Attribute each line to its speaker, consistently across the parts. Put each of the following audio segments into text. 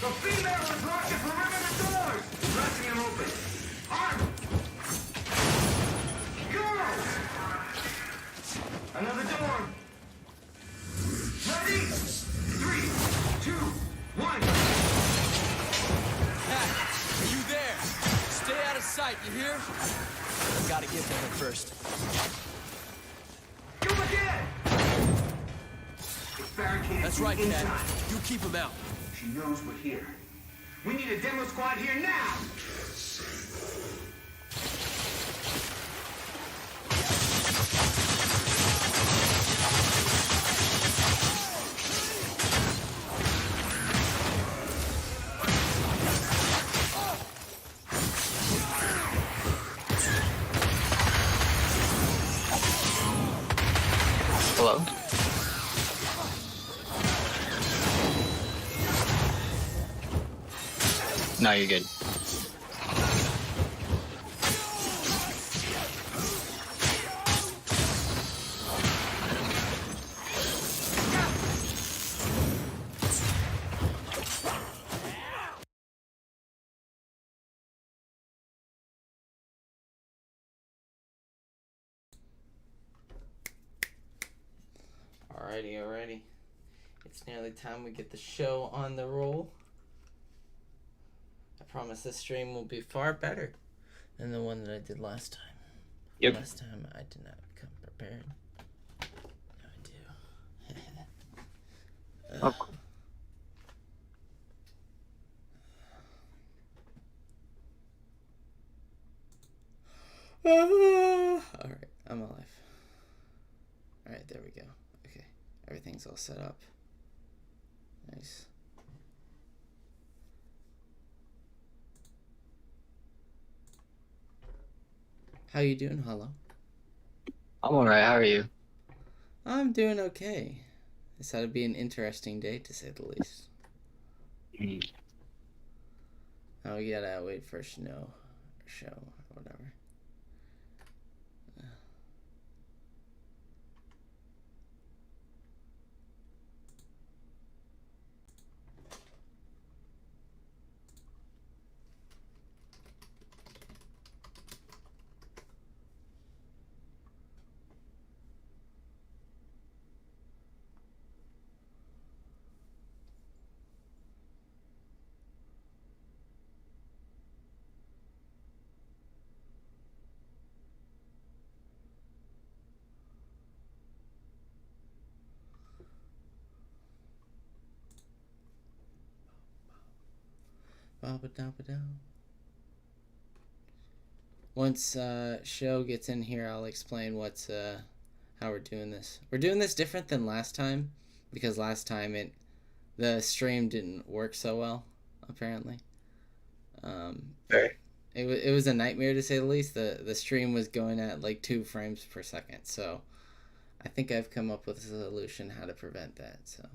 Speaker 1: The female is locked to perimeter doors! Blasting them open. Arm! Go! Another door. Ready? 3, 2, 1.
Speaker 2: Pat, are you there? Stay out of sight, you hear? I gotta get to her first.
Speaker 1: Go again!
Speaker 2: That's right, Cat. You keep him out.
Speaker 1: She knows we're here. We need a demo squad here now!
Speaker 3: Hello? No, you're good.
Speaker 4: Alrighty. It's nearly time we get the show on the roll. I promise this stream will be far better than the one that I did last time.
Speaker 3: Yep.
Speaker 4: Last time I did not come prepared. Now I do.
Speaker 3: Oh.
Speaker 4: Alright, I'm alive. Alright, there we go. Okay, everything's all set up. Nice. How you doing, Hollow?
Speaker 3: I'm alright, how are you?
Speaker 4: I'm doing okay. This ought to be an interesting day, to say the least. Oh, we gotta wait for show or whatever. Once show gets in here, I'll explain how we're doing this. We're doing this different than last time because last time the stream didn't work so well, apparently. It was a nightmare, to say the least. The stream was going at like 2 frames per second, so I think I've come up with a solution how to prevent that. So.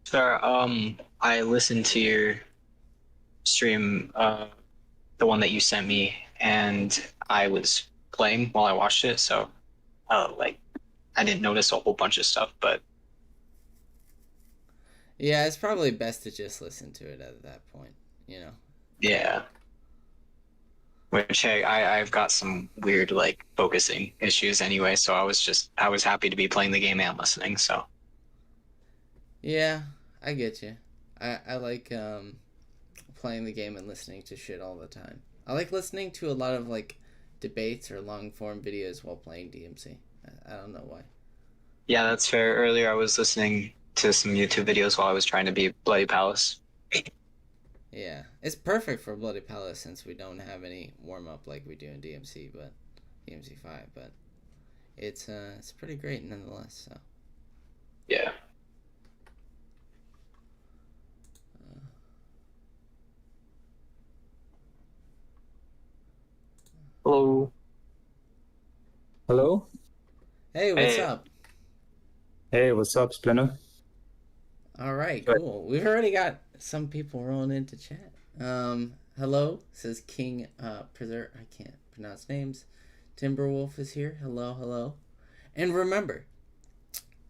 Speaker 3: Sir, I listened to your stream, the one that you sent me, and I was playing while I watched it, so I didn't notice a whole bunch of stuff, but
Speaker 4: Yeah, it's probably best to just listen to it at that point, you know.
Speaker 3: yeah. Which I've got some weird focusing issues anyway, so I was happy to be playing the game and listening, so.
Speaker 4: Yeah, I get you. I like playing the game and listening to shit all the time. I like listening to a lot of debates or long form videos while playing DMC. I don't know why.
Speaker 3: Yeah, that's fair. Earlier I was listening to some YouTube videos while I was trying to beat Bloody Palace.
Speaker 4: Yeah, it's perfect for Bloody Palace since we don't have any warm up like we do in DMC, but DMC 5. But it's pretty great nonetheless. So.
Speaker 3: Yeah. Hello.
Speaker 5: Hello?
Speaker 4: Hey, what's
Speaker 3: Hey.
Speaker 4: up?
Speaker 5: Hey, what's up, Splinter?
Speaker 4: All right,
Speaker 5: Good.
Speaker 4: cool. We've already got some people rolling into chat. Hello, says King Preserve. I can't pronounce names. Timberwolf is here. Hello. And remember,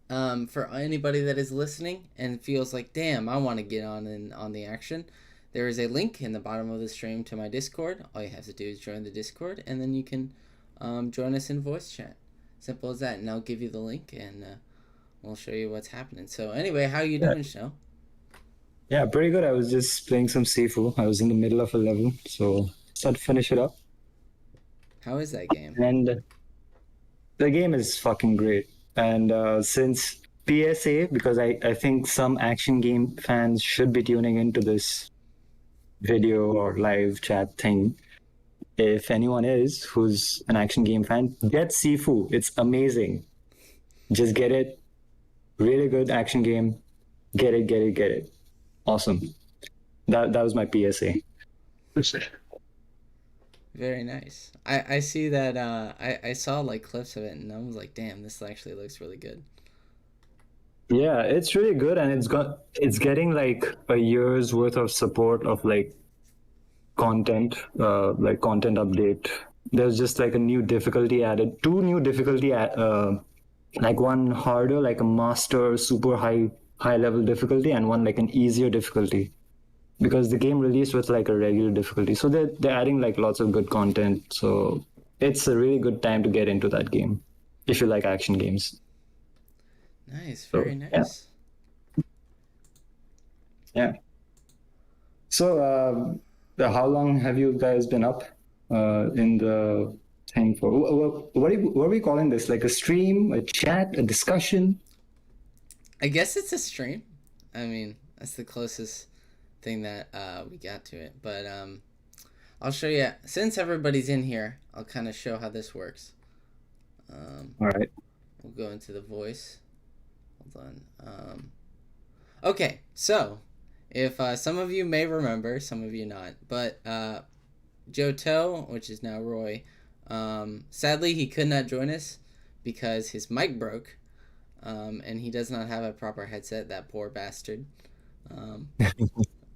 Speaker 4: for anybody that is listening and feels like, damn, I want to get on the action, there is a link in the bottom of the stream to my Discord. All you have to do is join the Discord, and then you can join us in voice chat. Simple as that. And I'll give you the link, and we'll show you what's happening. So anyway, how you doing, Snow?
Speaker 5: Yeah, pretty good. I was just playing some Sifu. I was in the middle of a level, so started to finish it up.
Speaker 4: How is that game?
Speaker 5: And the game is fucking great. And since PSA, because I think some action game fans should be tuning into this video or live chat thing. If anyone is who's an action game fan, get Sifu. It's amazing. Just get it. Really good action game. Get it, get it, get it. Awesome. That was my PSA.
Speaker 4: Very nice. I see that. I saw like clips of it, and I was like, damn, this actually looks really good.
Speaker 5: Yeah, it's really good, and it's getting like a year's worth of support of like content update. There's just like a new difficulty added, two new difficulty like one harder, like a master super high level difficulty, and one like an easier difficulty, because the game released with like a regular difficulty, so they're adding like lots of good content. So it's a really good time to get into that game if you like action games.
Speaker 4: Nice, very nice.
Speaker 5: Yeah. So how long have you guys been up in the thing for? What are we calling this? Like a stream, a chat, a discussion?
Speaker 4: I guess it's a stream. I mean, that's the closest thing that we got to it. But I'll show you. Since everybody's in here, I'll kind of show how this works.
Speaker 5: All right.
Speaker 4: We'll go into the voice. Hold on. Okay, so if some of you may remember, some of you not, but Johto, which is now Roy, sadly he could not join us because his mic broke, and he does not have a proper headset. That poor bastard.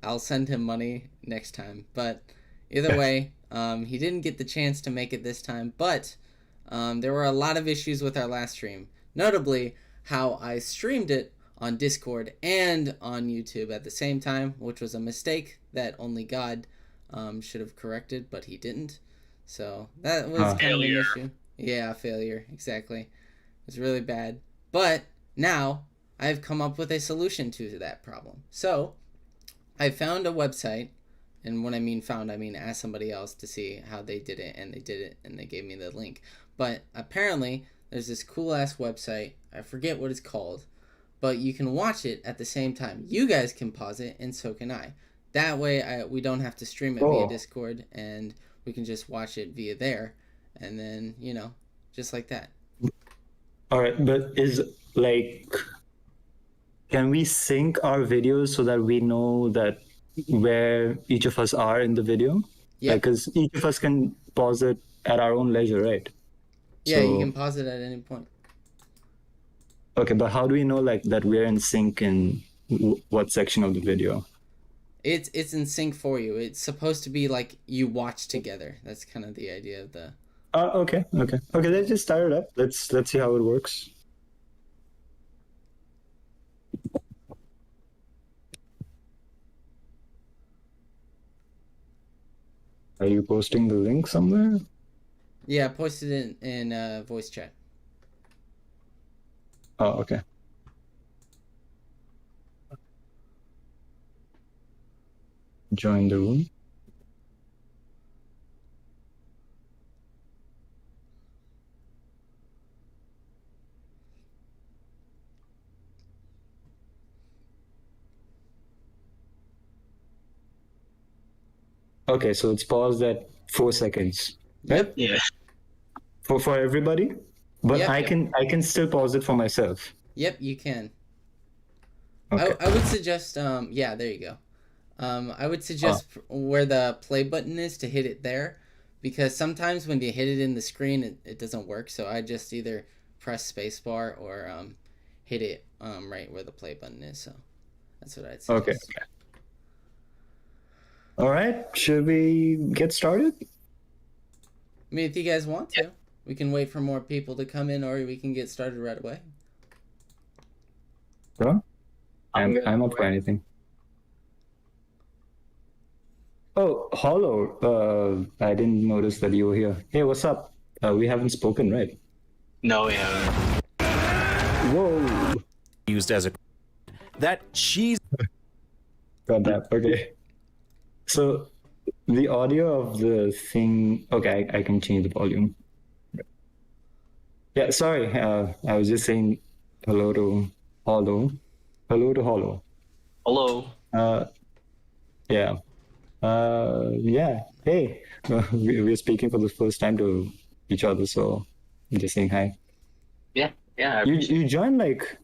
Speaker 4: I'll send him money next time. But either way, he didn't get the chance to make it this time. But there were a lot of issues with our last stream. Notably, how I streamed it on Discord and on YouTube at the same time, which was a mistake that only God should have corrected, but he didn't. So that was kind of an issue. Yeah, failure. Exactly. It was really bad. But now I've come up with a solution to that problem. So I found a website, and when I mean found, I mean asked somebody else to see how they did it, and they did it, and they gave me the link. But apparently there's this cool ass website, I forget what it's called, but you can watch it at the same time. You guys can pause it, and so can I. That way we don't have to stream it via Discord, and we can just watch it via there, and then, you know, just like that.
Speaker 5: All right, but can we sync our videos so that we know that where each of us are in the video?
Speaker 4: Yeah.
Speaker 5: Because each of us can pause it at our own leisure, right?
Speaker 4: Yeah, so you can pause it at any point.
Speaker 5: Okay, but how do we know like that we're in sync in what section of the video?
Speaker 4: It's in sync for you. It's supposed to be like you watch together. That's kind of the idea of the.
Speaker 5: Okay. Let's just start it up. Let's see how it works. Are you posting the link somewhere?
Speaker 4: Yeah, I posted it in voice chat.
Speaker 5: Oh, okay. Join the room. Okay, so it's paused at 4 seconds. Right?
Speaker 4: Yep.
Speaker 3: Yeah.
Speaker 5: For everybody? But
Speaker 4: Yep.
Speaker 5: I can still pause it for myself.
Speaker 4: Yep, you can.
Speaker 5: Okay.
Speaker 4: I would suggest yeah, there you go. I would suggest where the play button is to hit it there, because sometimes when you hit it in the screen it doesn't work, so I just either press spacebar or hit it right where the play button is. So that's what I'd suggest.
Speaker 5: Okay. All right, should we get started?
Speaker 4: I mean, if you guys want to, we can wait for more people to come in, or we can get started right away.
Speaker 5: Sure. I'm
Speaker 3: good.
Speaker 5: up for anything. Oh, Hollow. I didn't notice that you were here. Hey, what's up? We haven't spoken, right?
Speaker 3: No, we haven't.
Speaker 5: Whoa.
Speaker 6: Used as a that cheese.
Speaker 5: Got that. Okay. So the audio of the thing. Okay, I can change the volume. Yeah, sorry. I was just saying hello to Hollow. Hello to Hollow.
Speaker 3: Hello.
Speaker 5: Yeah. Yeah. Hey, we're speaking for the first time to each other, so I'm just saying hi.
Speaker 3: Yeah. I
Speaker 5: You
Speaker 3: appreciate it.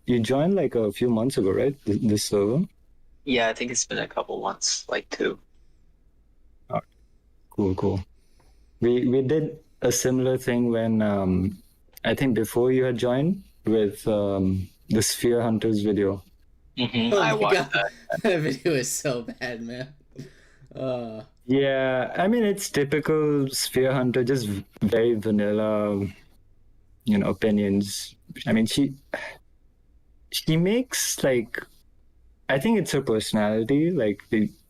Speaker 5: you joined like a few months ago, right? This server.
Speaker 3: Yeah, I think it's been a couple months, like 2.
Speaker 5: Oh, cool. We did a similar thing when I think before you had joined with the Sphere Hunters video.
Speaker 4: Oh
Speaker 3: I
Speaker 4: my
Speaker 3: watched
Speaker 4: god,
Speaker 3: that.
Speaker 4: that video is so bad, man. Uh,
Speaker 5: Yeah, I mean it's typical Sphere Hunter, just very vanilla, opinions. I mean she makes like I think it's her personality. Like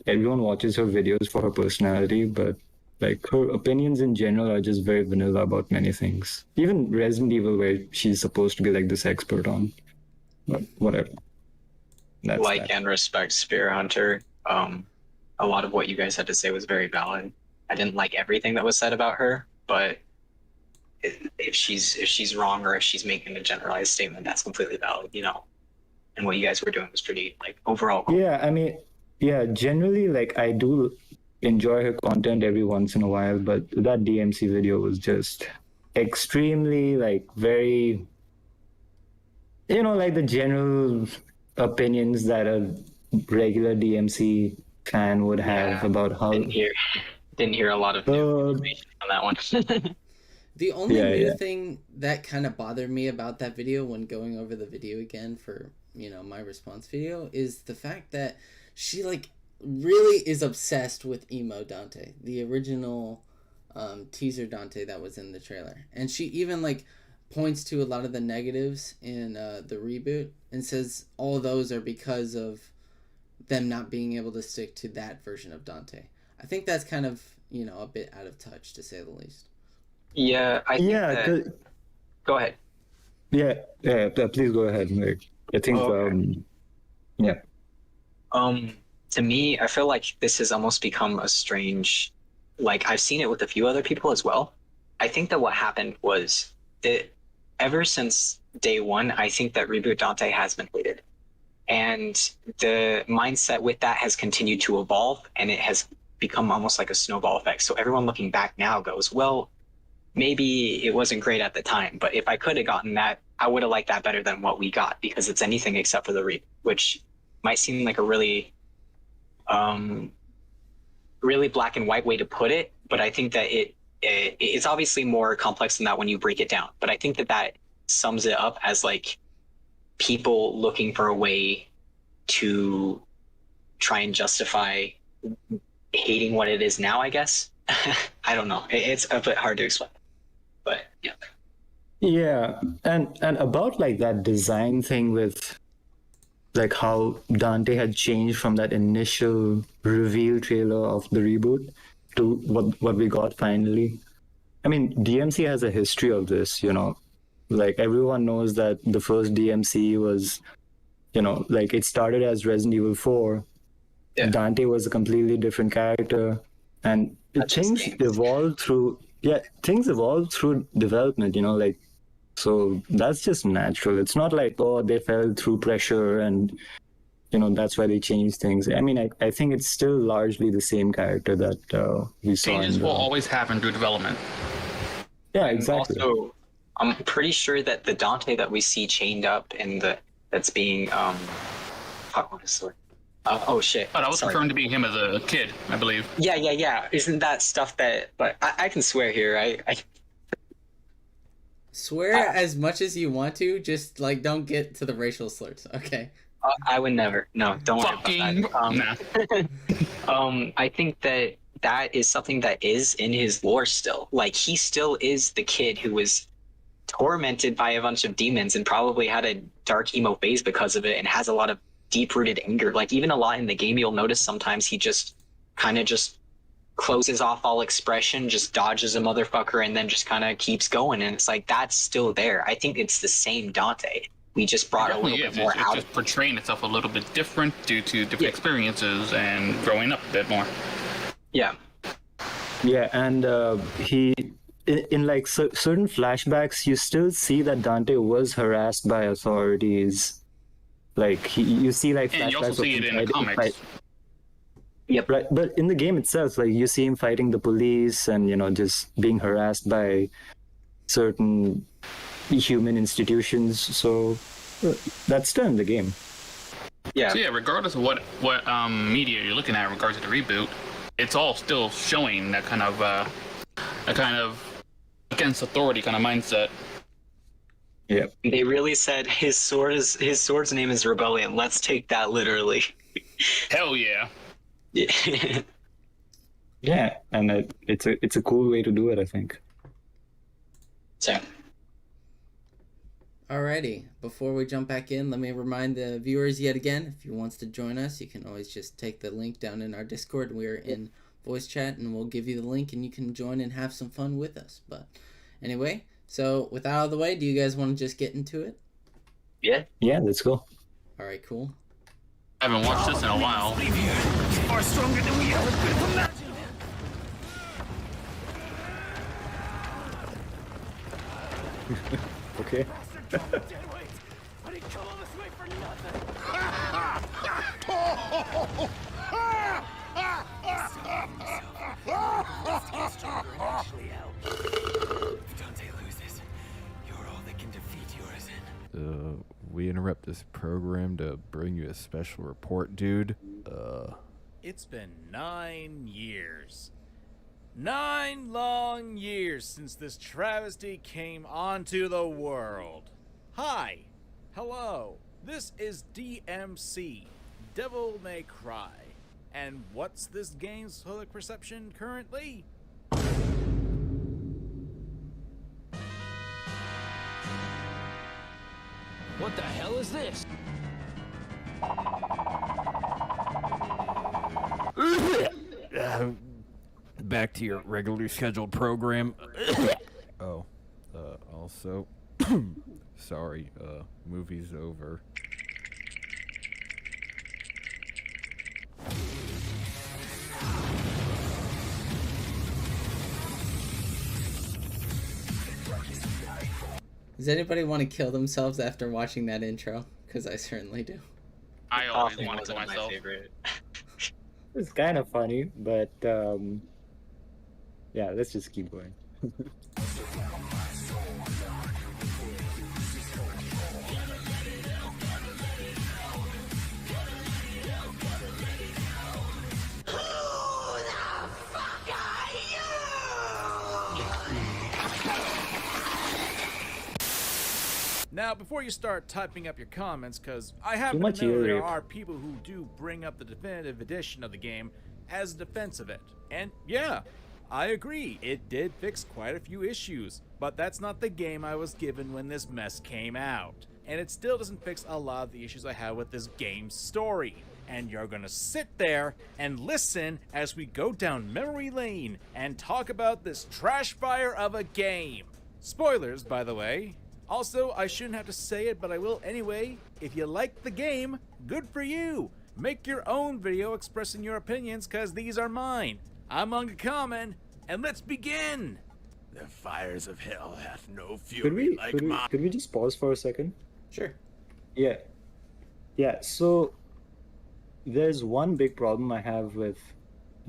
Speaker 5: everyone watches her videos for her personality, but like her opinions in general are just very vanilla about many things. Even Resident Evil, where she's supposed to be like this expert on, but whatever. That's
Speaker 3: Like
Speaker 5: that.
Speaker 3: and respect Spear Hunter. A lot of what you guys had to say was very valid. I didn't like everything that was said about her, but if she's wrong or if she's making a generalized statement, that's completely valid, And what you guys were doing was pretty like overall cool.
Speaker 5: Yeah, I mean, yeah, generally, like I do enjoy her content every once in a while, but that DMC video was just extremely like very, like the general opinions that a regular DMC fan would have
Speaker 3: Yeah.
Speaker 5: about how.
Speaker 3: Didn't hear a lot of new information on that one.
Speaker 4: the only
Speaker 5: Yeah,
Speaker 4: new
Speaker 5: yeah.
Speaker 4: thing that kind of bothered me about that video when going over the video again for, my response video is the fact that she, like, really is obsessed with emo Dante, the original teaser Dante that was in the trailer. And she even, like, points to a lot of the negatives in the reboot and says all those are because of them not being able to stick to that version of Dante. I think that's kind of, a bit out of touch, to say the least.
Speaker 3: Yeah, I think
Speaker 5: Yeah,
Speaker 3: that. Go ahead.
Speaker 5: yeah. Please go ahead. Like, I think,
Speaker 3: Oh, okay.
Speaker 5: yeah.
Speaker 3: To me, I feel like this has almost become a strange, like I've seen it with a few other people as well. I think that what happened was that ever since day one, I think that Reboot Dante has been hated. And the mindset with that has continued to evolve and it has become almost like a snowball effect. So everyone looking back now goes, well, maybe it wasn't great at the time, but if I could have gotten that, I would have liked that better than what we got because it's anything except for the reboot, which might seem like a really really black and white way to put it, but I think that it's obviously more complex than that when you break it down. But I think that sums it up as like people looking for a way to try and justify hating what it is now, I guess. I don't know. It's a bit hard to explain, but yeah.
Speaker 5: Yeah, and about like that design thing with like how Dante had changed from that initial reveal trailer of the reboot to what we got finally. I mean, DMC has a history of this, Like everyone knows that the first DMC was, like it started as Resident Evil 4.
Speaker 3: Yeah.
Speaker 5: Dante was a completely different character, and things evolved through development, like so that's just natural. It's not like, oh, they fell through pressure and that's why they changed things. I mean, I think it's still largely the same character that we saw.
Speaker 7: Changes will always happen through development.
Speaker 5: Yeah, exactly.
Speaker 3: Also, I'm pretty sure that the Dante that we see chained up in that's being fuck, what is the word? Oh shit.
Speaker 7: But I was
Speaker 3: Sorry.
Speaker 7: referring to be him as a kid, I believe.
Speaker 3: Yeah. Isn't that stuff that? But I can swear here. I
Speaker 4: Swear as much as you want to, just like don't get to the racial slurs, okay?
Speaker 3: I would never. No, don't worry about that.
Speaker 7: Nah.
Speaker 3: I think that is something that is in his lore still. Like he still is the kid who was tormented by a bunch of demons and probably had a dark emo phase because of it, and has a lot of deep-rooted anger. Like even a lot in the game, you'll notice sometimes he just kind of just closes off all expression, just dodges a motherfucker, and then just kind of keeps going. And it's like that's still there. I think it's the same Dante. We just brought a little bit more
Speaker 7: it's
Speaker 3: out
Speaker 7: just
Speaker 3: of it.
Speaker 7: portraying itself a little bit different due to different experiences and growing up a bit more.
Speaker 3: Yeah.
Speaker 5: Yeah, and he in like certain flashbacks, you still see that Dante was harassed by authorities. Like you see like flashbacks
Speaker 7: And you also see it in the comics.
Speaker 3: Yep.
Speaker 5: Right, but in the game itself, like you see him fighting the police and just being harassed by certain human institutions. So that's still in the game.
Speaker 3: Yeah.
Speaker 7: So yeah, regardless of what media you're looking at in regards to the reboot, it's all still showing that kind of against authority kind of mindset.
Speaker 5: Yeah.
Speaker 3: They really said his sword's name is Rebellion. Let's take that literally.
Speaker 7: Hell yeah.
Speaker 3: Yeah.
Speaker 5: Yeah, and it's a cool way to do it, I think.
Speaker 3: So.
Speaker 4: Alrighty, before we jump back in, let me remind the viewers yet again, if you wants to join us, you can always just take the link down in our Discord. We're in voice chat, and we'll give you the link, and you can join and have some fun with us. But anyway, so with that out of the way, do you guys want to just get into it?
Speaker 3: Yeah.
Speaker 5: Yeah, let's go.
Speaker 4: Alright, cool.
Speaker 7: I haven't watched this in a while.
Speaker 1: Are stronger than we ever could have imagined.
Speaker 5: Okay.
Speaker 1: I didn't come all this way for nothing. If Dante loses, you're all that can defeat yours.
Speaker 8: We interrupt this program to bring you a special report, dude.
Speaker 2: It's been 9 years. 9 long years since this travesty came onto the world. Hi. Hello. This is DMC, Devil May Cry. And what's this game's public perception currently?
Speaker 1: What the hell is this?
Speaker 8: Back to your regularly scheduled program. Also, sorry, movie's over.
Speaker 4: Does anybody want to kill themselves after watching that intro? Because I certainly do.
Speaker 7: I always
Speaker 3: Coughing
Speaker 7: wanted to
Speaker 3: wasn't my
Speaker 7: myself.
Speaker 3: favorite.
Speaker 5: It's kind of funny, but yeah, let's just keep going.
Speaker 2: Now, before you start typing up your comments, because I happen
Speaker 5: much
Speaker 2: to know
Speaker 5: ear
Speaker 2: there
Speaker 5: rape.
Speaker 2: are people who do bring up the definitive edition of the game as a defense of it. And yeah, I agree, it did fix quite a few issues, but that's not the game I was given when this mess came out. And it still doesn't fix a lot of the issues I have with this game's story. And you're gonna sit there and listen as we go down memory lane and talk about this trash fire of a game. Spoilers, by the way. Also, I shouldn't have to say it, but I will anyway. If you like the game, good for you. Make your own video expressing your opinions, cause these are mine. I'm Manga Common, and let's begin!
Speaker 1: The fires of hell hath no
Speaker 5: Could
Speaker 1: fury
Speaker 5: we
Speaker 1: like
Speaker 5: could we,
Speaker 1: mine.
Speaker 5: could we just pause for a second?
Speaker 4: Sure.
Speaker 5: Yeah. So there's one big problem I have with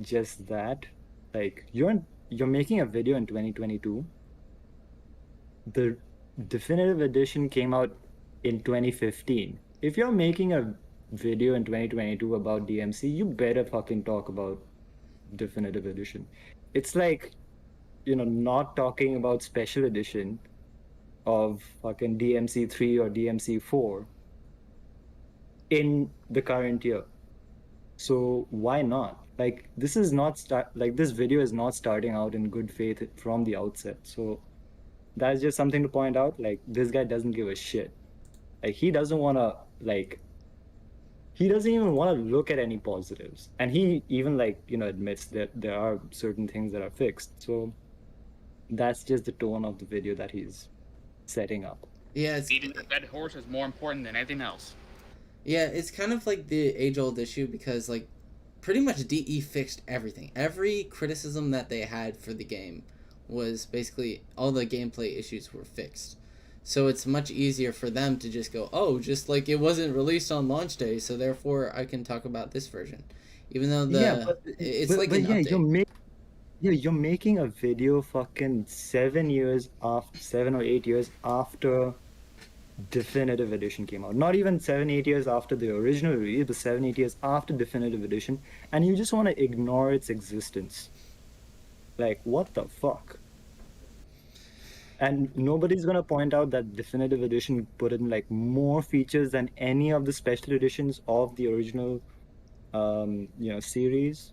Speaker 5: just that. Like you're making a video in 2022. The definitive edition came out in 2015. If you're making a video in 2022 about DMC, you better fucking talk about definitive edition. It's like, not talking about special edition of fucking DMC 3 or DMC 4 in the current year. So why not? Like this is not this video is not starting out in good faith from the outset. So that's just something to point out. Like this guy doesn't give a shit. Like he doesn't want to like he doesn't even want to look at any positives, and he even like admits that there are certain things that are fixed. So that's just the tone of the video that he's setting up.
Speaker 4: Yeah,
Speaker 7: Beating the dead horse is more important than anything else.
Speaker 4: yeah, it's kind of like the age-old issue because like pretty much DE fixed everything. Every criticism that they had for the game was basically all the gameplay issues were fixed. So it's much easier for them to just go, oh, just like it wasn't released on launch day, so therefore I can talk about this version, even though it's like an update.
Speaker 5: You're making a video fucking 7 or 8 years after Definitive Edition came out. Not even 7, 8 years after the original release, but 7, 8 years after Definitive Edition, and you just want to ignore its existence. Like, what the fuck? And nobody's gonna point out that Definitive Edition put in like more features than any of the special editions of the original, series.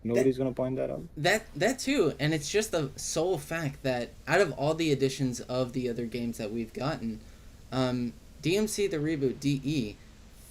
Speaker 5: Nobody's gonna point that out.
Speaker 4: That too, and it's just the sole fact that out of all the editions of the other games that we've gotten, DMC the Reboot DE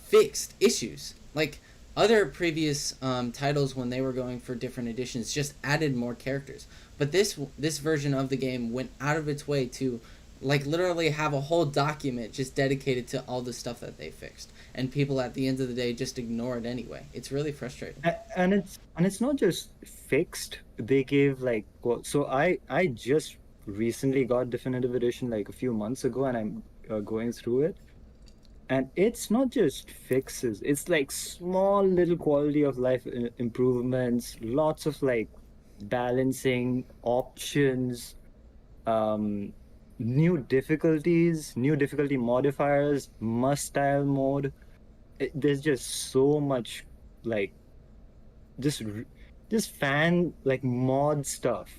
Speaker 4: fixed issues. Like other previous titles when they were going for different editions just added more characters. But this version of the game went out of its way to like literally have a whole document just dedicated to all the stuff that they fixed. And people at the end of the day just ignore it anyway. It's really frustrating.
Speaker 5: And it's not just fixed. They gave like so I just recently got Definitive Edition like a few months ago, and I'm going through it. And it's not just fixes. It's like small little quality of life improvements, lots of like balancing options, new difficulties, new difficulty modifiers, must-style mode. There's just so much like just fan like mod stuff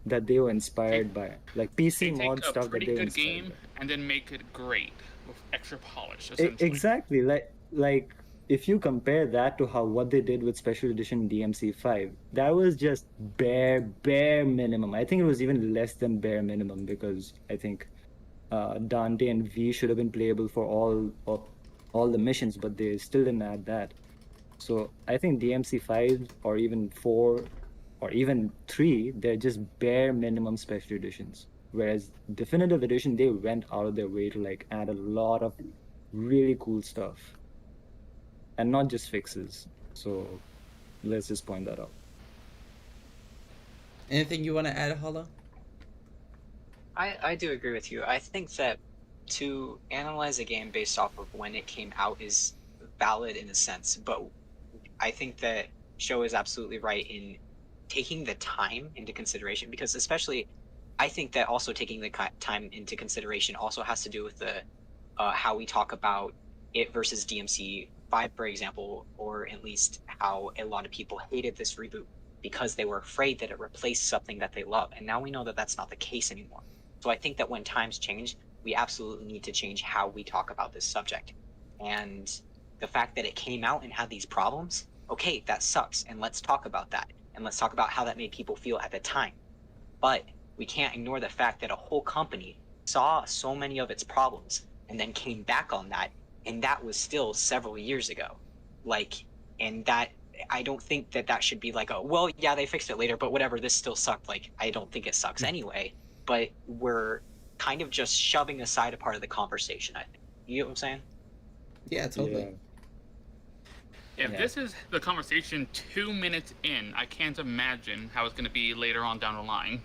Speaker 5: that they were inspired by, like PC mod stuff that they were
Speaker 7: pretty good
Speaker 5: inspired
Speaker 7: game
Speaker 5: by.
Speaker 7: and then make it great with extra polish.
Speaker 5: Exactly, like if you compare that to what they did with Special Edition DMC5, that was just bare minimum. I think it was even less than bare minimum, because I think Dante and V should have been playable for all the missions, but they still didn't add that. So I think DMC5 or even 4 or even 3, they're just bare minimum special editions. Whereas Definitive Edition, they went out of their way to like add a lot of really cool stuff. And not just fixes. So let's just point that out.
Speaker 4: Anything you want to add, Hollow?
Speaker 3: I do agree with you. I think that to analyze a game based off of when it came out is valid in a sense, but I think that Show is absolutely right in taking the time into consideration, because especially I think that also taking the time into consideration also has to do with the how we talk about it versus DMC5, for example, or at least how a lot of people hated this reboot because they were afraid that it replaced something that they love. And now we know that that's not the case anymore. So I think that when times change, we absolutely need to change how we talk about this subject. And the fact that it came out and had these problems, okay, that sucks. And let's talk about that. And let's talk about how that made people feel at the time. But we can't ignore the fact that a whole company saw so many of its problems and then came back on that. And that was still several years ago. And that, I don't think that should be like well, yeah, they fixed it later, but whatever, this still sucked. I don't think it sucks anyway. But we're kind of just shoving aside a part of the conversation, I think. You get what I'm saying?
Speaker 4: Yeah, totally.
Speaker 7: If this is the conversation 2 minutes in, I can't imagine how it's going to be later on down the line.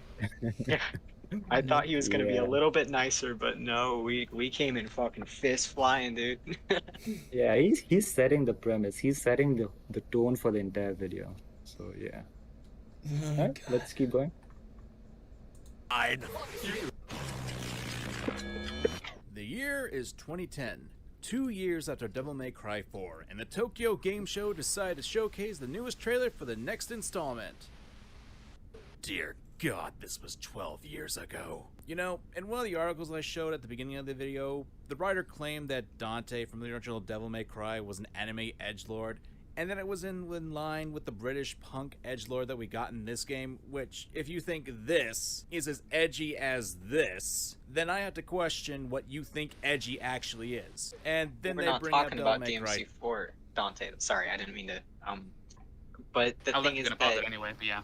Speaker 3: I thought he was going to be a little bit nicer, but no, we came in fucking fist flying, dude.
Speaker 5: Yeah, he's setting the premise. He's setting the tone for the entire video. So yeah. All right, let's keep going.
Speaker 2: The year is 2010. 2 years after Devil May Cry 4, and the Tokyo Game Show decided to showcase the newest trailer for the next installment. Dear God, this was 12 years ago. You know, in one of the articles I showed at the beginning of the video, the writer claimed that Dante from the original Devil May Cry was an anime edgelord, and then it was in line with the British punk edgelord that we got in this game, which, if you think this is as edgy as this, then I have to question what you think edgy actually is. And then
Speaker 3: We're
Speaker 2: they
Speaker 3: not
Speaker 2: bring up
Speaker 3: talking
Speaker 2: Devil
Speaker 3: about
Speaker 2: May Cry.
Speaker 3: DMC4, Dante. Sorry, I didn't mean to. But the
Speaker 7: I was
Speaker 3: thing is
Speaker 7: gonna pause
Speaker 3: that
Speaker 7: it anyway, but yeah.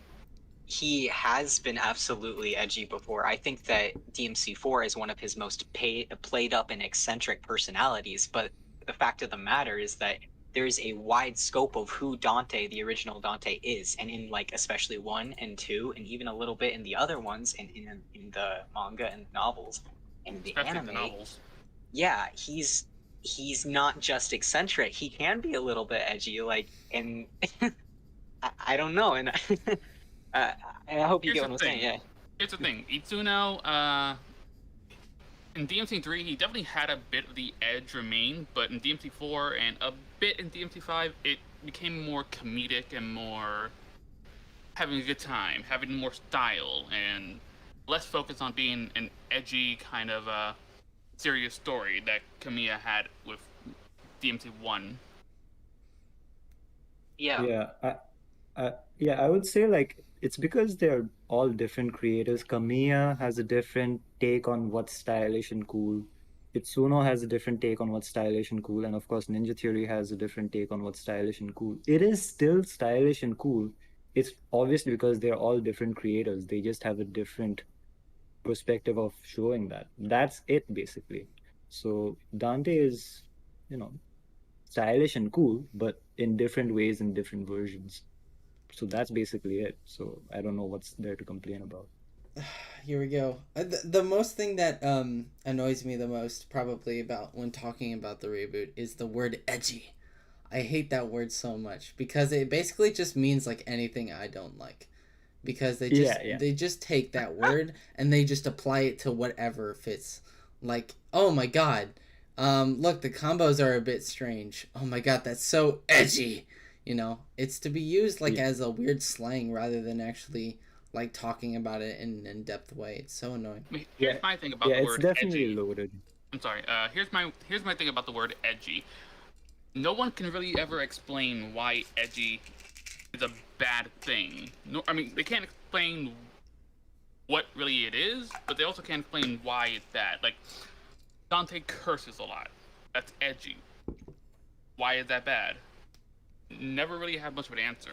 Speaker 3: he has been absolutely edgy before. I think that DMC4 is one of his most played up and eccentric personalities, but the fact of the matter is that there's a wide scope of who Dante, the original Dante, is, and in like especially 1 and 2, and even a little bit in the other ones, in the manga and novels and the
Speaker 7: Especially
Speaker 3: anime.
Speaker 7: the novels.
Speaker 3: Yeah, he's not just eccentric. He can be a little bit edgy, like, and I don't know, and I hope you
Speaker 7: Here's
Speaker 3: get what
Speaker 7: the
Speaker 3: I'm
Speaker 7: thing.
Speaker 3: saying. Yeah.
Speaker 7: Here's the thing. Itsuno, in DMC3, he definitely had a bit of the edge remain, but in DMC4 and a bit in DMC5, it became more comedic and more having a good time, having more style, and less focus on being an edgy kind of serious story that Kamiya had with DMC1.
Speaker 3: Yeah.
Speaker 5: Yeah, I would say like it's because they're all different creators. Kamiya has a different take on what's stylish and cool. Itsuno has a different take on what's stylish and cool, and of course Ninja Theory has a different take on what's stylish and cool. It is still stylish and cool. It's obviously because they're all different creators. They just have a different perspective of showing that. That's it basically. So Dante is, you know, stylish and cool, but in different ways in different versions. So that's basically it. So I don't know what's there to complain about.
Speaker 4: Here we go. The most thing that annoys me the most probably about when talking about the reboot is the word edgy. I hate that word so much because it basically just means like anything I don't like. Because they just take that word and they just apply it to whatever fits. Like, oh my god, look, the combos are a bit strange. Oh my god, that's so edgy. You know, it's to be used like as a weird slang rather than actually like talking about it in an in-depth way. It's so annoying.
Speaker 7: I mean, here's my thing about the word
Speaker 5: it's definitely
Speaker 7: edgy.
Speaker 5: loaded.
Speaker 7: I'm sorry. Here's my thing about the word edgy. No one can really ever explain why edgy is a bad thing. No, I mean they can't explain what really it is, but they also can't explain why it's bad. Like Dante curses a lot. That's edgy. Why is that bad? Never really had much of an answer.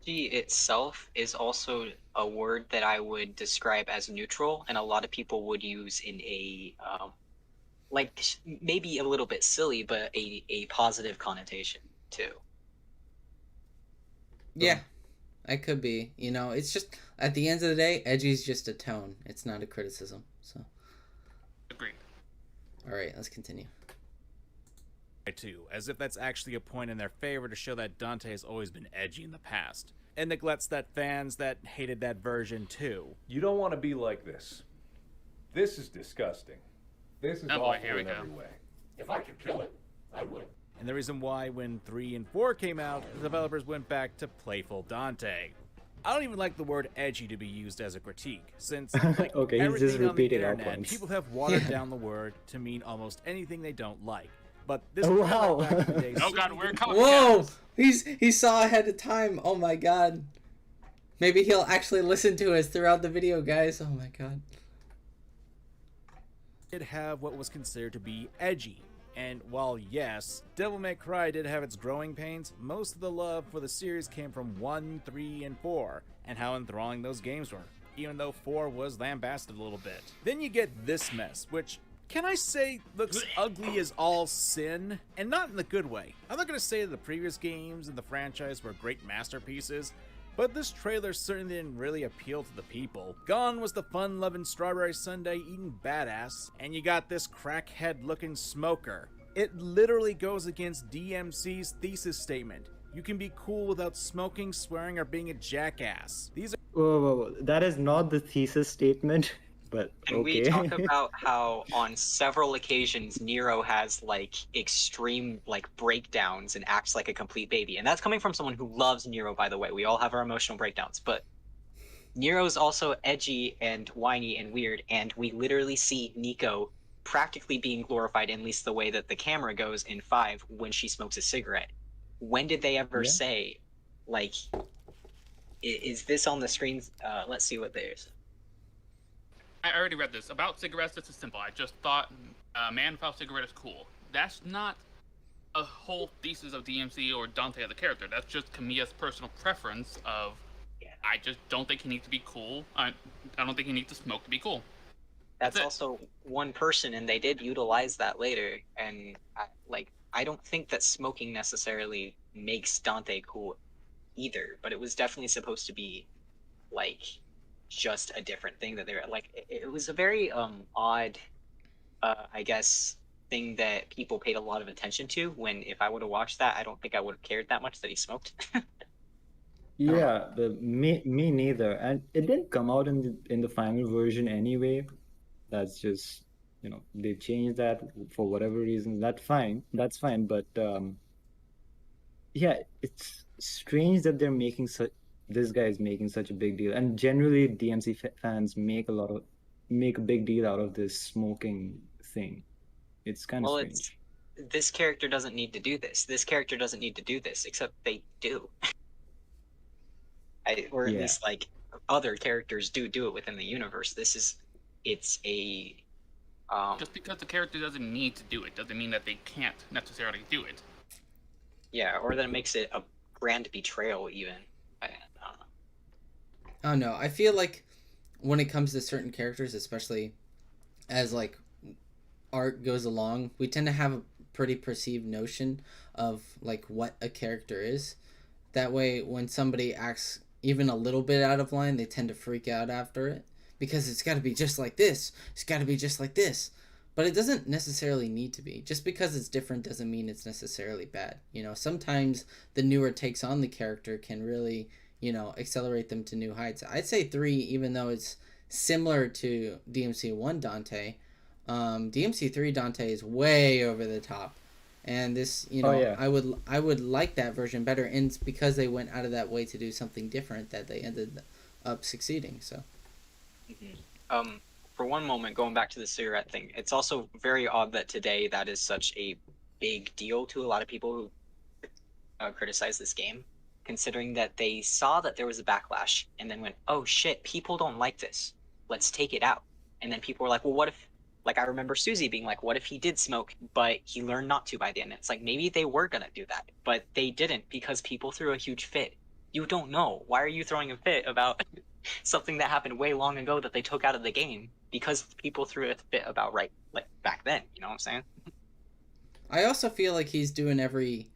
Speaker 3: Edgy itself is also a word that I would describe as neutral, and a lot of people would use in a like maybe a little bit silly, but a positive connotation too.
Speaker 4: Yeah, I could be. You know, it's just at the end of the day, edgy is just a tone. It's not a criticism. So.
Speaker 7: Agreed.
Speaker 4: All right, let's continue.
Speaker 2: Too, as if that's actually a point in their favor to show that Dante has always been edgy in the past, and neglects that fans that hated that version too.
Speaker 9: You don't want to be like this. This is disgusting. This is awful
Speaker 7: here we
Speaker 9: in
Speaker 7: go.
Speaker 9: every way.
Speaker 1: If I could kill it, I would.
Speaker 2: And the reason why when 3 and 4 came out, the developers went back to playful Dante. I don't even like the word edgy to be used as a critique, since like
Speaker 5: Okay, he's
Speaker 2: everything
Speaker 5: just
Speaker 2: on the
Speaker 5: repeating our
Speaker 2: internet,
Speaker 5: points.
Speaker 2: people have watered down the word to mean almost anything they don't like. But this
Speaker 5: Oh, wow.
Speaker 2: back in the day
Speaker 7: Oh god,
Speaker 2: certainly
Speaker 7: we're
Speaker 2: didn't-
Speaker 7: coming.
Speaker 4: Whoa! He saw ahead of time. Oh my god. Maybe he'll actually listen to us throughout the video, guys. Oh my god.
Speaker 2: did have what was considered to be edgy. And while yes, Devil May Cry did have its growing pains, most of the love for the series came from 1, 3, and 4, and how enthralling those games were, even though 4 was lambasted a little bit. Then you get this mess, which, can I say, looks ugly as all sin, and not in the good way. I'm not going to say that the previous games in the franchise were great masterpieces, but this trailer certainly didn't really appeal to the people. Gone was the fun-loving strawberry sundae eating badass, and you got this crackhead-looking smoker. It literally goes against DMC's thesis statement. You can be cool without smoking, swearing, or being a jackass. These are
Speaker 5: Whoa. That is not the thesis statement, but
Speaker 3: And
Speaker 5: okay.
Speaker 3: we talk about how on several occasions Nero has like extreme like breakdowns and acts like a complete baby. And that's coming from someone who loves Nero, by the way. We all have our emotional breakdowns, but Nero's also edgy and whiny and weird, and we literally see Nico practically being glorified, at least the way that the camera goes in 5 when she smokes a cigarette. when did they ever
Speaker 5: Yeah.
Speaker 3: say, like, is this on the screen? Let's see what there's.
Speaker 7: I already read this. About cigarettes, this is simple. I just thought man without cigarette is cool. That's not a whole thesis of DMC or Dante as a character. That's just Kamiya's personal preference of, I just don't think he needs to be cool. I don't think he needs to smoke to be cool.
Speaker 3: That's
Speaker 7: it.
Speaker 3: also one person, and they did utilize that later. And I don't think that smoking necessarily makes Dante cool either, but it was definitely supposed to be like just a different thing that they're like. It was a very odd, I guess, thing that people paid a lot of attention to. When if I would have watched that, I don't think I would have cared that much that he smoked.
Speaker 5: Yeah, me neither. And it didn't come out in the final version anyway. That's just, they changed that for whatever reason. That's fine. That's fine. But yeah, it's strange that this guy is making such a big deal. And generally, DMC fans make a big deal out of this smoking thing. It's kind of
Speaker 3: Well,
Speaker 5: strange.
Speaker 3: this character doesn't need to do this. This character doesn't need to do this, except they do. Or at
Speaker 5: Yeah.
Speaker 3: least like other characters do it within the universe. It's a
Speaker 7: Just because the character doesn't need to do it doesn't mean that they can't necessarily do it.
Speaker 3: yeah, or that it makes it a grand betrayal even. I don't know.
Speaker 4: Oh no, I feel like when it comes to certain characters, especially as like art goes along, we tend to have a pretty perceived notion of like what a character is. That way, when somebody acts even a little bit out of line, they tend to freak out after it because it's got to be just like this. It's got to be just like this. But it doesn't necessarily need to be. Just because it's different doesn't mean it's necessarily bad. Sometimes the newer takes on the character can really, accelerate them to new heights. I'd say 3, even though it's similar to DMC 1 Dante, DMC 3 Dante is way over the top. And this,
Speaker 5: yeah.
Speaker 4: I would like that version better, and it's because they went out of that way to do something different that they ended up succeeding. So,
Speaker 3: For one moment, going back to the cigarette thing, it's also very odd that today that is such a big deal to a lot of people who criticize this game, considering that they saw that there was a backlash and then went, "Oh shit, people don't like this. Let's take it out." And then people were like, "Well, what if?" Like, I remember Susie being like, what if he did smoke, but he learned not to by the end? It's like, maybe they were going to do that, but they didn't because people threw a huge fit. You don't know. Why are you throwing a fit about something that happened way long ago that they took out of the game? Because people threw a fit about back then. You know what I'm saying?
Speaker 4: I also feel like he's doing every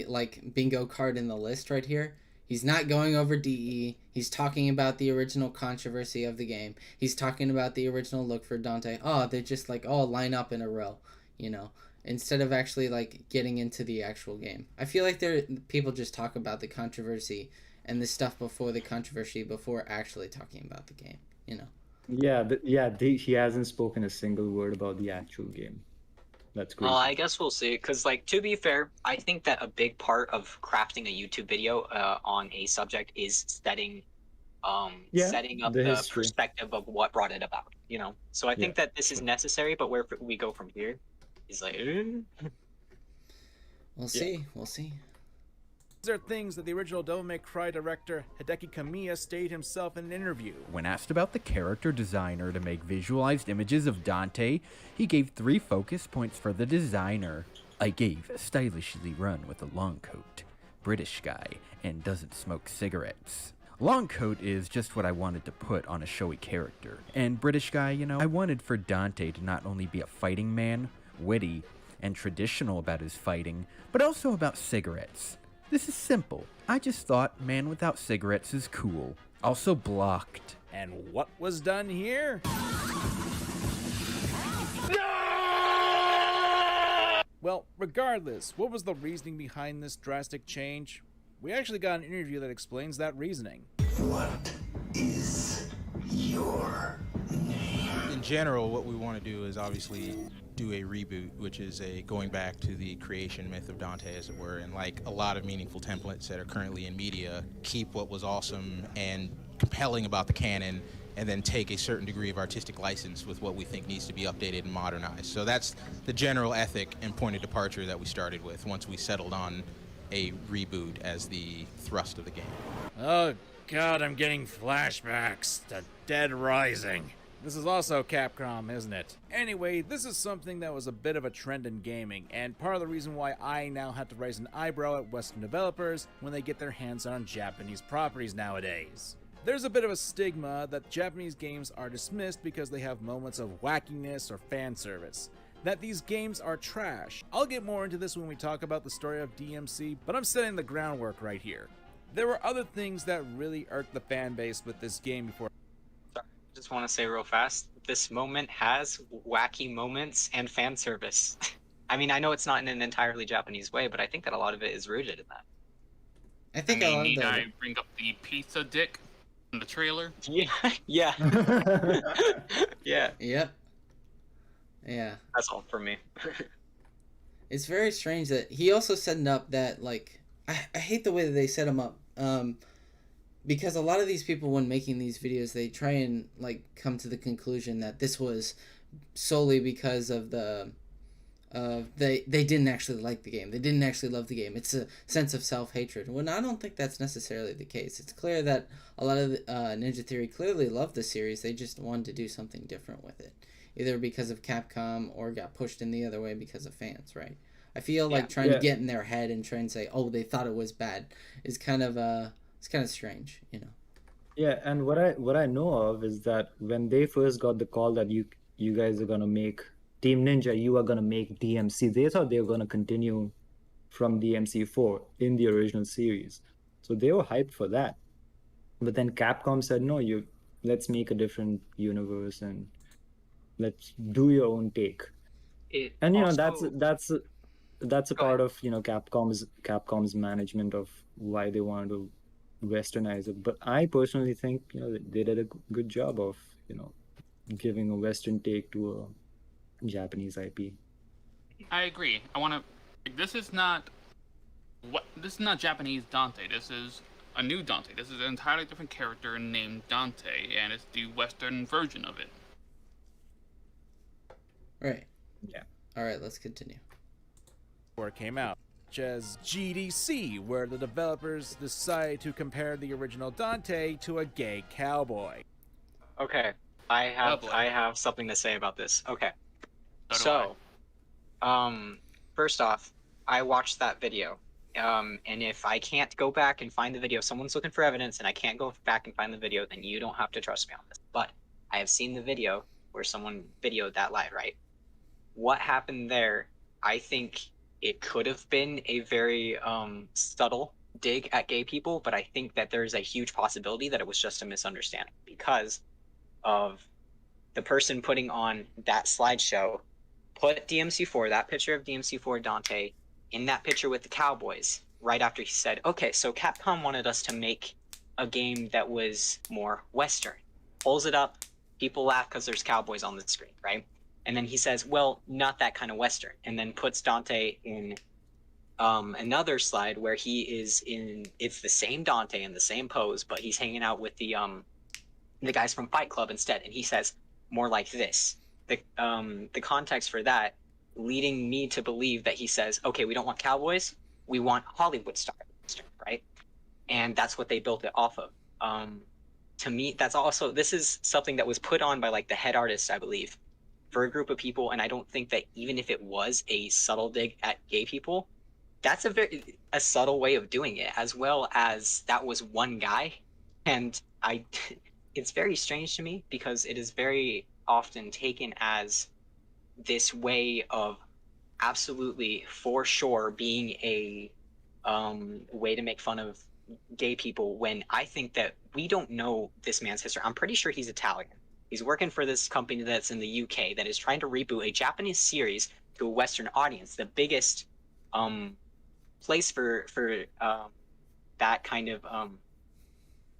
Speaker 4: like bingo card in the list right here. He's not going over DE. He's talking about the original controversy of the game. He's talking about the original look for Dante. Oh, they just like all line up in a row, instead of actually like getting into the actual game. I feel like people just talk about the controversy and the stuff before the controversy before actually talking about the game,
Speaker 5: Yeah, he hasn't spoken a single word about the actual game. That's crazy.
Speaker 3: Well, I guess we'll see. Because, to be fair, I think that a big part of crafting a YouTube video on a subject is setting up the
Speaker 5: history.
Speaker 3: perspective of what brought it about. So I think that this is necessary, but where we go from here is like.
Speaker 4: We'll see. We'll see.
Speaker 2: These are things that the original Devil May Cry director Hideki Kamiya stated himself in an interview.
Speaker 10: When asked about the character designer to make visualized images of Dante, he gave 3 focus points for the designer. I gave stylishly run with a long coat, British guy, and doesn't smoke cigarettes. Long coat is just what I wanted to put on a showy character. And British guy, I wanted for Dante to not only be a fighting man, witty, and traditional about his fighting, but also about cigarettes. This is simple. I just thought man without cigarettes is cool. Also blocked.
Speaker 2: And what was done here? Well, regardless, what was the reasoning behind this drastic change? We actually got an interview that explains that reasoning.
Speaker 1: What is your name?
Speaker 11: In general, what we want to do is obviously do a reboot, which is a going back to the creation myth of Dante, as it were, and like a lot of meaningful templates that are currently in media, keep what was awesome and compelling about the canon, and then take a certain degree of artistic license with what we think needs to be updated and modernized. So that's the general ethic and point of departure that we started with once we settled on a reboot as the thrust of the game.
Speaker 2: Oh god, I'm getting flashbacks to Dead Rising. This is also Capcom, isn't it? Anyway, this is something that was a bit of a trend in gaming, and part of the reason why I now have to raise an eyebrow at Western developers when they get their hands on Japanese properties nowadays. There's a bit of a stigma that Japanese games are dismissed because they have moments of wackiness or fan service, that these games are trash. I'll get more into this when we talk about the story of DMC, but I'm setting the groundwork right here. There were other things that really irked the fan base with this game before.
Speaker 3: Just want to say real fast, this moment has wacky moments and fan service. I mean, I know it's not in an entirely Japanese way, but I think that a lot of it is rooted in that.
Speaker 4: I think a lot of
Speaker 7: need
Speaker 4: the...
Speaker 7: I bring up the pizza dick in the trailer?
Speaker 3: Yeah, yeah. Yeah.
Speaker 4: Yep. Yeah.
Speaker 3: That's all for me.
Speaker 4: It's very strange that he also set up that, like, I hate the way that they set him up. Because a lot of these people, when making these videos, they try and, like, come to the conclusion that this was solely because of the... they didn't actually like the game. They didn't actually love the game. It's a sense of self-hatred. Well, I don't think that's necessarily the case. It's clear that a lot of Ninja Theory clearly loved the series. They just wanted to do something different with it. Either because of Capcom or got pushed in the other way because of fans, right? I feel like trying to get in their head and try and say, oh, they thought it was bad is kind of it's kind of strange, you know.
Speaker 5: Yeah, and what I know of is that when they first got the call that you guys are gonna make Team Ninja, you are gonna make DMC, they thought they were gonna continue from DMC4 in the original series, so they were hyped for that. But then Capcom said, no, let's make a different universe and let's do your own take. And you know, that's a part of, you know, Capcom's management of why they wanted to westernize it. But I personally think, you know, they did a good job of, you know, giving a Western take to a Japanese IP.
Speaker 7: I agree. This is not Japanese Dante. This is a new Dante. This is an entirely different character named Dante, and it's the Western version of it.
Speaker 4: Right.
Speaker 5: Yeah.
Speaker 4: All right, let's continue.
Speaker 2: Before it came out, such as GDC, where the developers decided to compare the original Dante to a gay cowboy.
Speaker 3: Okay, I have something to say about this. Okay, so, first off, I watched that video, and if I can't go back and find the video, if someone's looking for evidence and I can't go back and find the video, then you don't have to trust me on this. But I have seen the video where someone videoed that live, right? What happened there, I think it could have been a very subtle dig at gay people, but I think that there's a huge possibility that it was just a misunderstanding because of the person putting on that slideshow put DMC4, that picture of DMC4 Dante, in that picture with the cowboys right after he said, okay, so Capcom wanted us to make a game that was more Western. Pulls it up, people laugh because there's cowboys on the screen, right? And then he says, well, not that kind of Western. And then puts Dante in another slide where he is in, it's the same Dante in the same pose, but he's hanging out with the guys from Fight Club instead. And he says, more like this. The context for that leading me to believe that he says, okay, we don't want cowboys, we want Hollywood star Western, right? And that's what they built it off of. To me, this is something that was put on by like the head artist, I believe, for a group of people, and I don't think that even if it was a subtle dig at gay people, that's a subtle way of doing it, as well as that was one guy. And it's very strange to me because it is very often taken as this way of absolutely for sure being a way to make fun of gay people, when I think that we don't know this man's history. I'm pretty sure he's Italian. He's working for this company that's in the UK that is trying to reboot a Japanese series to a Western audience. The biggest place for that kind of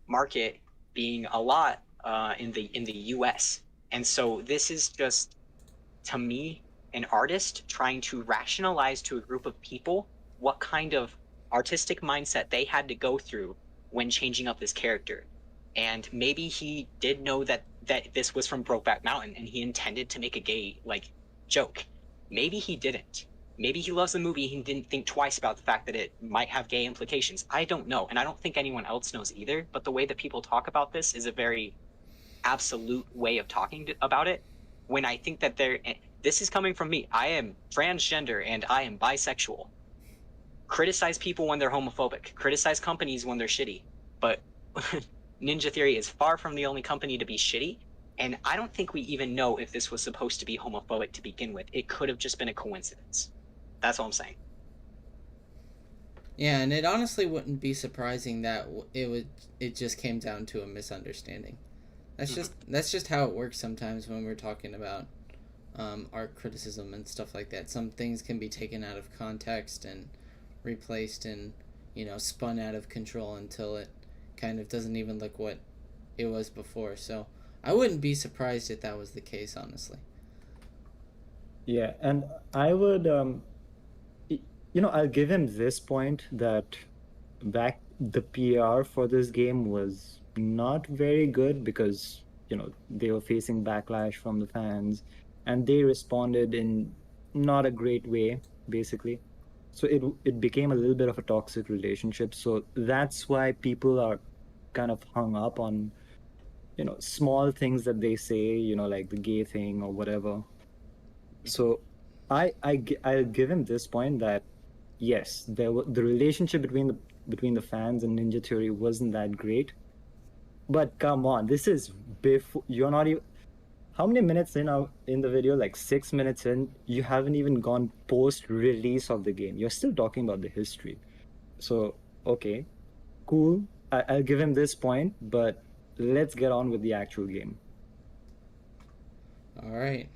Speaker 3: market being a lot in the US. And so this is just, to me, an artist trying to rationalize to a group of people what kind of artistic mindset they had to go through when changing up this character. And maybe he did know that this was from Brokeback Mountain and he intended to make a gay like joke. Maybe he didn't. Maybe he loves the movie. He didn't think twice about the fact that it might have gay implications. I don't know. And I don't think anyone else knows either. But the way that people talk about this is a very absolute way of talking about it. When I think that this is coming from me. I am transgender and I am bisexual. Criticize people when they're homophobic. Criticize companies when they're shitty. But Ninja Theory is far from the only company to be shitty. And I don't think we even know if this was supposed to be homophobic to begin with. It could have just been a coincidence. That's all I'm saying.
Speaker 4: Yeah, and it honestly wouldn't be surprising that it just came down to a misunderstanding. That's just how it works sometimes when we're talking about art criticism and stuff like that. Some things can be taken out of context and replaced and, spun out of control until it kind of doesn't even look what it was before. So I wouldn't be surprised if that was the case, honestly.
Speaker 5: Yeah, and I would, I'll give him this point that the PR for this game was not very good because, they were facing backlash from the fans and they responded in not a great way, basically. So it became a little bit of a toxic relationship. So that's why people are kind of hung up on, small things that they say, like the gay thing or whatever. So I'll give him this point that yes, the relationship between the fans and Ninja Theory wasn't that great. But come on, this is before you're not even. How many minutes in the video? Like 6 minutes in, you haven't even gone post-release of the game. You're still talking about the history. So okay, cool. I'll give him this point, but let's get on with the actual game.
Speaker 4: All right.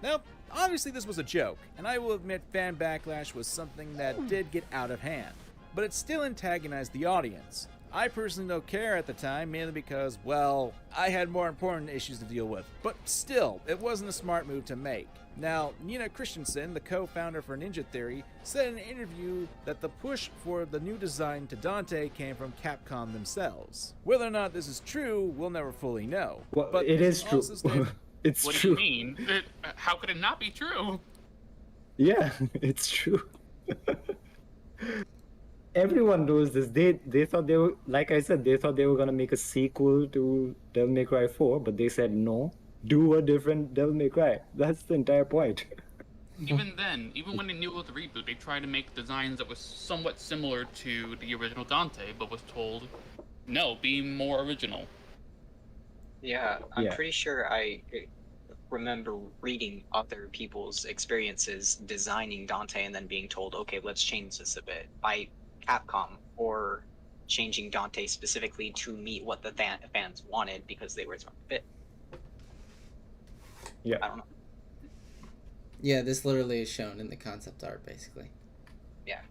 Speaker 2: Now, obviously this was a joke, and I will admit fan backlash was something that did get out of hand, but it still antagonized the audience. I personally don't care at the time, mainly because, well, I had more important issues to deal with, but still, it wasn't a smart move to make. Now, Nina Christensen, the co-founder for Ninja Theory, said in an interview that the push for the new design to Dante came from Capcom themselves. Whether or not this is true, we'll never fully know.
Speaker 5: Well,
Speaker 2: but
Speaker 5: it is true. It's
Speaker 7: what
Speaker 5: true.
Speaker 7: do you mean? How could it not be true?
Speaker 5: Yeah, it's true. Everyone knows this. They thought they were, like I said, they thought they were gonna make a sequel to Devil May Cry 4, but they said no, do a different Devil May Cry. That's the entire point.
Speaker 7: Even then, even when they knew it was a reboot, they tried to make designs that was somewhat similar to the original Dante, but was told, no, be more original.
Speaker 3: Yeah, I'm pretty sure I remember reading other people's experiences designing Dante and then being told, okay, let's change this a bit by Capcom, or changing Dante specifically to meet what the fans wanted because they were trying to fit.
Speaker 5: Yeah.
Speaker 3: I don't know.
Speaker 4: Yeah, this literally is shown in the concept art, basically.
Speaker 3: Yeah.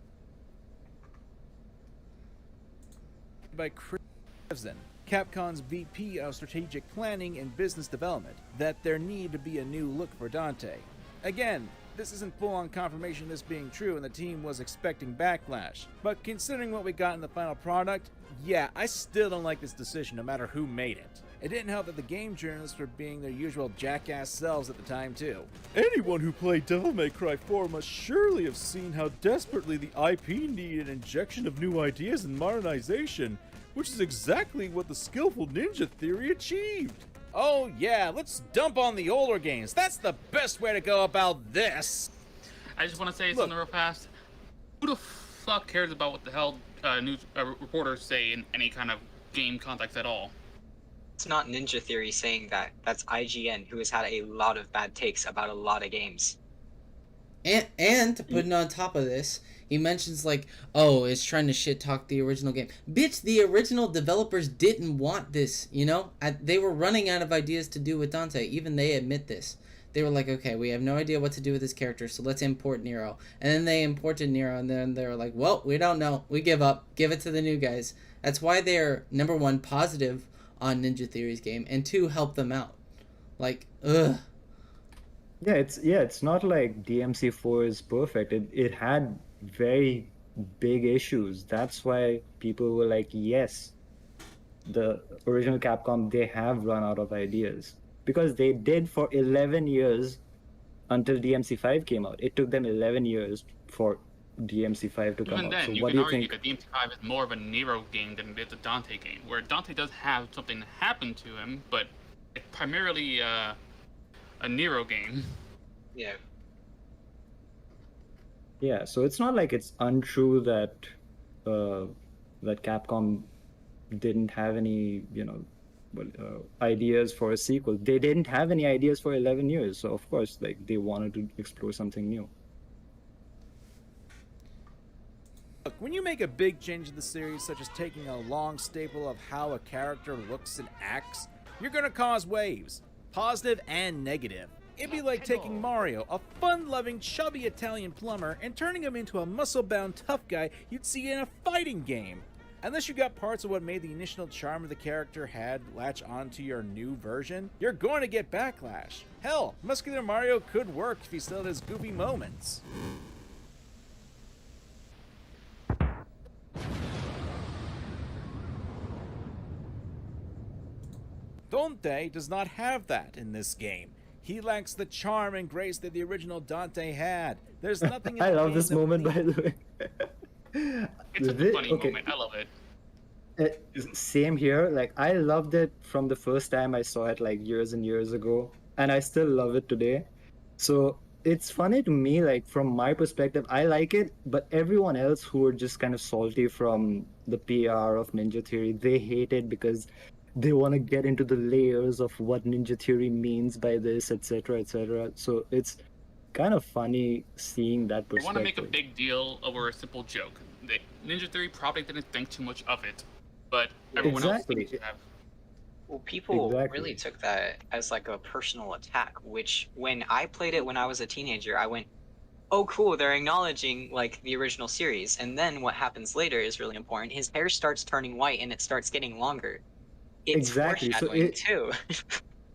Speaker 2: By Chris Evzen, Capcom's VP of Strategic Planning and Business Development, that there need to be a new look for Dante. Again, this isn't full-on confirmation of this being true and the team was expecting backlash, but considering what we got in the final product, yeah, I still don't like this decision no matter who made it. It didn't help that the game journalists were being their usual jackass selves at the time too. Anyone who played Devil May Cry 4 must surely have seen how desperately the IP needed an injection of new ideas and modernization, which is exactly what the skillful Ninja Theory achieved. Oh yeah, let's dump on the older games. That's the best way to go about this.
Speaker 7: I just want to say something real fast. Who the fuck cares about what the hell news reporters say in any kind of game context at all?
Speaker 3: It's not Ninja Theory saying that. That's IGN, who has had a lot of bad takes about a lot of games.
Speaker 4: And to put it on top of this, he mentions like, oh, it's trying to shit talk the original game. Bitch, the original developers didn't want this, they were running out of ideas to do with Dante. Even they admit this. They were like, okay, we have no idea what to do with this character, so let's import Nero. And then they imported Nero, and then they were like, well, we don't know. We give up. Give it to the new guys. That's why they're, number one, positive on Ninja Theory's game, and two, help them out. Like, ugh.
Speaker 5: Yeah, it's not like DMC4 is perfect. It had very big issues. That's why people were like, yes, the original Capcom, they have run out of ideas. Because they did for 11 years until DMC5 came out. It took them 11 years for DMC5 to come
Speaker 7: Even
Speaker 5: out.
Speaker 7: then,
Speaker 5: So
Speaker 7: you
Speaker 5: what
Speaker 7: can
Speaker 5: do you
Speaker 7: argue
Speaker 5: think?
Speaker 7: that DMC5 is more of a Nero game than it is a Dante game, where Dante does have something happen to him, but it's primarily a Nero game.
Speaker 3: Yeah.
Speaker 5: Yeah, so it's not like it's untrue that that Capcom didn't have any, ideas for a sequel. They didn't have any ideas for 11 years, so of course, like they wanted to explore something new.
Speaker 2: Look, when you make a big change in the series, such as taking a long staple of how a character looks and acts, you're gonna cause waves, positive and negative. It'd be like taking Mario, a fun-loving, chubby Italian plumber, and turning him into a muscle-bound tough guy you'd see in a fighting game. Unless you got parts of what made the initial charm of the character had latch onto your new version, you're going to get backlash. Hell, Muscular Mario could work if he still had his goofy moments. Dante does not have that in this game. He lacks the charm and grace that the original Dante had. There's nothing in
Speaker 5: I
Speaker 2: the
Speaker 5: love
Speaker 2: game
Speaker 5: this
Speaker 2: that
Speaker 5: moment, by the way.
Speaker 7: It's a funny moment. I love it.
Speaker 5: Same here. Like, I loved it from the first time I saw it, like years and years ago, and I still love it today. So it's funny to me, like from my perspective, I like it, but everyone else who are just kind of salty from the PR of Ninja Theory, they hate it because they want to get into the layers of what Ninja Theory means by this, etc., etc. So it's kind of funny seeing that
Speaker 7: I
Speaker 5: perspective.
Speaker 7: want to make a big deal over a simple joke. Ninja Theory probably didn't think too much of it, but everyone else seems to have.
Speaker 3: Well, people really took that as like a personal attack, which when I played it when I was a teenager, I went, oh cool, they're acknowledging like the original series. And then what happens later is really important. His hair starts turning white and it starts getting longer. It's foreshadowing too.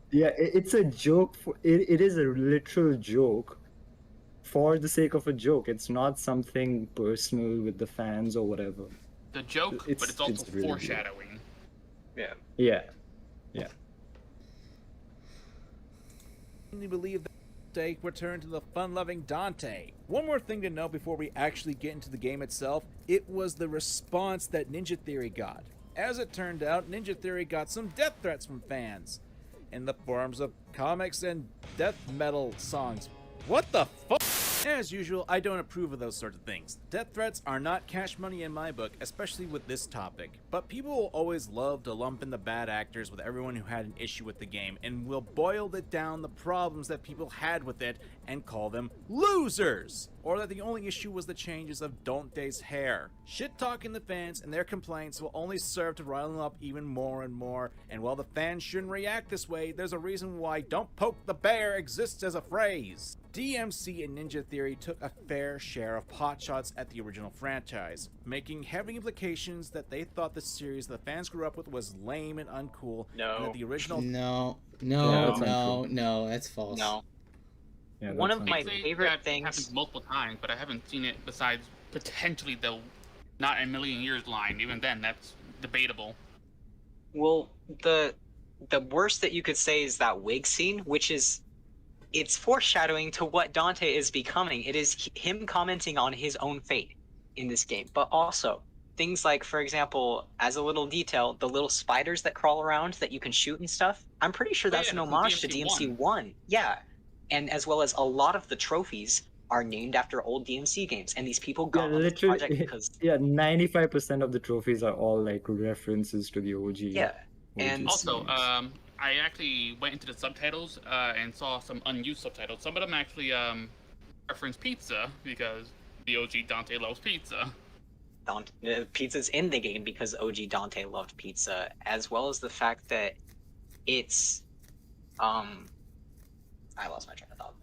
Speaker 5: Yeah, it's a joke. It is a literal joke for the sake of a joke. It's not something personal with the fans or whatever.
Speaker 7: The joke, but it's also
Speaker 5: really
Speaker 7: foreshadowing.
Speaker 3: Yeah.
Speaker 5: Yeah. Yeah.
Speaker 2: I believe that Dante returned to the fun-loving Dante. One more thing to note before we actually get into the game itself, it was the response that Ninja Theory got. As it turned out, Ninja Theory got some death threats from fans in the forms of comics and death metal songs. What the fuck? As usual, I don't approve of those sorts of things. Death threats are not cash money in my book, especially with this topic. But people will always love to lump in the bad actors with everyone who had an issue with the game, and will boil it down the problems that people had with it and call them losers! Or that the only issue was the changes of Dante's hair. Shit-talking the fans and their complaints will only serve to rile them up even more and more, and while the fans shouldn't react this way, there's a reason why "don't poke the bear" exists as a phrase. DMC and Ninja Theory took a fair share of potshots at the original franchise, making heavy implications that they thought the series the fans grew up with was lame and uncool, and that the original...
Speaker 4: No, that's false.
Speaker 3: No.
Speaker 5: Yeah,
Speaker 3: one of my favorite things
Speaker 7: happens multiple times, but I haven't seen it besides potentially the not a million years line. Even then, that's debatable.
Speaker 3: Well, the worst that you could say is that wig scene, which is it's foreshadowing to what Dante is becoming. It is him commenting on his own fate in this game, but also things like, for example, as a little detail, the little spiders that crawl around that you can shoot and stuff. I'm pretty sure that's an homage to DMC1. Yeah. And as well as a lot of the trophies are named after old DMC games, and these people got on this project because
Speaker 5: 95% of the trophies are all like references to the OG.
Speaker 3: Yeah, and
Speaker 7: also, I actually went into the subtitles and saw some unused subtitles. Some of them actually reference pizza because the OG Dante loves pizza.
Speaker 3: Pizza's in the game because OG Dante loved pizza, as well as the fact that it's I lost my train of thought.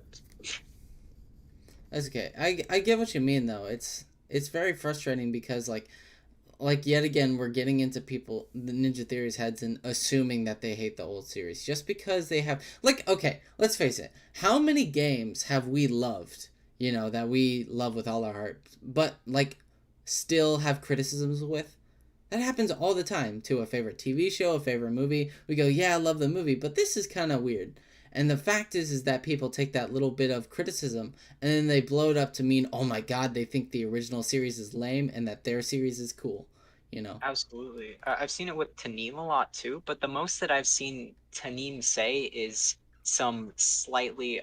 Speaker 4: That's okay. I get what you mean though. It's very frustrating because like yet again we're getting into people the Ninja Theory's heads and assuming that they hate the old series just because they have like okay, let's face it. How many games have we loved, that we love with all our heart, but like still have criticisms with? That happens all the time to a favorite TV show, a favorite movie. We go, yeah, I love the movie, but this is kind of weird. And the fact is that people take that little bit of criticism and then they blow it up to mean, oh my god, they think the original series is lame and that their series is cool, you know?
Speaker 3: Absolutely. I've seen it with Taneem a lot too, but the most that I've seen Taneem say is some slightly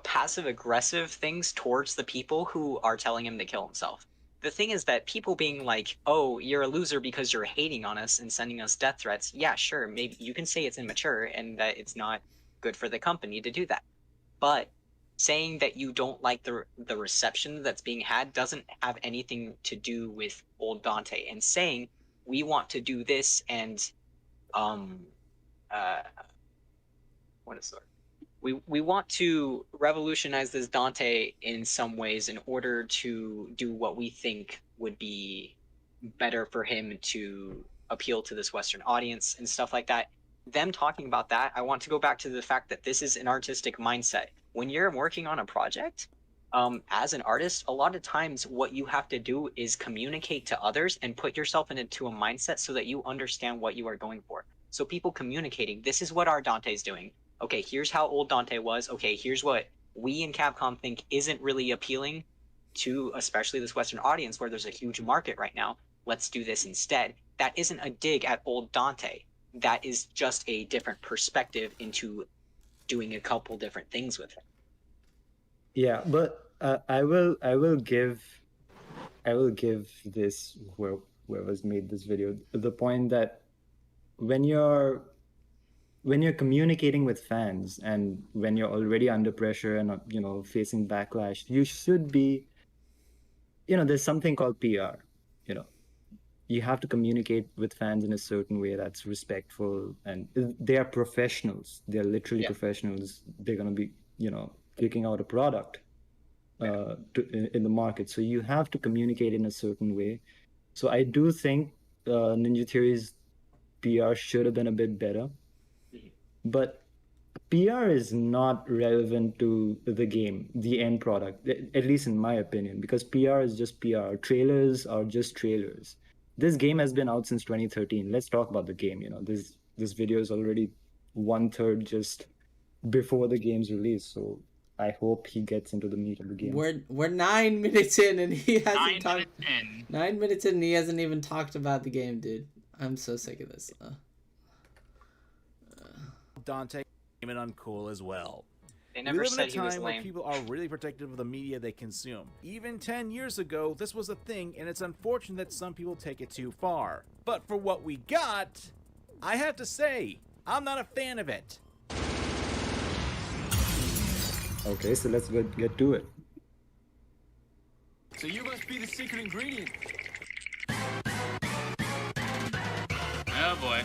Speaker 3: passive aggressive things towards the people who are telling him to kill himself. The thing is that people being like, oh, you're a loser because you're hating on us and sending us death threats. Yeah, sure, maybe you can say it's immature and that it's not good for the company to do that. But saying that you don't like the reception that's being had doesn't have anything to do with old Dante. And saying we want to do this and what is the word? We want to revolutionize this Dante in some ways in order to do what we think would be better for him to appeal to this Western audience and stuff like that. Them talking about that, I want to go back to the fact that this is an artistic mindset. When you're working on a project, as an artist, a lot of times what you have to do is communicate to others and put yourself into a mindset so that you understand what you are going for. So people communicating, this is what our Dante's doing. Okay, here's how old Dante was. Okay, here's what we in Capcom think isn't really appealing to especially this Western audience where there's a huge market right now. Let's do this instead. That isn't a dig at old Dante. That is just a different perspective into doing a couple different things with it.
Speaker 5: Yeah, but I will give this whoever's made this video the point that when you're communicating with fans and when you're already under pressure and facing backlash, you should be, there's something called PR. You have to communicate with fans in a certain way that's respectful, and they are professionals. They're literally professionals. They're going to be kicking out a product in the market, so you have to communicate in a certain way. So I do think Ninja Theory's PR should have been a bit better. But PR is not relevant to the game, the end product, at least in my opinion, because PR is just PR. Trailers are just trailers. This game has been out since 2013. Let's talk about the game. This video is already 1/3 just before the game's release. So I hope he gets into the meat of the game.
Speaker 4: We're 9 minutes in and he hasn't talked. 9 minutes in and he hasn't even talked about the game, dude. I'm so sick of this.
Speaker 2: Dante came in uncool as well.
Speaker 3: They never said he was
Speaker 2: We live in a time where
Speaker 3: lame.
Speaker 2: people are really protective of the media they consume. Even 10 years ago, this was a thing, and it's unfortunate that some people take it too far. But for what we got, I have to say, I'm not a fan of it.
Speaker 5: Okay, so let's get to it.
Speaker 1: So you must be the secret ingredient.
Speaker 7: Oh boy.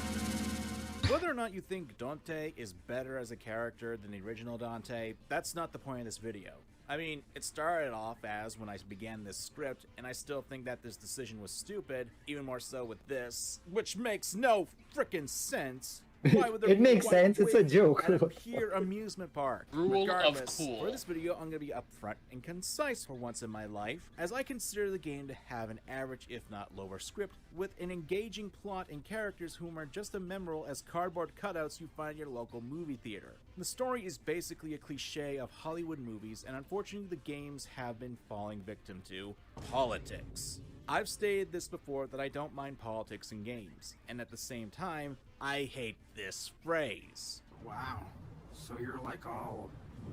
Speaker 2: Whether or not you think Dante is better as a character than the original Dante, that's not the point of this video. I mean, it started off as when I began this script, and I still think that this decision was stupid, even more so with this, which makes no frickin' sense. Why would there
Speaker 5: It
Speaker 2: be
Speaker 5: makes
Speaker 2: one
Speaker 5: sense, it's a
Speaker 2: wig
Speaker 5: joke.
Speaker 2: at a pure amusement park.
Speaker 7: Rule of
Speaker 2: Regardless,
Speaker 7: cool.
Speaker 2: for this video, I'm going to be upfront and concise for once in my life, as I consider the game to have an average, if not lower script, with an engaging plot and characters whom are just as memorable as cardboard cutouts you find in your local movie theater. The story is basically a cliche of Hollywood movies, and unfortunately the games have been falling victim to politics. I've stated this before that I don't mind politics in games, and at the same time, I hate this phrase.
Speaker 1: Wow. So you're like all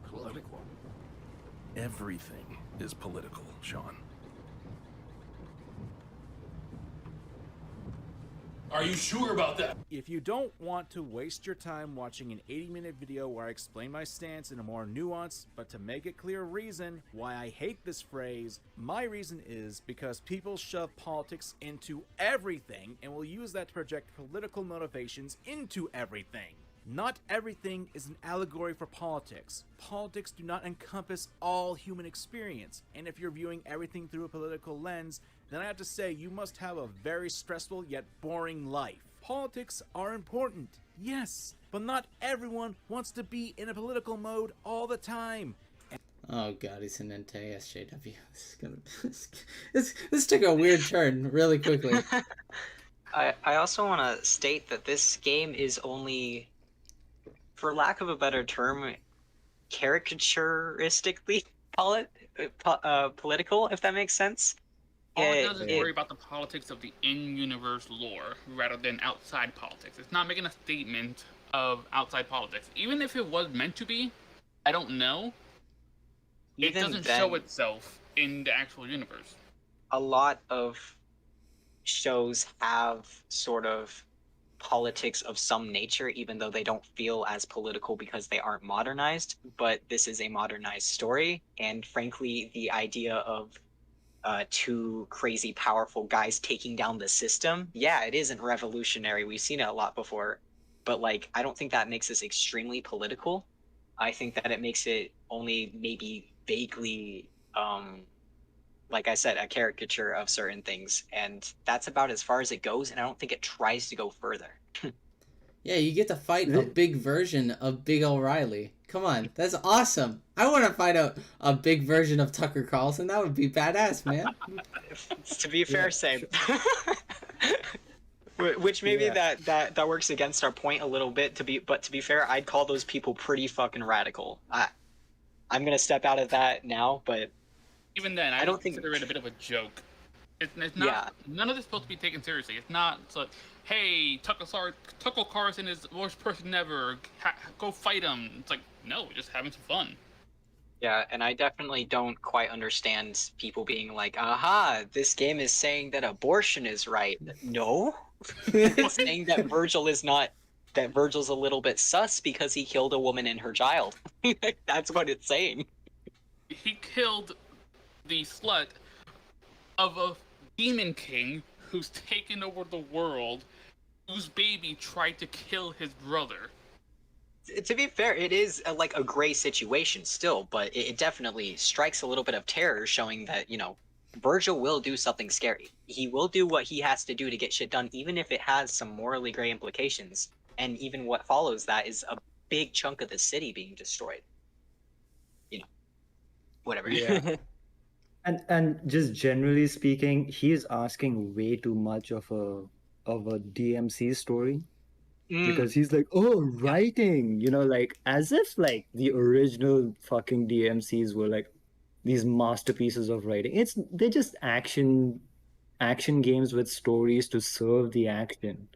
Speaker 1: political.
Speaker 12: Everything is political, Sean.
Speaker 1: Are you sure about that?
Speaker 2: If you don't want to waste your time watching an 80-minute video where I explain my stance in a more nuanced, but to make it clear reason why I hate this phrase, my reason is because people shove politics into everything and will use that to project political motivations into everything. Not everything is an allegory for politics. Politics do not encompass all human experience, and if you're viewing everything through a political lens, then I have to say you must have a very stressful yet boring life. Politics are important, yes, but not everyone wants to be in a political mode all the time.
Speaker 4: Oh god, he's an NT SJW. This took a weird turn really quickly.
Speaker 3: I also want to state that this game is only for lack of a better term, caricaturistically political, if that makes sense.
Speaker 7: All it does is
Speaker 3: It-
Speaker 7: worry about the politics of the in-universe lore rather than outside politics. It's not making a statement of outside politics. Even if it was meant to be, I don't know. It
Speaker 3: Even
Speaker 7: doesn't
Speaker 3: then-
Speaker 7: show itself in the actual universe.
Speaker 3: a lot of shows have sort of politics of some nature, even though they don't feel as political because they aren't modernized. But this is a modernized story, and frankly, the idea of two crazy powerful guys taking down the system, yeah, it isn't revolutionary. We've seen it a lot before, but like, I don't think that makes this extremely political. I think that it makes it only maybe vaguely like I said, a caricature of certain things, and that's about as far as it goes, and I don't think it tries to go further.
Speaker 4: Yeah, you get to fight a big version of Big O'Reilly. Come on, that's awesome. I want to fight a big version of Tucker Carlson. That would be badass, man.
Speaker 3: To be fair, same. Which maybe that works against our point a little bit. But to be fair, I'd call those people pretty fucking radical. I'm gonna step out of that now, but
Speaker 7: Even then, I don't consider it a bit of a joke. It's not. None of this is supposed to be taken seriously. It's not. It's like, hey, Tucker Carlson is the worst person ever. Go fight him. It's like, no, we're just having some fun.
Speaker 3: Yeah, and I definitely don't quite understand people being like, aha, this game is saying that abortion is right. No. It's saying that Virgil's a little bit sus because he killed a woman and her child. That's what it's saying.
Speaker 7: He killed the slut of a demon king who's taken over the world, whose baby tried to kill his brother.
Speaker 3: To be fair, it is like a gray situation still, but it definitely strikes a little bit of terror, showing that, Virgil will do something scary. He will do what he has to do to get shit done, even if it has some morally gray implications. And even what follows that is a big chunk of the city being destroyed. Whatever.
Speaker 5: Yeah. And just generally speaking, he is asking way too much of a DMC story. Because he's like, oh, writing, like as if like the original fucking DMCs were like these masterpieces of writing. They're just action games with stories to serve the action.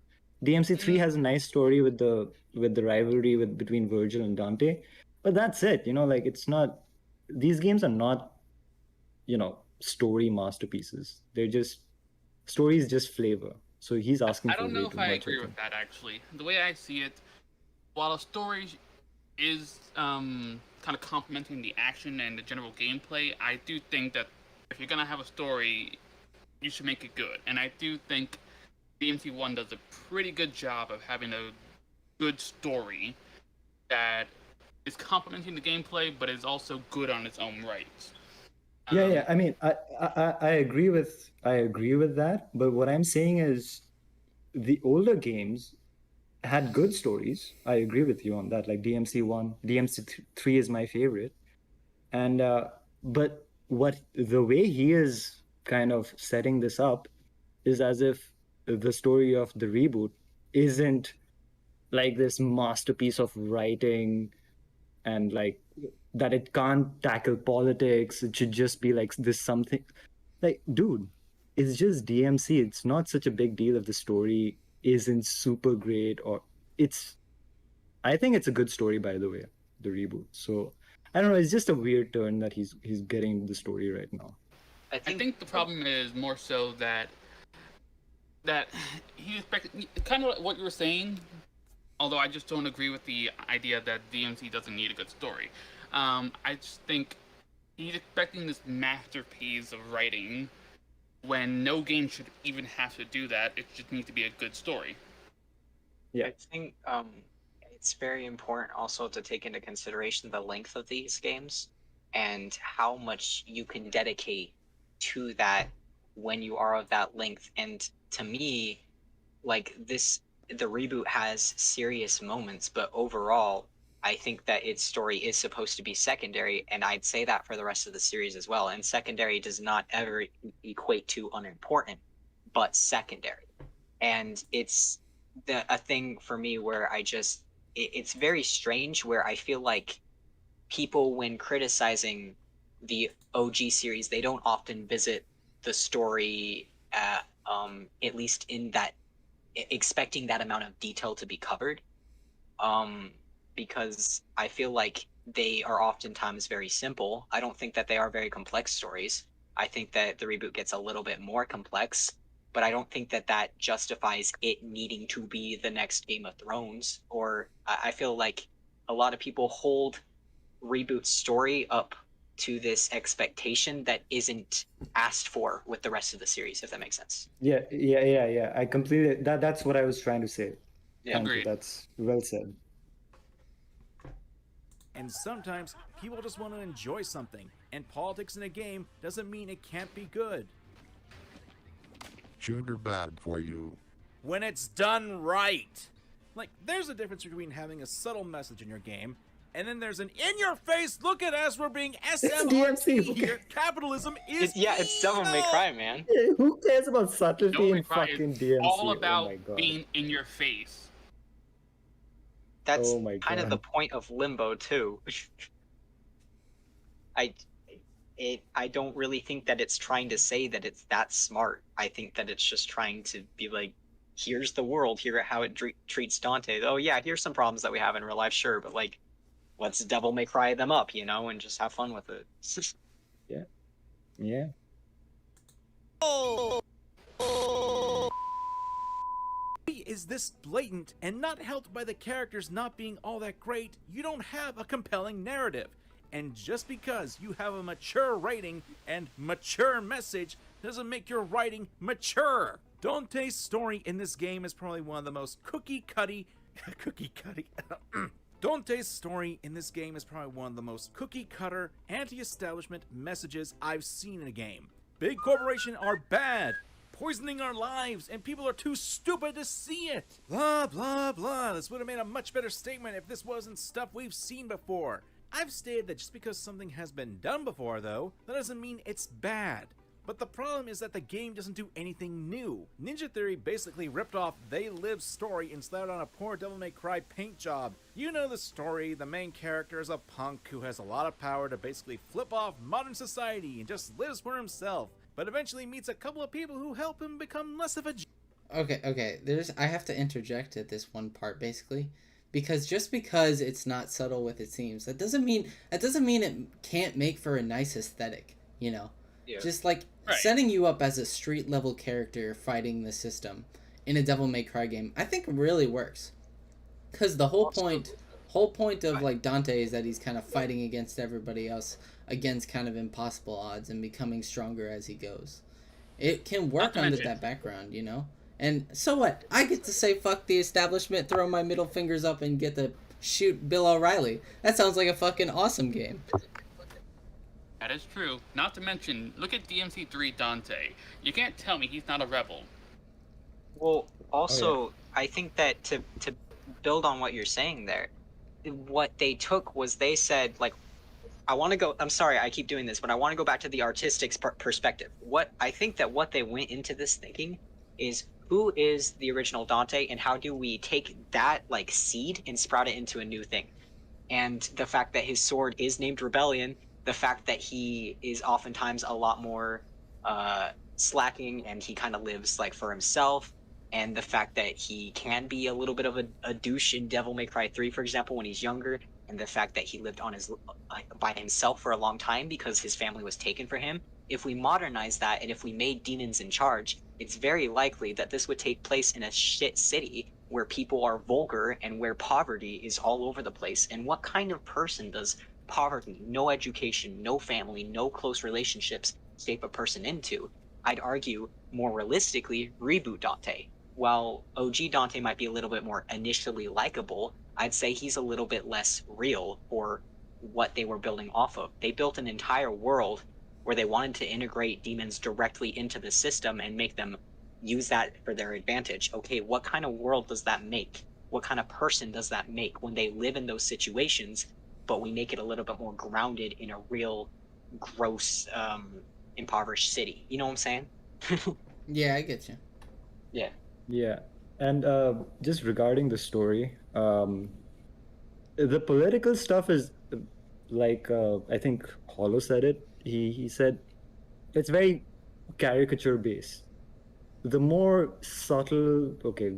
Speaker 5: DMC3 has a nice story with the rivalry between Virgil and Dante, but that's it. Like it's not. These games are not, story masterpieces. They're just stories, just flavor. So he's asking.
Speaker 7: I don't know if I
Speaker 5: much,
Speaker 7: agree with that, actually. The way I see it, while a story is kind of complementing the action and the general gameplay, I do think that if you're going to have a story, you should make it good. And I do think DMC1 does a pretty good job of having a good story that is complementing the gameplay, but is also good on its own rights.
Speaker 5: Yeah. I mean, I agree with that. But what I'm saying is, the older games had good stories. I agree with you on that. Like DMC1, DMC3 is my favorite. And but the way he is kind of setting this up is as if the story of the reboot isn't like this masterpiece of writing, and like that it can't tackle politics. It should just be like this something. Like, dude, it's just DMC. It's not such a big deal if the story isn't super great, or I think it's a good story, by the way, the reboot. So I don't know. It's just a weird turn that he's getting the story right now.
Speaker 7: I think the problem is more so that he expected, kind of like what you were saying, although I just don't agree with the idea that DMC doesn't need a good story. I just think he's expecting this masterpiece of writing when no game should even have to do that. It just needs to be a good story.
Speaker 5: Yeah.
Speaker 3: I think it's very important also to take into consideration the length of these games and how much you can dedicate to that when you are of that length. And to me, like the reboot has serious moments, but overall, I think that its story is supposed to be secondary, and I'd say that for the rest of the series as well. And secondary does not ever equate to unimportant, but secondary. And it's a thing for me where it's very strange where I feel like people, when criticizing the OG series, they don't often visit the story at least in that expecting that amount of detail to be covered. Because I feel like they are oftentimes very simple. I don't think that they are very complex stories. I think that the reboot gets a little bit more complex, but I don't think that that justifies it needing to be the next Game of Thrones. Or I feel like a lot of people hold reboot story up to this expectation that isn't asked for with the rest of the series, if that makes sense.
Speaker 5: Yeah. I completely that's what I was trying to say.
Speaker 3: Yeah.
Speaker 5: Thank you.
Speaker 7: Agreed.
Speaker 5: That's well said.
Speaker 2: And sometimes people just want to enjoy something, and politics in a game doesn't mean it can't be good.
Speaker 13: Sugar bad for you.
Speaker 2: When it's done right. Like, there's a difference between having a subtle message in your game, and then there's an in-your-face look at us, we're being SMRT here. Capitalism is
Speaker 3: It's Devil May Cry, man.
Speaker 5: Yeah, who cares about subtlety
Speaker 7: Devil May
Speaker 5: in
Speaker 7: Cry
Speaker 5: fucking
Speaker 7: is
Speaker 5: DMC?
Speaker 7: all
Speaker 5: Oh
Speaker 7: about
Speaker 5: my God.
Speaker 7: being in your face.
Speaker 3: That's
Speaker 5: Oh my
Speaker 3: kind of
Speaker 5: God.
Speaker 3: the point of Limbo too. I don't really think that it's trying to say that it's that smart. I think that it's just trying to be like, here's the world, here how it treats Dante. Oh yeah, here's some problems that we have in real life, sure, but like, let's Devil May Cry them up, you know, and just have fun with it.
Speaker 5: Yeah.
Speaker 2: Is this blatant and not helped by the characters not being all that great, you don't have a compelling narrative. And just because you have a mature writing and mature message doesn't make your writing mature. Dante's story in this game is probably one of the most Dante's story in this game is probably one of the most cookie-cutter, anti-establishment messages I've seen in a game. Big corporations are bad, poisoning our lives, and people are too stupid to see it. Blah, blah, blah. This would have made a much better statement if this wasn't stuff we've seen before. I've stated that just because something has been done before, though, that doesn't mean it's bad. But the problem is that the game doesn't do anything new. Ninja Theory basically ripped off They Live's story and slapped on a poor Devil May Cry paint job. You know the story, the main character is a punk who has a lot of power to basically flip off modern society and just lives for himself, but eventually meets a couple of people who help him become less of a
Speaker 4: Okay. I have to interject at this one part, basically. Because just because it's not subtle with its themes, that doesn't mean it can't make for a nice aesthetic, you know?
Speaker 3: Yeah.
Speaker 4: Just like setting you up as a street level character fighting the system in a Devil May Cry game, I think really works. Because the whole point of like Dante is that he's kind of fighting against everybody else, against kind of impossible odds, and becoming stronger as he goes. It can work under that background, you know? And so what? I get to say fuck the establishment, throw my middle fingers up, and get to shoot Bill O'Reilly. That sounds like a fucking awesome game.
Speaker 7: That is true. Not to mention, look at DMC3 Dante. You can't tell me he's not a rebel.
Speaker 3: Well, also, I think that to build on what you're saying there, what they took was they said, like, I'm sorry I keep doing this, but I want to go back to the artistic perspective. I think that what they went into this thinking is, who is the original Dante, and how do we take that, like, seed and sprout it into a new thing? And the fact that his sword is named Rebellion, the fact that he is oftentimes a lot more slacking and he kind of lives like for himself, and the fact that he can be a little bit of a douche in Devil May Cry 3, for example, when he's younger, and the fact that he lived on his by himself for a long time because his family was taken for him. If we modernize that and if we made demons in charge, it's very likely that this would take place in a shit city where people are vulgar and where poverty is all over the place. And what kind of person does poverty, no education, no family, no close relationships shape a person into? I'd argue, more realistically, reboot Dante. While OG Dante might be a little bit more initially likable, I'd say he's a little bit less real for what they were building off of. They built an entire world where they wanted to integrate demons directly into the system and make them use that for their advantage. Okay, what kind of world does that make? What kind of person does that make when they live in those situations, but we make it a little bit more grounded in a real gross, impoverished city? You know what I'm saying?
Speaker 4: Yeah, I get you.
Speaker 3: Yeah.
Speaker 5: Yeah. And just regarding the story, the political stuff is like I think Hollow said it. He said it's very caricature based. The more subtle, okay,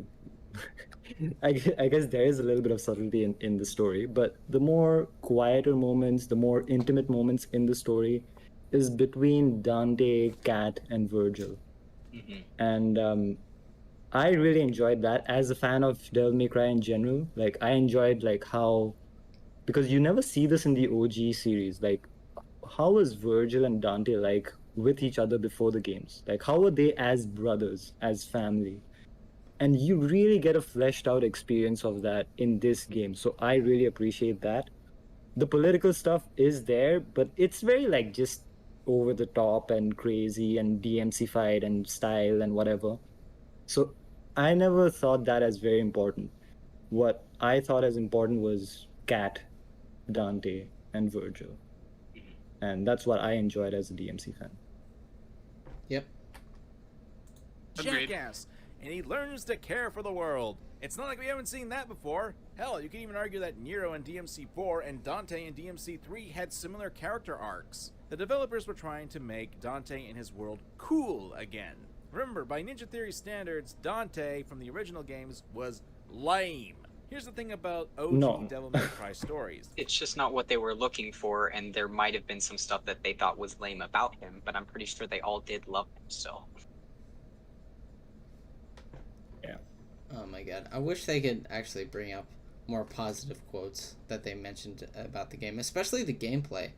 Speaker 5: I guess there is a little bit of subtlety in the story, but the more quieter moments, the more intimate moments in the story is between Dante, Cat, and Virgil. And I really enjoyed that as a fan of Devil May Cry in general. Like I enjoyed like how, because you never see this in the OG series. Like how was Virgil and Dante like with each other before the games? Like how were they as brothers, as family? And you really get a fleshed out experience of that in this game. So I really appreciate that. The political stuff is there, but it's very like just over the top and crazy and DMC-fied and style and whatever. So I never thought that as very important. What I thought as important was Cat, Dante, and Virgil. And that's what I enjoyed as a DMC fan.
Speaker 4: Yep.
Speaker 2: Jackass, and he learns to care for the world. It's not like we haven't seen that before. Hell, you can even argue that Nero in DMC4 and Dante in DMC3 had similar character arcs. The developers were trying to make Dante and his world cool again. Remember, by Ninja Theory standards, Dante from the original games was lame. Here's the thing about OG Devil May Cry stories.
Speaker 3: It's just not what they were looking for, and there might have been some stuff that they thought was lame about him, but I'm pretty sure they all did love him still.
Speaker 5: Yeah.
Speaker 4: Oh my god. I wish they could actually bring up more positive quotes that they mentioned about the game, especially the gameplay.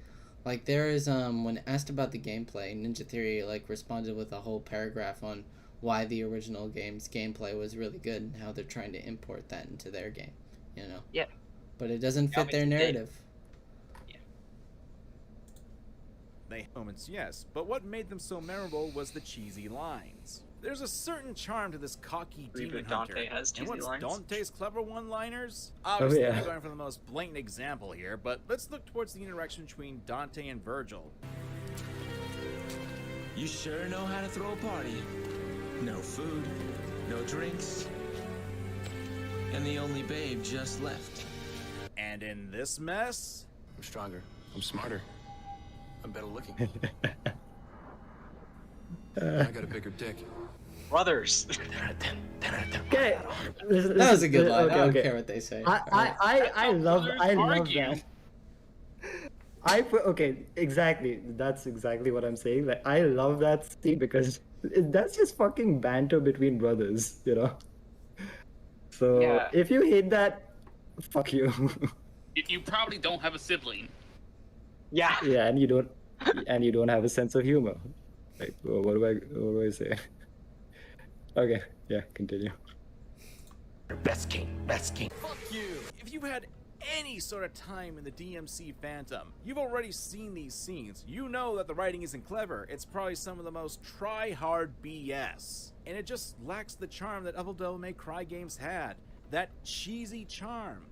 Speaker 4: Like there is when asked about the gameplay, Ninja Theory like responded with a whole paragraph on why the original game's gameplay was really good and how they're trying to import that into their game, you know?
Speaker 3: Yeah.
Speaker 4: But it doesn't fit their narrative.
Speaker 2: They moments, yes, but what made them so memorable was the cheesy lines. There's a certain charm to this cocky demon hunter.
Speaker 3: Dante has
Speaker 2: And
Speaker 3: cheesy
Speaker 2: what's
Speaker 3: lines.
Speaker 2: Dante's clever one-liners? Obviously,
Speaker 5: yeah.
Speaker 2: I'm going for the most blatant example here, but let's look towards the interaction between Dante and Virgil.
Speaker 13: You sure know how to throw a party. No food, no drinks, and the only babe just left.
Speaker 2: And in this mess,
Speaker 12: I'm stronger. I'm smarter. I'm better looking. I got a bigger dick.
Speaker 3: Brothers.
Speaker 5: Okay,
Speaker 4: That was a good line. I don't
Speaker 5: okay.
Speaker 4: care what they say.
Speaker 5: I love that. Exactly. That's exactly what I'm saying. Like I love that scene because that's just fucking banter between brothers, you know. So
Speaker 3: Yeah.
Speaker 5: if you hate that, fuck you.
Speaker 7: You probably don't have a sibling.
Speaker 3: Yeah.
Speaker 5: Yeah, and you don't have a sense of humor. Like, what do I say? Okay, yeah, continue.
Speaker 6: Best king, best king.
Speaker 2: fuck you! If you've had any sort of time in the DMC Phantom, you've already seen these scenes. You know that the writing isn't clever. It's probably some of the most try-hard BS. And it just lacks the charm that other Devil May Cry games had. That cheesy charm.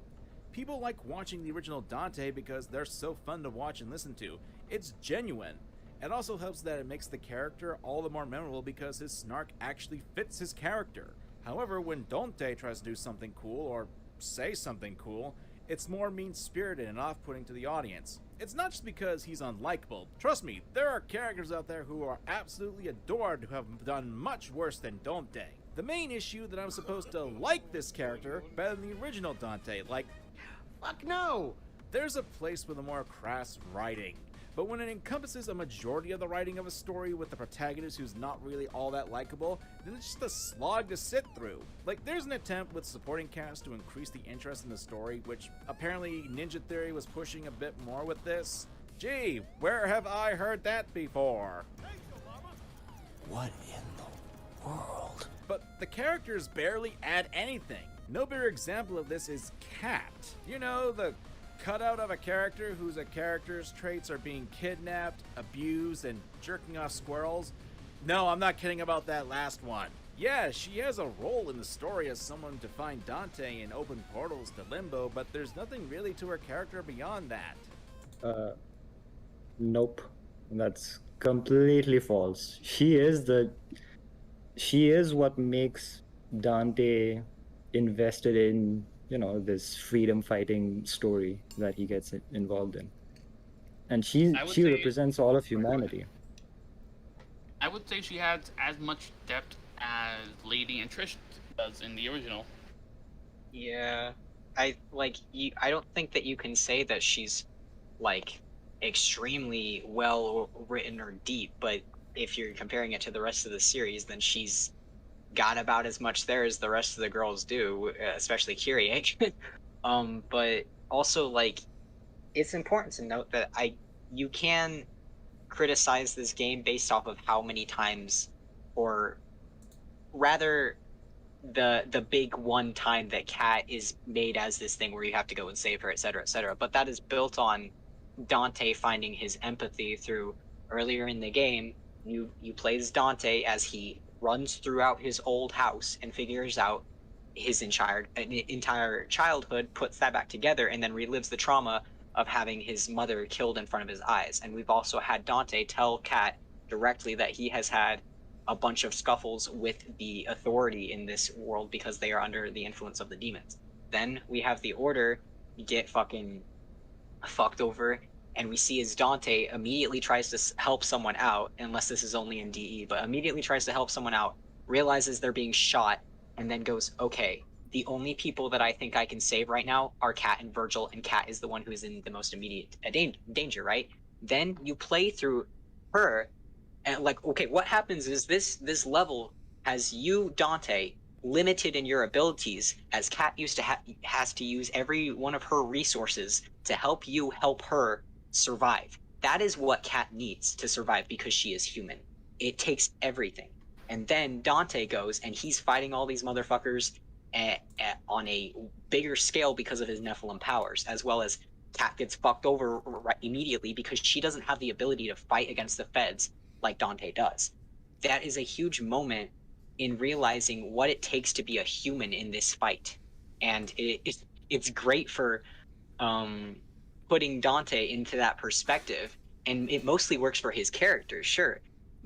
Speaker 2: People like watching the original Dante because they're so fun to watch and listen to. It's genuine. It also helps that it makes the character all the more memorable because his snark actually fits his character. However, when Dante tries to do something cool or say something cool, it's more mean-spirited and off-putting to the audience. It's not just because he's unlikable. Trust me, there are characters out there who are absolutely adored who have done much worse than Dante. The main issue that I'm supposed to like this character better than the original Dante, like, fuck no! There's a place with a more crass writing. But when it encompasses a majority of the writing of a story with the protagonist who's not really all that likable, then it's just a slog to sit through. Like, there's an attempt with supporting cast to increase the interest in the story, which apparently Ninja Theory was pushing a bit more with this. Gee, where have I heard that before?
Speaker 6: What in the world?
Speaker 2: But the characters barely add anything. No better example of this is Cat. You know, the cutout of a character whose character's traits are being kidnapped, abused, and jerking off squirrels? No, I'm not kidding about that last one. Yeah, she has a role in the story as someone to find Dante and open portals to Limbo, but there's nothing really to her character beyond that.
Speaker 5: Nope. That's completely false. She is what makes Dante invested in this freedom fighting story that he gets involved in. And
Speaker 7: I would
Speaker 5: she
Speaker 7: say
Speaker 5: represents all of humanity.
Speaker 7: I would say she has as much depth as Lady and Trish does in the original.
Speaker 3: Yeah, I don't think that you can say that she's like extremely well written or deep, but if you're comparing it to the rest of the series, then she's got about as much there as the rest of the girls do, especially Kyrie. But also like it's important to note that you can criticize this game based off of how many times, or rather the big one time that Kat is made as this thing where you have to go and save her, etc., etc. But that is built on Dante finding his empathy through earlier in the game. You play as Dante as he runs throughout his old house and figures out his entire childhood, puts that back together, and then relives the trauma of having his mother killed in front of his eyes. And we've also had Dante tell Kat directly that he has had a bunch of scuffles with the authority in this world because they are under the influence of the demons. Then we have the Order get fucking fucked over, and we see as Dante immediately tries to help someone out, unless this is only in DE, but immediately tries to help someone out, realizes they're being shot, and then goes, okay, the only people that I think I can save right now are Kat and Virgil, and Kat is the one who is in the most immediate danger, right? Then you play through her, and like, okay, what happens is this level has you, Dante, limited in your abilities, as Kat has to use every one of her resources to help you help her survive. That is what Kat needs to survive because she is human. It takes everything. And then Dante goes and he's fighting all these motherfuckers on a bigger scale because of his Nephilim powers, as well as Kat gets fucked over immediately because she doesn't have the ability to fight against the feds like Dante does. That is a huge moment in realizing what it takes to be a human in this fight. And it's great for putting Dante into that perspective, and it mostly works for his character, sure.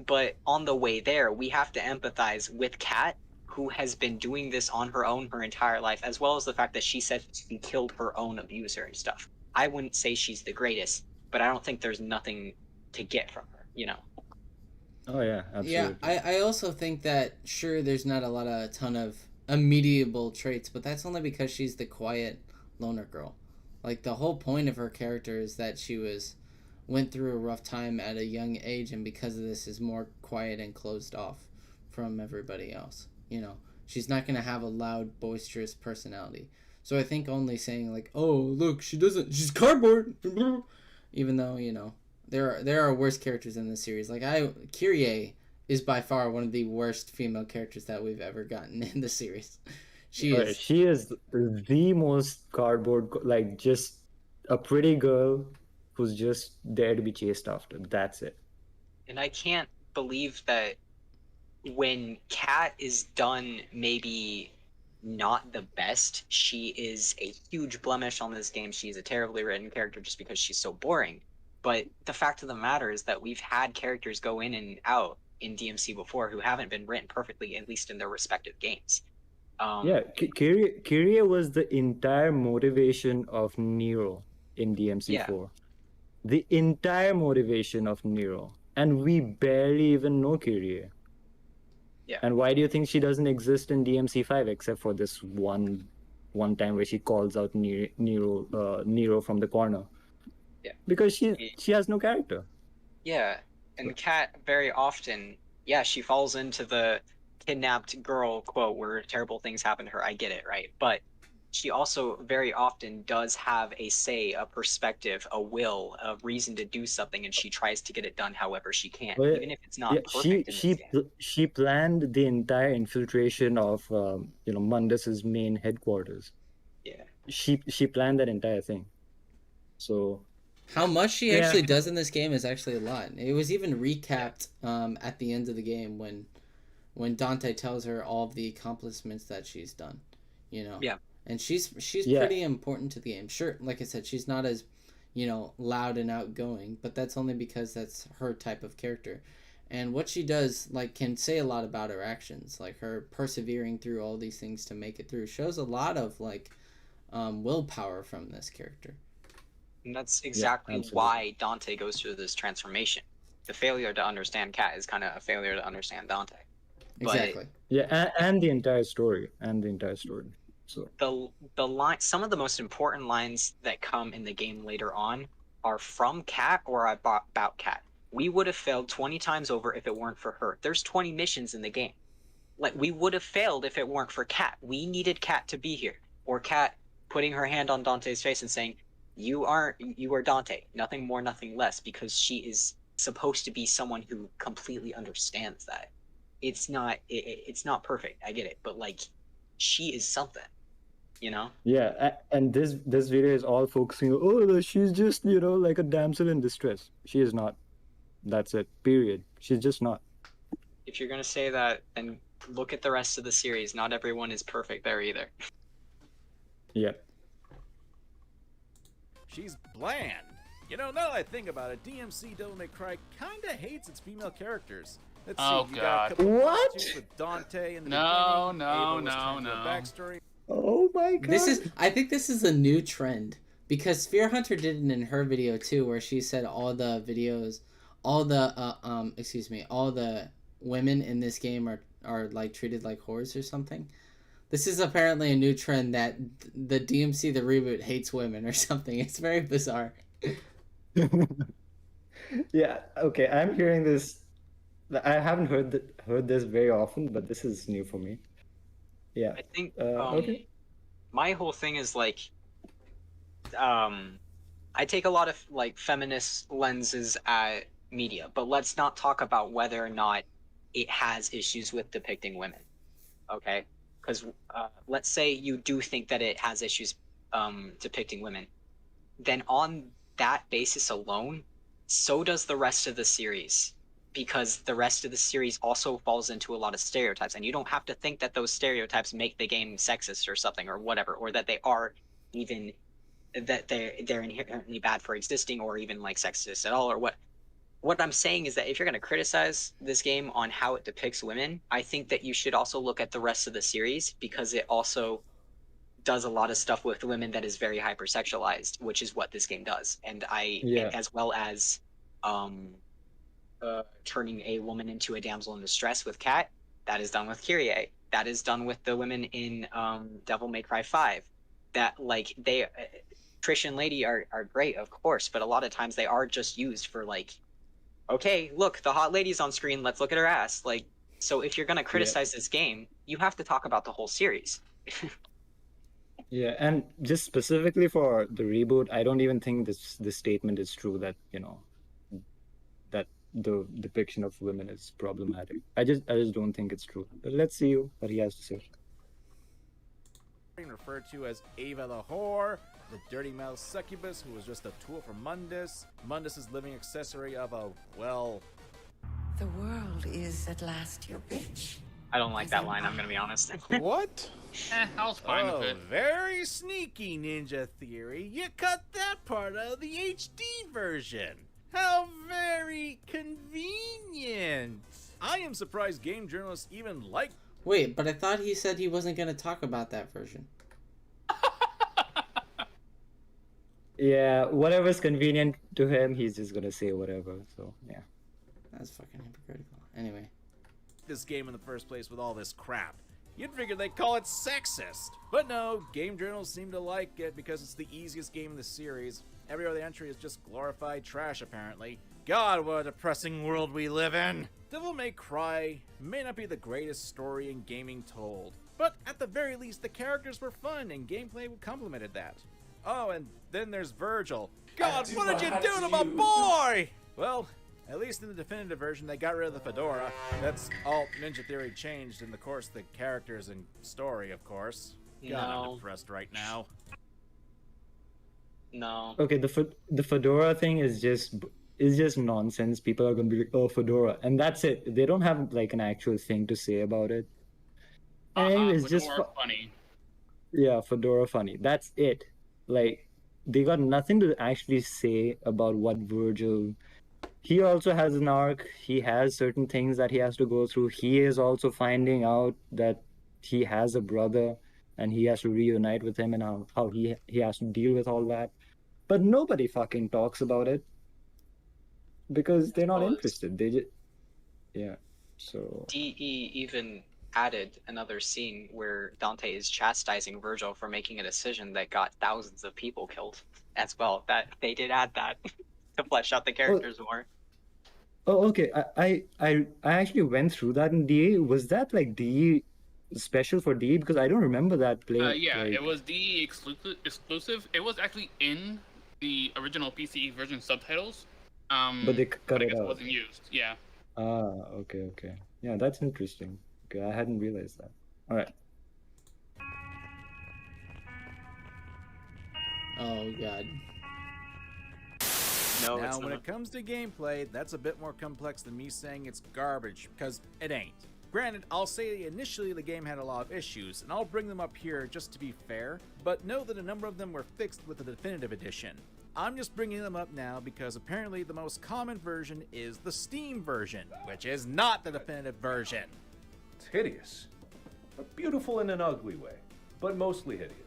Speaker 3: But on the way there, we have to empathize with Kat, who has been doing this on her own her entire life, as well as the fact that she said she killed her own abuser and stuff. I wouldn't say she's the greatest, but I don't think there's nothing to get from her, you know?
Speaker 5: Oh yeah, absolutely.
Speaker 4: Yeah, I also think that sure there's not a ton of immediable traits, but that's only because she's the quiet loner girl. Like the whole point of her character is that she went through a rough time at a young age, and because of this is more quiet and closed off from everybody else. You know, she's not gonna have a loud, boisterous personality. So I think only saying like, oh look, she's cardboard, even though there are worse characters in this series. Like Kyrie is by far one of the worst female characters that we've ever gotten in the series. She
Speaker 5: is the most cardboard, like just a pretty girl who's just there to be chased after. That's it.
Speaker 3: And I can't believe that when Kat is done maybe not the best, she is a huge blemish on this game. She's a terribly written character just because she's so boring. But the fact of the matter is that we've had characters go in and out in DMC before who haven't been written perfectly, at least in their respective games.
Speaker 5: Kyrie was the entire motivation of Nero in DMC4.
Speaker 3: Yeah.
Speaker 5: The entire motivation of Nero. And we barely even know Kyrie.
Speaker 3: Yeah.
Speaker 5: And why do you think she doesn't exist in DMC5 except for this one time where she calls out Nero from the corner?
Speaker 3: Yeah.
Speaker 5: Because she has no character.
Speaker 3: Yeah. And Kat very often, she falls into the kidnapped girl quote where terrible things happen to her. I get it, right? But she also very often does have a say, a perspective, a will, a reason to do something, and she tries to get it done however she can, even if it's not perfect.
Speaker 5: She planned the entire infiltration of Mundus's main headquarters.
Speaker 3: Yeah.
Speaker 5: She planned that entire thing. So
Speaker 4: how much she actually does in this game is actually a lot. It was even recapped at the end of the game when Dante tells her all of the accomplishments that she's done.
Speaker 3: Yeah.
Speaker 4: And she's pretty important to the game. Sure, like I said, she's not as, loud and outgoing, but that's only because that's her type of character. And what she does, can say a lot about her actions. Like, her persevering through all these things to make it through shows a lot of, willpower from this character.
Speaker 3: And that's exactly why Dante goes through this transformation. The failure to understand Kat is kind of a failure to understand Dante.
Speaker 4: Exactly.
Speaker 5: Yeah, and the entire story. So
Speaker 3: the line, some of the most important lines that come in the game later on are from Kat or about Kat. We would have failed 20 times over if it weren't for her. There's 20 missions in the game. Like, we would have failed if it weren't for Kat. We needed Kat to be here. Or Kat putting her hand on Dante's face and saying, you are Dante, nothing more, nothing less, because she is supposed to be someone who completely understands that. It's not perfect, I get it, but like, she is something, you know?
Speaker 5: yeah, and this video is all focusing, oh, she's just, you know, like a damsel in distress. She is not. That's it, period. She's just not.
Speaker 3: If you're gonna say that, then look at the rest of the series. Not everyone is perfect there either.
Speaker 5: Yeah.
Speaker 2: She's bland. You know, now that I think about it, DMC Devil May Cry kinda hates its female characters. Let's
Speaker 7: Oh,
Speaker 2: see, you got a couple
Speaker 5: What?
Speaker 2: issues with Dante in the
Speaker 7: No,
Speaker 2: beginning.
Speaker 7: no,
Speaker 2: Ava was
Speaker 7: no,
Speaker 2: turned to a
Speaker 7: no.
Speaker 2: backstory.
Speaker 5: Oh my god.
Speaker 4: I think this is a new trend, because Sphere Hunter did it in her video too, where she said all the women in this game are like treated like whores or something. This is apparently a new trend that the DMC, the reboot, hates women or something. It's very bizarre.
Speaker 5: Yeah, okay, I'm hearing this. I haven't heard this very often, but this is new for me. Yeah.
Speaker 3: I think
Speaker 5: okay.
Speaker 3: my whole thing is like, I take a lot of like feminist lenses at media, but let's not talk about whether or not it has issues with depicting women, okay? Because let's say you do think that it has issues depicting women, then on that basis alone, so does the rest of the series, because the rest of the series also falls into a lot of stereotypes, and you don't have to think that those stereotypes make the game sexist or something or whatever, or that they are even that they're inherently bad for existing or even like sexist at all, or what I'm saying is that if you're going to criticize this game on how it depicts women, I think that you should also look at the rest of the series, because it also does a lot of stuff with women that is very hypersexualized, which is what this game does. And as well as turning a woman into a damsel in distress with Kat, that is done with Kyrie. That is done with the women in Devil May Cry 5. That, like, Trish and Lady are great, of course, but a lot of times they are just used for, like, okay, look, the hot lady's on screen, let's look at her ass. Like, so if you're gonna criticize this game, you have to talk about the whole series.
Speaker 5: Yeah, and just specifically for the reboot, I don't even think this statement is true that, you know, that the depiction of women is problematic. I just don't think it's true. But let's see what he has to say.
Speaker 2: Referred to as Ava the Whore, the dirty mouth succubus who was just a tool for Mundus, Mundus's living accessory of a, well...
Speaker 14: The world is at last your bitch.
Speaker 3: I don't like that line, I'm gonna be honest.
Speaker 8: What?
Speaker 7: I was fine with it.
Speaker 2: Very sneaky, Ninja Theory. You cut that part out of the HD version. How very convenient. I am surprised game journalists even like...
Speaker 4: Wait, but I thought he said he wasn't going to talk about that version.
Speaker 5: Yeah, whatever's convenient to him, he's just gonna say whatever. So yeah.
Speaker 4: That's fucking hypocritical. Anyway.
Speaker 2: This game in the first place with all this crap. You'd figure they'd call it sexist. But no, game journals seem to like it because it's the easiest game in the series. Every other entry is just glorified trash, apparently. God, what a depressing world we live in. Devil May Cry may not be the greatest story in gaming told, but at the very least the characters were fun and gameplay complemented that. Oh, and then there's Virgil. God, what did you do to my boy? Well, at least in the definitive version, they got rid of the fedora. That's all Ninja Theory changed in the course of the characters and story, of course. God, I'm depressed right now.
Speaker 3: No.
Speaker 5: Okay, the fedora thing is just nonsense. People are gonna be like, oh, fedora, and that's it. They don't have like an actual thing to say about it. Anyways, just
Speaker 7: funny.
Speaker 5: Yeah, fedora funny. That's it. Like, they got nothing to actually say about what Virgil... He also has an arc. He has certain things that he has to go through. He is also finding out that he has a brother. and he has to reunite with him, and how he has to deal with all that. But nobody fucking talks about it because they're not interested. They just, yeah. So
Speaker 3: DE even added another scene where Dante is chastising Virgil for making a decision that got thousands of people killed as well. That they did add that to flesh out the characters more.
Speaker 5: Oh, okay. I actually went through that in DA. Was that like DE special for DE? Because I don't remember that playing.
Speaker 7: Yeah,
Speaker 5: like...
Speaker 7: it was the exclusive. It was actually in the original PC version subtitles.
Speaker 5: But they cut
Speaker 7: I
Speaker 5: it
Speaker 7: guess it
Speaker 5: out.
Speaker 7: wasn't used. Yeah.
Speaker 5: Ah, okay. Yeah, that's interesting. Okay, I hadn't realized that. All right.
Speaker 4: Oh god.
Speaker 3: No,
Speaker 2: now,
Speaker 3: it's
Speaker 2: when
Speaker 3: not.
Speaker 2: it comes to gameplay, that's a bit more complex than me saying it's garbage, because it ain't. Granted, I'll say initially the game had a lot of issues, and I'll bring them up here just to be fair, but know that a number of them were fixed with the Definitive Edition. I'm just bringing them up now because apparently the most common version is the Steam version, which is not the definitive version.
Speaker 9: It's hideous. But beautiful in an ugly way, but mostly hideous.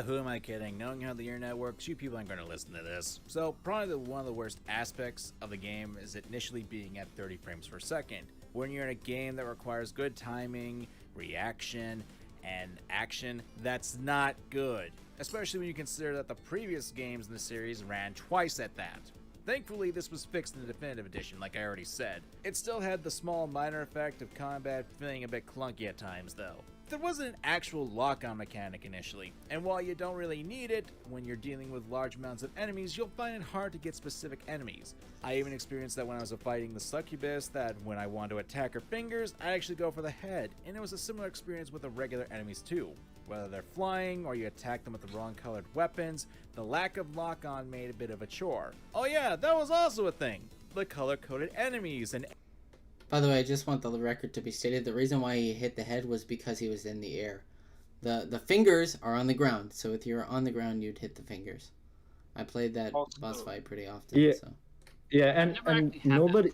Speaker 2: Who am I kidding? Knowing how the internet works, you people aren't going to listen to this. So, probably one of the worst aspects of the game is it initially being at 30 frames per second. When you're in a game that requires good timing, reaction, and action, that's not good. Especially when you consider that the previous games in the series ran twice at that. Thankfully, this was fixed in the Definitive Edition, like I already said. It still had the small minor effect of combat feeling a bit clunky at times, though. There wasn't an actual lock-on mechanic initially, and while you don't really need it, when you're dealing with large amounts of enemies, you'll find it hard to get specific enemies. I even experienced that when I was fighting the succubus, that when I wanted to attack her fingers, I'd actually go for the head, and it was a similar experience with the regular enemies too. Whether they're flying or you attack them with the wrong colored weapons, the lack of lock-on made a bit of a chore. Oh yeah, that was also a thing! The color-coded enemies and...
Speaker 4: By the way, I just want the record to be stated. The reason why he hit the head was because he was in the air. The fingers are on the ground, so if you're on the ground, you'd hit the fingers. I played that boss fight pretty often.
Speaker 5: Yeah,
Speaker 4: so.
Speaker 5: yeah, and nobody.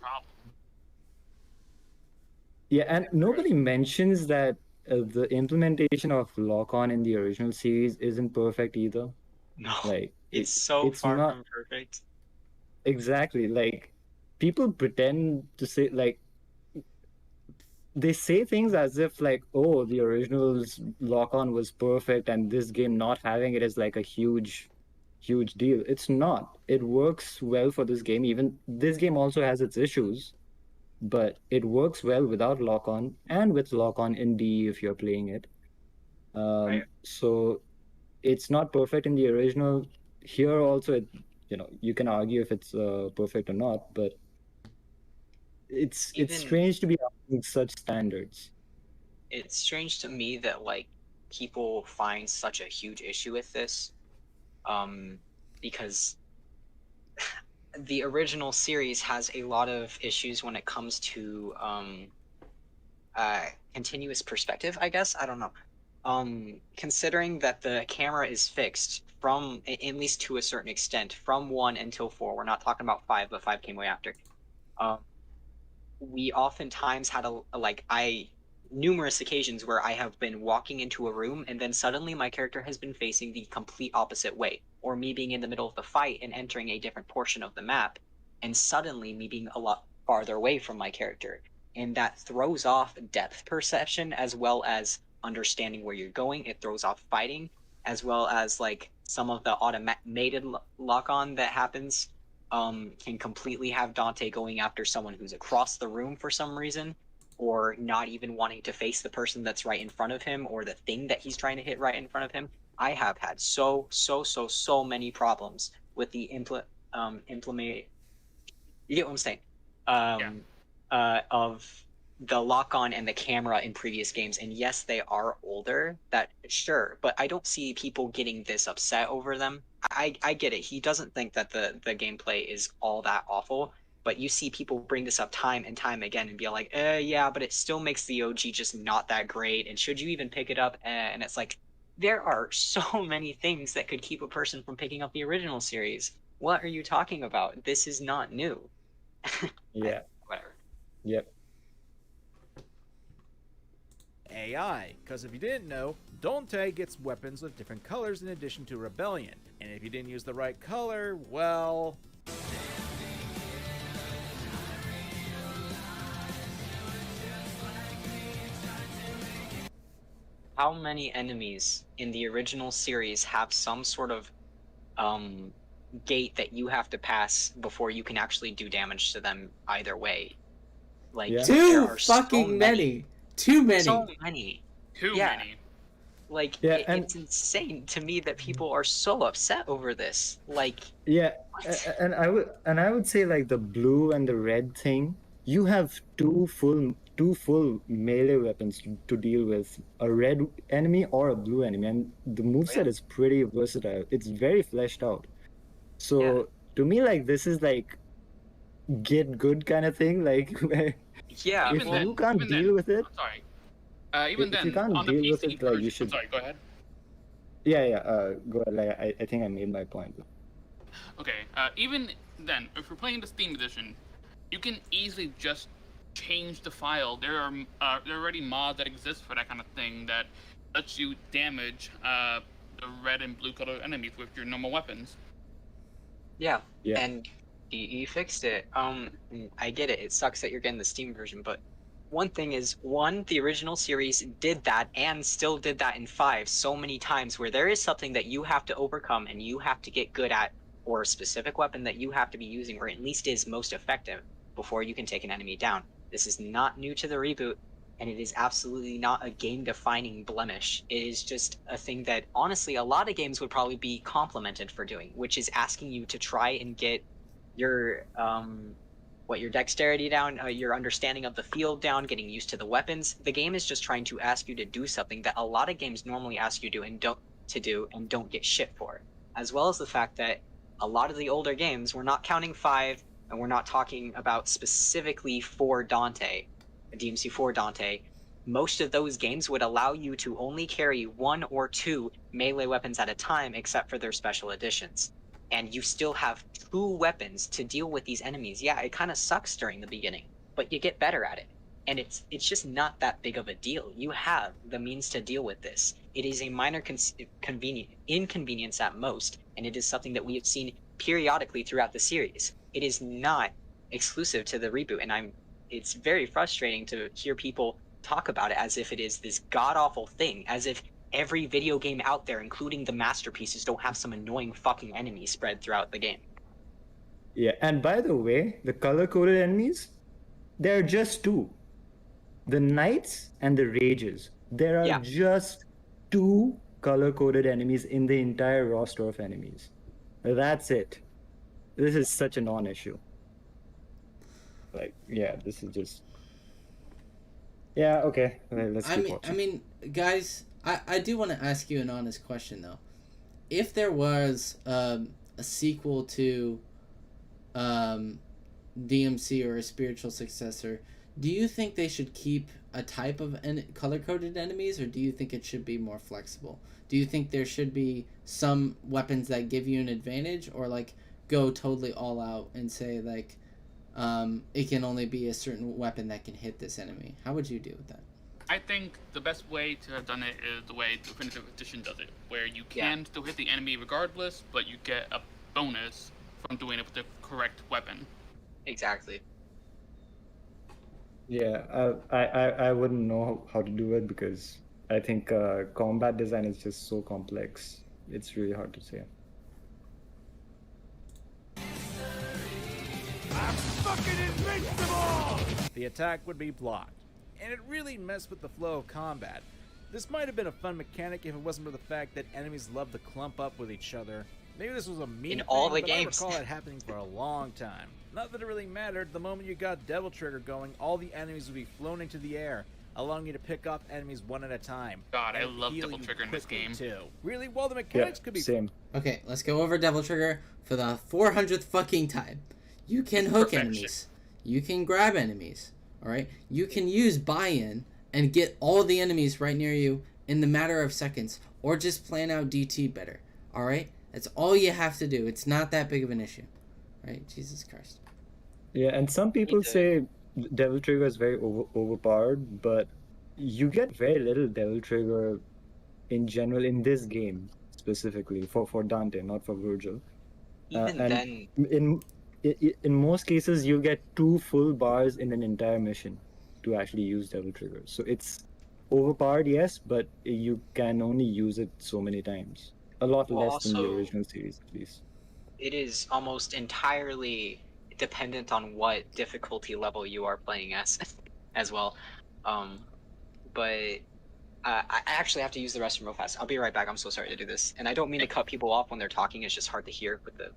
Speaker 5: Yeah, and nobody mentions that the implementation of lock-on in the original series isn't perfect either.
Speaker 3: No,
Speaker 5: like
Speaker 3: it's so
Speaker 5: it's
Speaker 3: far
Speaker 5: not
Speaker 3: from perfect.
Speaker 5: exactly. Like people pretend to say like they say things as if like, oh, the original's lock-on was perfect and this game not having it is like a huge deal. It's not. It works well for this game. Even this game also has its issues, but it works well without lock-on and with lock-on in DE if you're playing it. So it's not perfect in the original. Here also, you can argue if it's perfect or not, but it's strange to be asking such standards.
Speaker 3: It's strange to me that like people find such a huge issue with this, because the original series has a lot of issues when it comes to continuous perspective, I guess. I don't know. Considering that the camera is fixed from, at least to a certain extent, from 1 until 4. We're not talking about 5, but 5 came way after. We oftentimes had numerous occasions where I have been walking into a room and then suddenly my character has been facing the complete opposite way, or me being in the middle of the fight and entering a different portion of the map and suddenly me being a lot farther away from my character, and that throws off depth perception as well as understanding where you're going. It throws off fighting as well as like some of the automated lock-on that happens can completely have Dante going after someone who's across the room for some reason, or not even wanting to face the person that's right in front of him or the thing that he's trying to hit right in front of him. I have had so many problems with the implement. You get what I'm saying? Of the lock-on and the camera in previous games, and yes, they are older. That sure, but I don't see people getting this upset over them. I get it. He doesn't think that the gameplay is all that awful. But you see people bring this up time and time again and be like, yeah, but it still makes the OG just not that great. And should you even pick it up? And it's like, there are so many things that could keep a person from picking up the original series. What are you talking about? This is not new.
Speaker 5: Yeah.
Speaker 3: Whatever.
Speaker 5: Yep.
Speaker 2: AI, because if you didn't know, Dante gets weapons with different colors in addition to Rebellion, and if you didn't use the right color, well...
Speaker 3: How many enemies in the original series have some sort of gate that you have to pass before you can actually do damage to them either way? Like there
Speaker 4: Too
Speaker 3: are
Speaker 4: fucking
Speaker 3: so
Speaker 4: many. Too many.
Speaker 3: So many.
Speaker 7: Too
Speaker 3: Yeah.
Speaker 7: many.
Speaker 3: Like
Speaker 5: Yeah, and
Speaker 3: it's insane to me that people are so upset over this. Like
Speaker 5: yeah,
Speaker 3: what?
Speaker 5: and I would say like the blue and the red thing. You have two full melee weapons to deal with, a red enemy or a blue enemy, and the moveset is pretty versatile. It's very fleshed out. So to me, like this is like get good kind of thing. Like where
Speaker 3: Yeah,
Speaker 5: if you can't deal with it,
Speaker 7: I'm sorry. Even
Speaker 5: if
Speaker 7: then,
Speaker 5: you can't
Speaker 7: on the
Speaker 5: deal
Speaker 7: PC
Speaker 5: with it, like
Speaker 7: version,
Speaker 5: you should.
Speaker 7: I'm sorry, go ahead.
Speaker 5: Yeah. Go ahead. Like I think I made my point.
Speaker 7: Okay, even then, if you're playing the Steam edition, you can easily just change the file. There are already mods that exist for that kind of thing that lets you damage the red and blue colored enemies with your normal weapons.
Speaker 3: Yeah. And you fixed it. I get it. It sucks that you're getting the Steam version, but one thing is, the original series did that and still did that in 5 so many times where there is something that you have to overcome and you have to get good at, or a specific weapon that you have to be using, or at least is most effective before you can take an enemy down. This is not new to the reboot, and it is absolutely not a game-defining blemish. It is just a thing that, honestly, a lot of games would probably be complimented for doing, which is asking you to try and get your your dexterity down, your understanding of the field down, getting used to the weapons. The game is just trying to ask you to do something that a lot of games normally ask you to do and don't get shit for. As well as the fact that a lot of the older games, we're not counting 5, and we're not talking about specifically for Dante, DMC4 Dante. Most of those games would allow you to only carry 1 or 2 melee weapons at a time, except for their special editions. And you still have 2 weapons to deal with these enemies. Yeah, it kind of sucks during the beginning, but you get better at it. And it's just not that big of a deal. You have the means to deal with this. It is a minor inconvenience at most, and it is something that we have seen periodically throughout the series. It is not exclusive to the reboot, and it's very frustrating to hear people talk about it as if it is this god-awful thing, as if every video game out there, including the masterpieces, don't have some annoying fucking enemies spread throughout the game.
Speaker 5: Yeah, and by the way, the color-coded enemies, there are just 2. The Knights and the Rages. There are just 2 color-coded enemies in the entire roster of enemies. That's it. This is such a non-issue. Like, yeah, this is just... Yeah, okay. Let's keep watching.
Speaker 4: I mean, guys, I do want to ask you an honest question, though. If there was a sequel to DMC or a spiritual successor, do you think they should keep a type of color-coded enemies, or do you think it should be more flexible? Do you think there should be some weapons that give you an advantage, or like go totally all out and say like it can only be a certain weapon that can hit this enemy? How would you deal with that?
Speaker 7: I think the best way to have done it is the way Definitive Edition does it, where you can still hit the enemy regardless, but you get a bonus from doing it with the correct weapon.
Speaker 3: Exactly.
Speaker 5: Yeah, I wouldn't know how to do it because I think combat design is just so complex. It's really hard to say.
Speaker 1: I'm fucking invincible!
Speaker 2: The attack would be blocked, and it really messed with the flow of combat. This might have been a fun mechanic if it wasn't for the fact that enemies love to clump up with each other. Maybe this was a meme
Speaker 3: in all the
Speaker 2: but
Speaker 3: games.
Speaker 2: I recall it happening for a long time. Not that it really mattered, the moment you got Devil Trigger going, all the enemies would be flown into the air, allowing you to pick off enemies one at a time.
Speaker 7: God, I
Speaker 2: and
Speaker 7: love
Speaker 2: heal
Speaker 7: Devil
Speaker 2: you
Speaker 7: Trigger in this
Speaker 2: quickly,
Speaker 7: game.
Speaker 2: too. Really? Well, the mechanics could be...
Speaker 5: Same.
Speaker 4: Okay, let's go over Devil Trigger for the 400th fucking time. You can hook enemies. You can grab enemies. Alright? You can use buy-in and get all the enemies right near you in the matter of seconds. Or just plan out DT better. Alright? That's all you have to do. It's not that big of an issue. Right? Jesus Christ.
Speaker 5: Yeah, and some people say Devil Trigger is very overpowered, but you get very little devil trigger in general in this game specifically for Dante, not for Virgil.
Speaker 3: Even
Speaker 5: And
Speaker 3: then,
Speaker 5: in most cases, you get 2 full bars in an entire mission to actually use devil trigger. So it's overpowered, yes, but you can only use it so many times. A lot
Speaker 3: well,
Speaker 5: less than the
Speaker 3: also
Speaker 5: original series, at least.
Speaker 3: it is almost entirely dependent on what difficulty level you are playing as, as well. But I actually have to use the restroom real fast. I'll be right back. I'm so sorry to do this, and I don't mean to cut people off when they're talking. It's just hard to hear with the,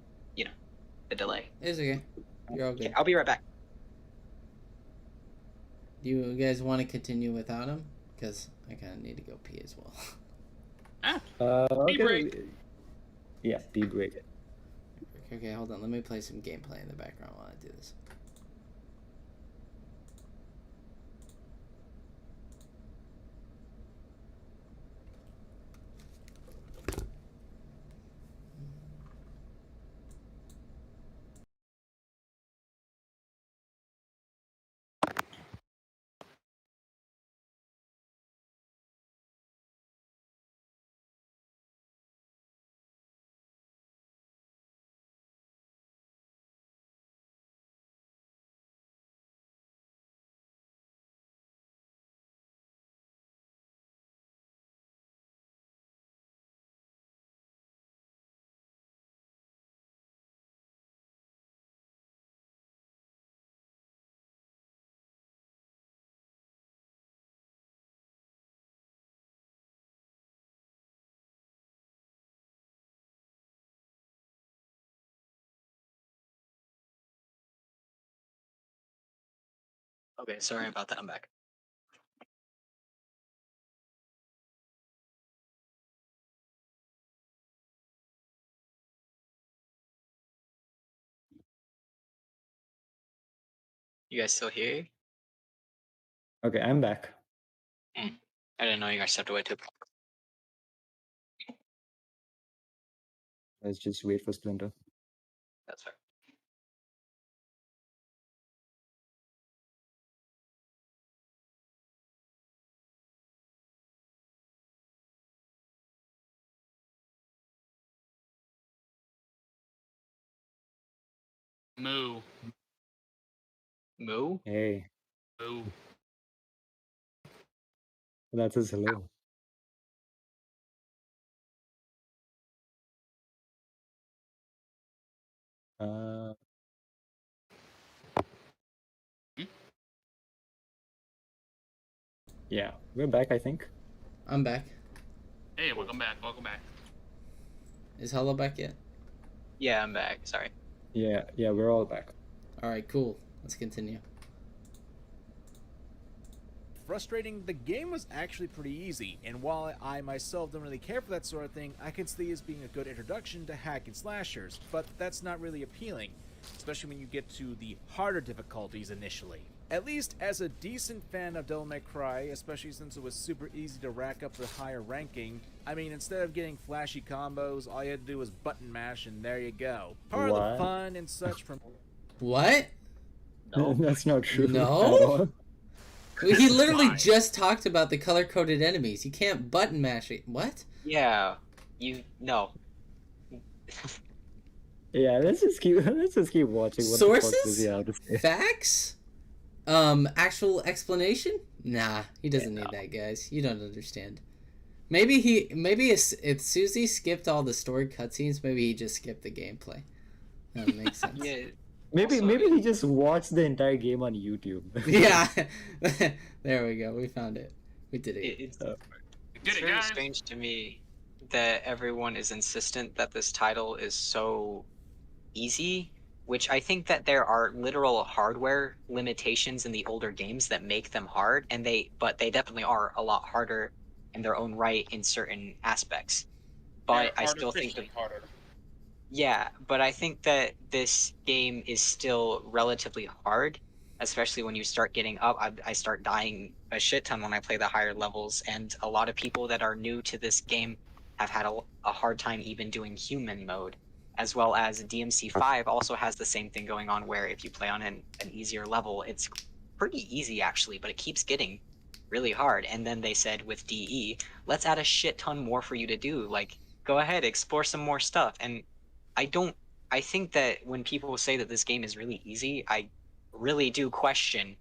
Speaker 3: the delay.
Speaker 4: It's okay. You're all good.
Speaker 3: Okay, I'll be right back.
Speaker 4: Do you guys want to continue without him? Because I kind of need to go pee as well.
Speaker 5: Okay.
Speaker 7: break.
Speaker 5: Yeah, tea break.
Speaker 4: Okay, hold on. Let me play some gameplay in the background while I do this.
Speaker 3: Okay, sorry about that. I'm back. You guys still here?
Speaker 5: Okay, I'm back.
Speaker 3: I didn't know you guys stepped away too.
Speaker 5: Let's just wait for Splinter.
Speaker 3: That's fair.
Speaker 7: Moo.
Speaker 3: Moo?
Speaker 5: Hey,
Speaker 7: Moo.
Speaker 5: that says hello. Uh, yeah, we're back, I think.
Speaker 4: I'm back.
Speaker 7: Hey, welcome back. Welcome back.
Speaker 4: Is Hello back yet?
Speaker 3: Yeah, I'm back. Sorry.
Speaker 5: Yeah, we're all back.
Speaker 4: Alright, cool. Let's continue.
Speaker 2: Frustrating, the game was actually pretty easy, and while I myself don't really care for that sort of thing, I can see it as being a good introduction to hack and slashers, but that's not really appealing, especially when you get to the harder difficulties initially. At least as a decent fan of Devil May Cry, especially since it was super easy to rack up the higher ranking, I mean, instead of getting flashy combos, all you had to do was button mash and there you go. Part of the fun and such from...
Speaker 4: What?
Speaker 3: No.
Speaker 5: That's not true.
Speaker 4: No? He literally just talked about the color-coded enemies. You can't button mash it. What?
Speaker 3: Yeah. No.
Speaker 5: Yeah, let's just keep watching what
Speaker 4: Sources?
Speaker 5: the fuck does he have to say.
Speaker 4: Facts? Actual explanation? Nah, he doesn't need that, guys. You don't understand. Maybe if Susie skipped all the story cutscenes, maybe he just skipped the gameplay. That makes sense.
Speaker 3: Yeah.
Speaker 5: Maybe
Speaker 3: Also,
Speaker 5: maybe he just watched the entire game on YouTube.
Speaker 4: Yeah. There we go. We found it. We did it.
Speaker 3: It's very strange to me that everyone is insistent that this title is so easy, which I think that there are literal hardware limitations in the older games that make them hard, but they definitely are a lot harder in their own right in certain aspects. But I still think that
Speaker 7: harder.
Speaker 3: yeah, but I think that this game is still relatively hard, especially when you start getting up. I start dying a shit ton when I play the higher levels, and a lot of people that are new to this game have had a hard time even doing human mode, as well as DMC5 also has the same thing going on where if you play on an easier level, it's pretty easy actually, but it keeps getting really hard. And then they said with DE, let's add a shit ton more for you to do. Like, go ahead, explore some more stuff. And I think that when people say that this game is really easy, I really do question,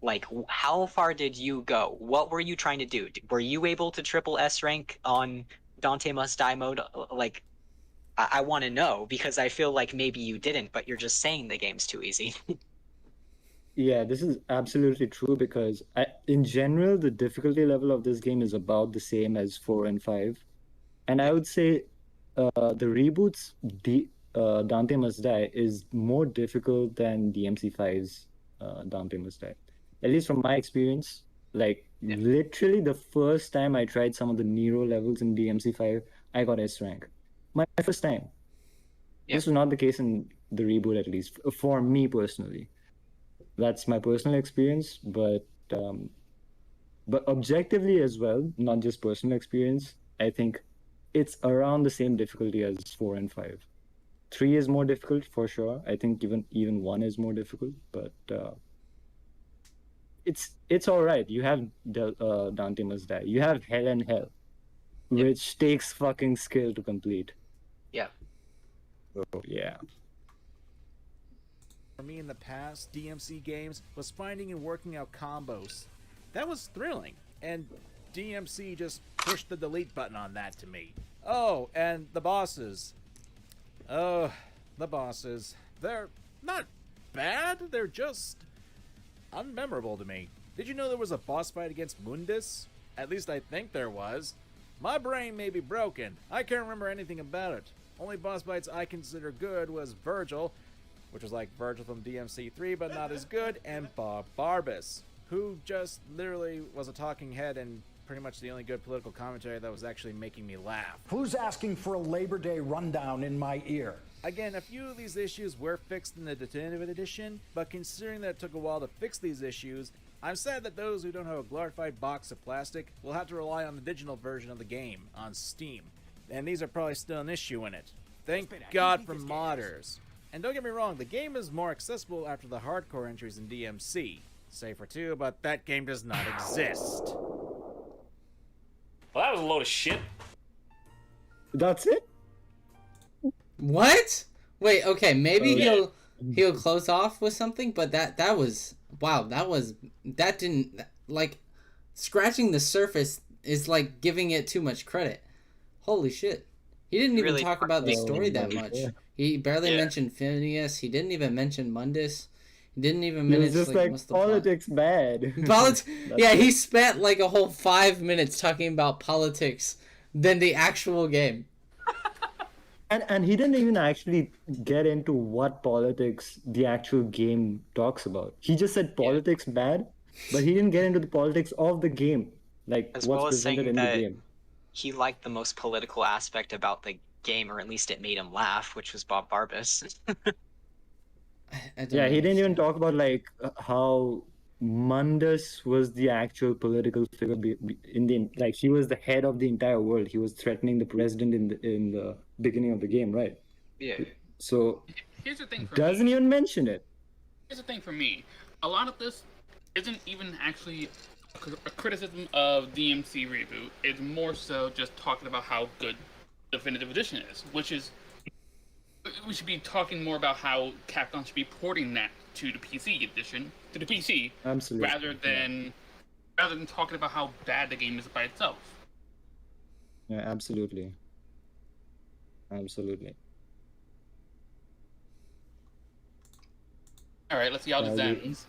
Speaker 3: like, how far did you go? What were you trying to do? Were you able to triple S rank on Dante Must Die mode? Like, I want to know, because I feel like maybe you didn't, but you're just saying the game's too easy.
Speaker 5: Yeah, this is absolutely true because in general, the difficulty level of this game is about the same as 4 and 5. And I would say the reboots, Dante Must Die, is more difficult than DMC5's Dante Must Die. At least from my experience, like literally the first time I tried some of the Nero levels in DMC5, I got S rank. My first time. This was not the case in the reboot, at least for me personally. That's my personal experience, but objectively as well, not just personal experience, I think it's around the same difficulty as 4 and 5. 3 is more difficult for sure. I think even 1 is more difficult, but it's all right. You have Dante Must Die. You have Hell and Hell, which takes fucking skill to complete.
Speaker 3: Yeah.
Speaker 5: So, yeah.
Speaker 2: For me in the past DMC games was finding and working out combos. That was thrilling, and DMC just pushed the delete button on that to me. Oh, and the bosses. Oh, the bosses. They're not bad, they're just unmemorable to me. Did you know there was a boss fight against Mundus? At least I think there was. My brain may be broken. I can't remember anything about it. Only boss fights I consider good was Virgil, which was like Virgil from DMC3, but not as good, and Bob Barbas, who just literally was a talking head and pretty much the only good political commentary that was actually making me laugh.
Speaker 15: Who's asking for a Labor Day rundown in my ear?
Speaker 2: Again, a few of these issues were fixed in the definitive edition, but considering that it took a while to fix these issues, I'm sad that those who don't have a glorified box of plastic will have to rely on the digital version of the game on Steam. And these are probably still an issue in it. Thank God for modders. And don't get me wrong, the game is more accessible after the hardcore entries in DMC. Save for 2, but that game does not exist.
Speaker 7: Well, that was a load of shit.
Speaker 5: That's it?
Speaker 4: What? Wait, okay, maybe he'll close off with something, but that was wow, that didn't, like, scratching the surface is like giving it too much credit. Holy shit. He didn't even talk about the story that much. He barely mentioned Phineas. He didn't even mention Mundus. He didn't even mention
Speaker 5: just like politics bad.
Speaker 4: Yeah, he spent like a whole 5 minutes talking about politics than the actual game.
Speaker 5: And he didn't even actually get into what politics the actual game talks about. He just said politics bad, but he didn't get into the politics of the game, like
Speaker 3: as
Speaker 5: what's
Speaker 3: well as
Speaker 5: presented
Speaker 3: saying
Speaker 5: in
Speaker 3: that
Speaker 5: the game.
Speaker 3: He liked the most political aspect about the game, or at least it made him laugh, which was Bob Barbas.
Speaker 5: Yeah, he didn't even talk about like how Mundus was the actual political figure in the, like, he was the head of the entire world. He was threatening the president in the beginning of the game, right?
Speaker 3: Yeah.
Speaker 5: So
Speaker 7: Here's the thing for
Speaker 5: doesn't
Speaker 7: me.
Speaker 5: even mention it.
Speaker 7: Here's the thing for me. A lot of this isn't even actually a criticism of DMC reboot. It's more so just talking about how good Definitive Edition is, which is, we should be talking more about how Capcom should be porting that to the PC edition, to the PC,
Speaker 5: Absolutely.
Speaker 7: rather than talking about how bad the game is by itself.
Speaker 5: Yeah, absolutely. Absolutely.
Speaker 7: All right, let's see how this ends.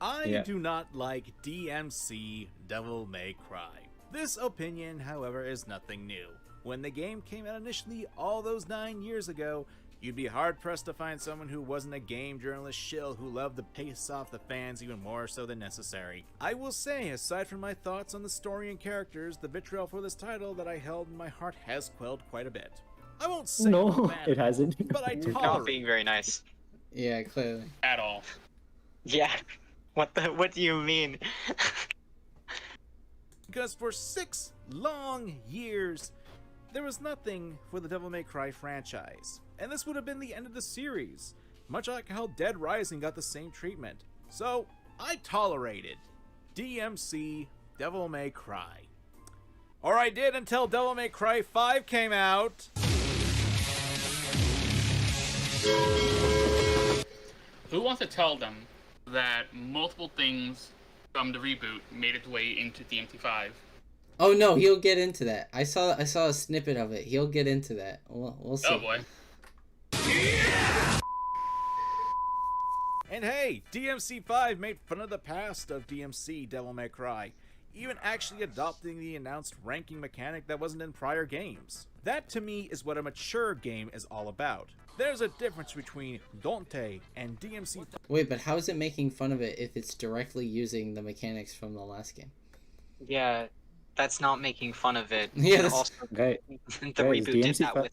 Speaker 2: I do not like DMC Devil May Cry. This opinion, however, is nothing new. When the game came out initially all those 9 years ago, you'd be hard-pressed to find someone who wasn't a game journalist shill who loved to piss off the fans even more so than necessary. I will say, aside from my thoughts on the story and characters, the vitriol for this title that I held in my heart has quelled quite a bit. I won't say
Speaker 5: No, it hasn't.
Speaker 2: but I
Speaker 3: You're not
Speaker 2: tolerate
Speaker 3: being very nice.
Speaker 4: Yeah, clearly.
Speaker 7: At all.
Speaker 3: Yeah. What do you mean?
Speaker 2: Because for 6 long years, there was nothing for the Devil May Cry franchise, and this would have been the end of the series, much like how Dead Rising got the same treatment. So, I tolerated DMC Devil May Cry. Or I did until Devil May Cry 5 came out.
Speaker 7: Who wants to tell them that multiple things from the reboot made its way into DMC5?
Speaker 4: Oh no, he'll get into that. I saw a snippet of it. He'll get into that. We'll see.
Speaker 7: Oh boy.
Speaker 2: And hey, DMC5 made fun of the past of DMC Devil May Cry, even actually adopting the announced ranking mechanic that wasn't in prior games. That to me is what a mature game is all about. There's a difference between Dante and DMC.
Speaker 4: Wait, but how is it making fun of it if it's directly using the mechanics from the last game?
Speaker 3: Yeah, that's not making fun of it.
Speaker 4: Yeah, that's...
Speaker 3: Also,
Speaker 5: Guys,
Speaker 3: the reboot did that with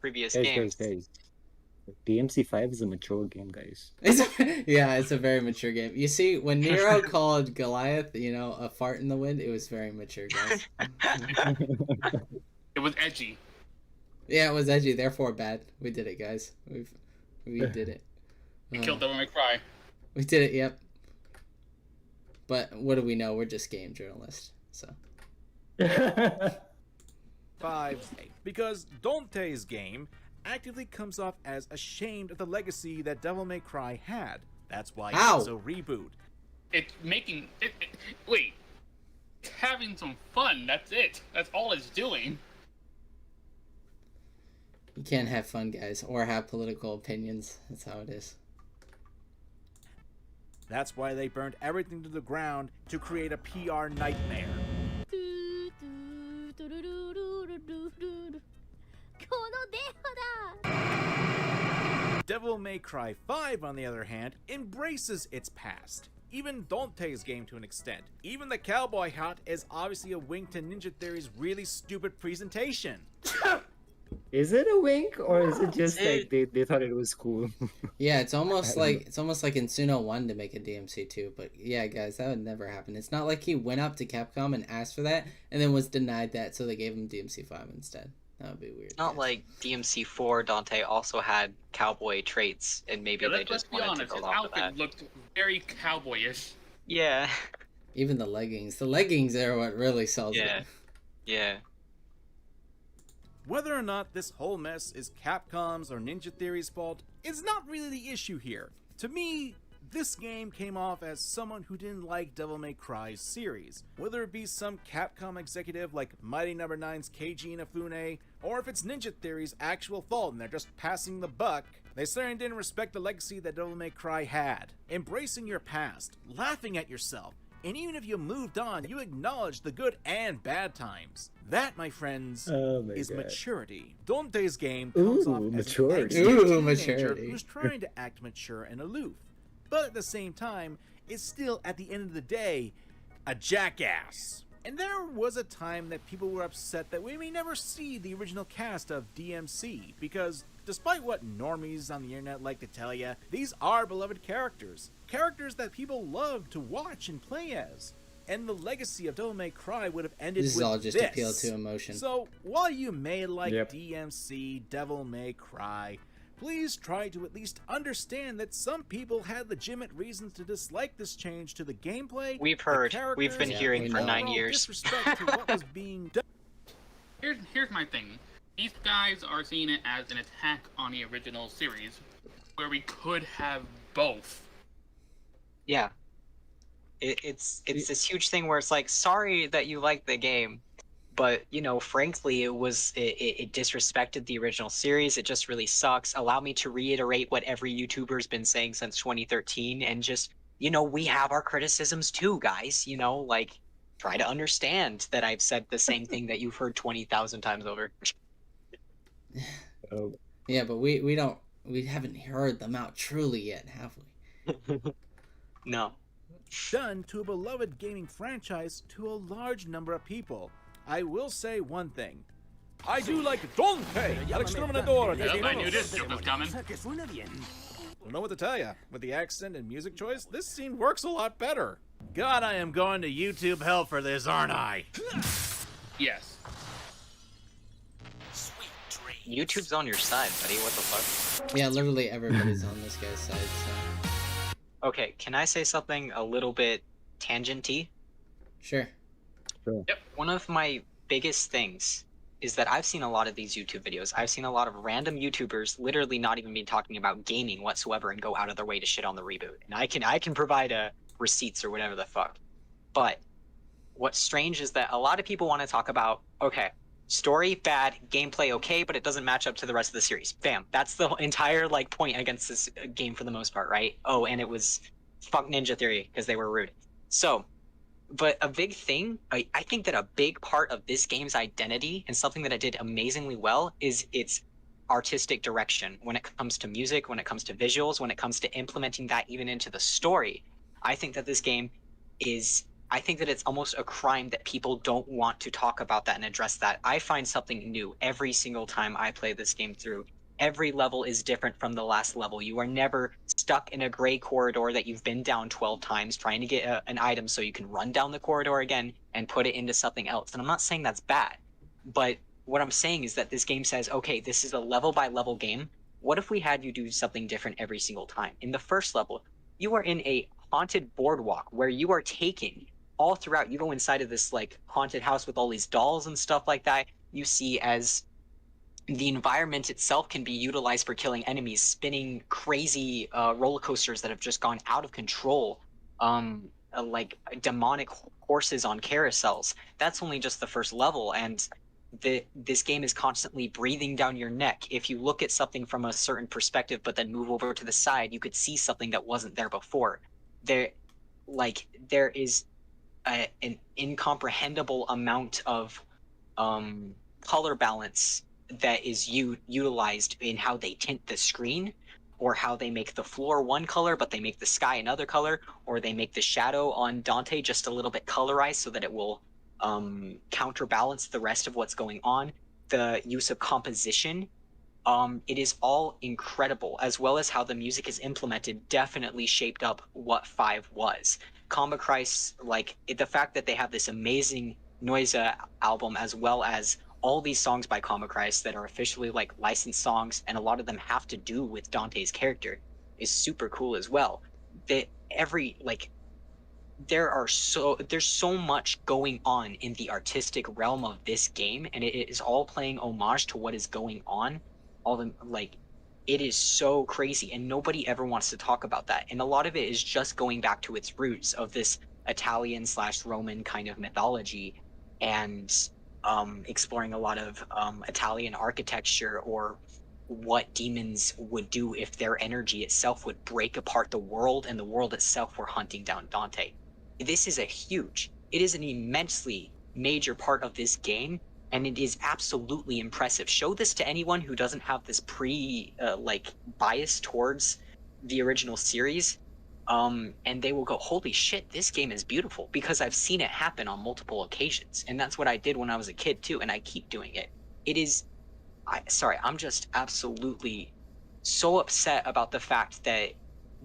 Speaker 3: previous games.
Speaker 5: Guys. DMC5 is a mature game, guys.
Speaker 4: Yeah, it's a very mature game. You see, when Nero called Goliath, a fart in the wind, it was very mature, guys.
Speaker 7: It was edgy.
Speaker 4: Yeah, it was edgy, therefore bad. We did it, guys. We did it.
Speaker 7: We killed Devil May Cry.
Speaker 4: We did it, yep. But what do we know? We're just game journalists, so.
Speaker 2: 5, because Dante's game actively comes off as ashamed of the legacy that Devil May Cry had. That's why it's a reboot.
Speaker 7: It's making wait. It's having some fun, that's it. That's all it's doing.
Speaker 4: You can't have fun, guys, or have political opinions. That's how it is.
Speaker 2: That's why they burned everything to the ground to create a PR nightmare. Devil May Cry 5, on the other hand, embraces its past. Even Dante's game to an extent. Even the cowboy hat is obviously a wink to Ninja Theory's really stupid presentation.
Speaker 5: Is it a wink, or is it just like they thought it was cool?
Speaker 4: Yeah, it's almost like Insuno wanted to make a DMC2, but yeah, guys, that would never happen. It's not like he went up to Capcom and asked for that, and then was denied that, so they gave him DMC5 instead. That would be weird.
Speaker 3: Not like DMC4 Dante also had cowboy traits, and maybe they just wanted to go off of that.
Speaker 7: His outfit looked very cowboyish.
Speaker 3: Yeah.
Speaker 4: Even the leggings. The leggings are what really sells it.
Speaker 3: Yeah.
Speaker 2: Whether or not this whole mess is Capcom's or Ninja Theory's fault is not really the issue here. To me, this game came off as someone who didn't like Devil May Cry's series. Whether it be some Capcom executive like Mighty No. 9's Keiji Inafune, or if it's Ninja Theory's actual fault and they're just passing the buck, they certainly didn't respect the legacy that Devil May Cry had. Embracing your past, laughing at yourself, and even if you moved on, you acknowledge the good and bad times. That, my friends, is maturity. Dante's game comes off as
Speaker 5: maturity.
Speaker 2: an maturity who's trying to act mature and aloof, but at the same time, is still, at the end of the day, a jackass. And there was a time that people were upset that we may never see the original cast of DMC, because despite what normies on the internet like to tell you, these are beloved characters. Characters that people love to watch and play as. And the legacy of Devil May Cry would have ended with this.
Speaker 4: This is all just appeal to emotion.
Speaker 2: So, while you may like DMC, Devil May Cry, please try to at least understand that some people had legitimate reasons to dislike this change to the gameplay.
Speaker 3: We've heard. We've been hearing for 9 years.
Speaker 2: Disrespect to what was being done.
Speaker 7: Here's my thing. These guys are seeing it as an attack on the original series, where we could have both.
Speaker 3: Yeah. It's this huge thing where it's like, sorry that you like the game, but frankly, it disrespected the original series. It just really sucks. Allow me to reiterate what every YouTuber's been saying since 2013, and just we have our criticisms too, guys. Try to understand that I've said the same thing that you've heard 20,000 times over.
Speaker 4: Yeah, but we haven't heard them out truly yet, have we?
Speaker 3: No.
Speaker 2: Done to a beloved gaming franchise to a large number of people. I will say one thing. I do like Dante, El Exterminador.
Speaker 7: Yep, I knew this joke was coming.
Speaker 2: Don't know what to tell you. With the accent and music choice, this scene works a lot better. God, I am going to YouTube hell for this, aren't I?
Speaker 7: Yes.
Speaker 3: YouTube's on your side, buddy. What the fuck?
Speaker 4: Yeah, literally everybody's on this guy's side, so...
Speaker 3: Okay, can I say something a little bit tangent-y?
Speaker 4: Sure.
Speaker 5: sure.
Speaker 3: Yep. One of my biggest things is that I've seen a lot of these YouTube videos. I've seen a lot of random YouTubers literally not even be talking about gaming whatsoever and go out of their way to shit on the reboot. And I can provide receipts or whatever the fuck. But what's strange is that a lot of people want to talk about, okay, story bad, gameplay okay, but it doesn't match up to the rest of the series. Bam. That's the entire like point against this game for the most part, right? Oh, and it was fuck Ninja Theory because they were rude. So, but a big thing, I think that a big part of this game's identity and something that it did amazingly well is its artistic direction when it comes to music, when it comes to visuals, when it comes to implementing that even into the story. I think that this game is, I think that it's almost a crime that people don't want to talk about that and address that. I find something new every single time I play this game through. Every level is different from the last level. You are never stuck in a gray corridor that you've been down 12 times trying to get an item so you can run down the corridor again and put it into something else. And I'm not saying that's bad, but what I'm saying is that this game says, okay, this is a level by level game. What if we had you do something different every single time? In the first level, you are in a haunted boardwalk where you are taking all throughout. You go inside of this like haunted house with all these dolls and stuff like that. You see as the environment itself can be utilized for killing enemies, spinning crazy roller coasters that have just gone out of control, like demonic horses on carousels. That's only just the first level, and this game is constantly breathing down your neck. If you look at something from a certain perspective, but then move over to the side, you could see something that wasn't there before. There is an incomprehensible amount of color balance that is utilized in how they tint the screen, or how they make the floor one color but they make the sky another color, or they make the shadow on Dante just a little bit colorized so that it will counterbalance the rest of what's going on. The use of composition, it is all incredible, as well as how the music is implemented definitely shaped up what 5 was. Combat Christ, like the fact that they have this amazing Noise album, as well as all these songs by Combat Christ that are officially like licensed songs, and a lot of them have to do with Dante's character, is super cool as well. That there's so much going on in the artistic realm of this game, and it is all playing homage to what is going on. All the it is so crazy, and nobody ever wants to talk about that. And a lot of it is just going back to its roots of this Italian/Roman kind of mythology, and exploring a lot of Italian architecture, or what demons would do if their energy itself would break apart the world and the world itself were hunting down Dante. This is it is an immensely major part of this game, and it is absolutely impressive. Show this to anyone who doesn't have this bias towards the original series, and they will go, holy shit, this game is beautiful, because I've seen it happen on multiple occasions, and that's what I did when I was a kid too, and I keep doing it. I'm just absolutely so upset about the fact that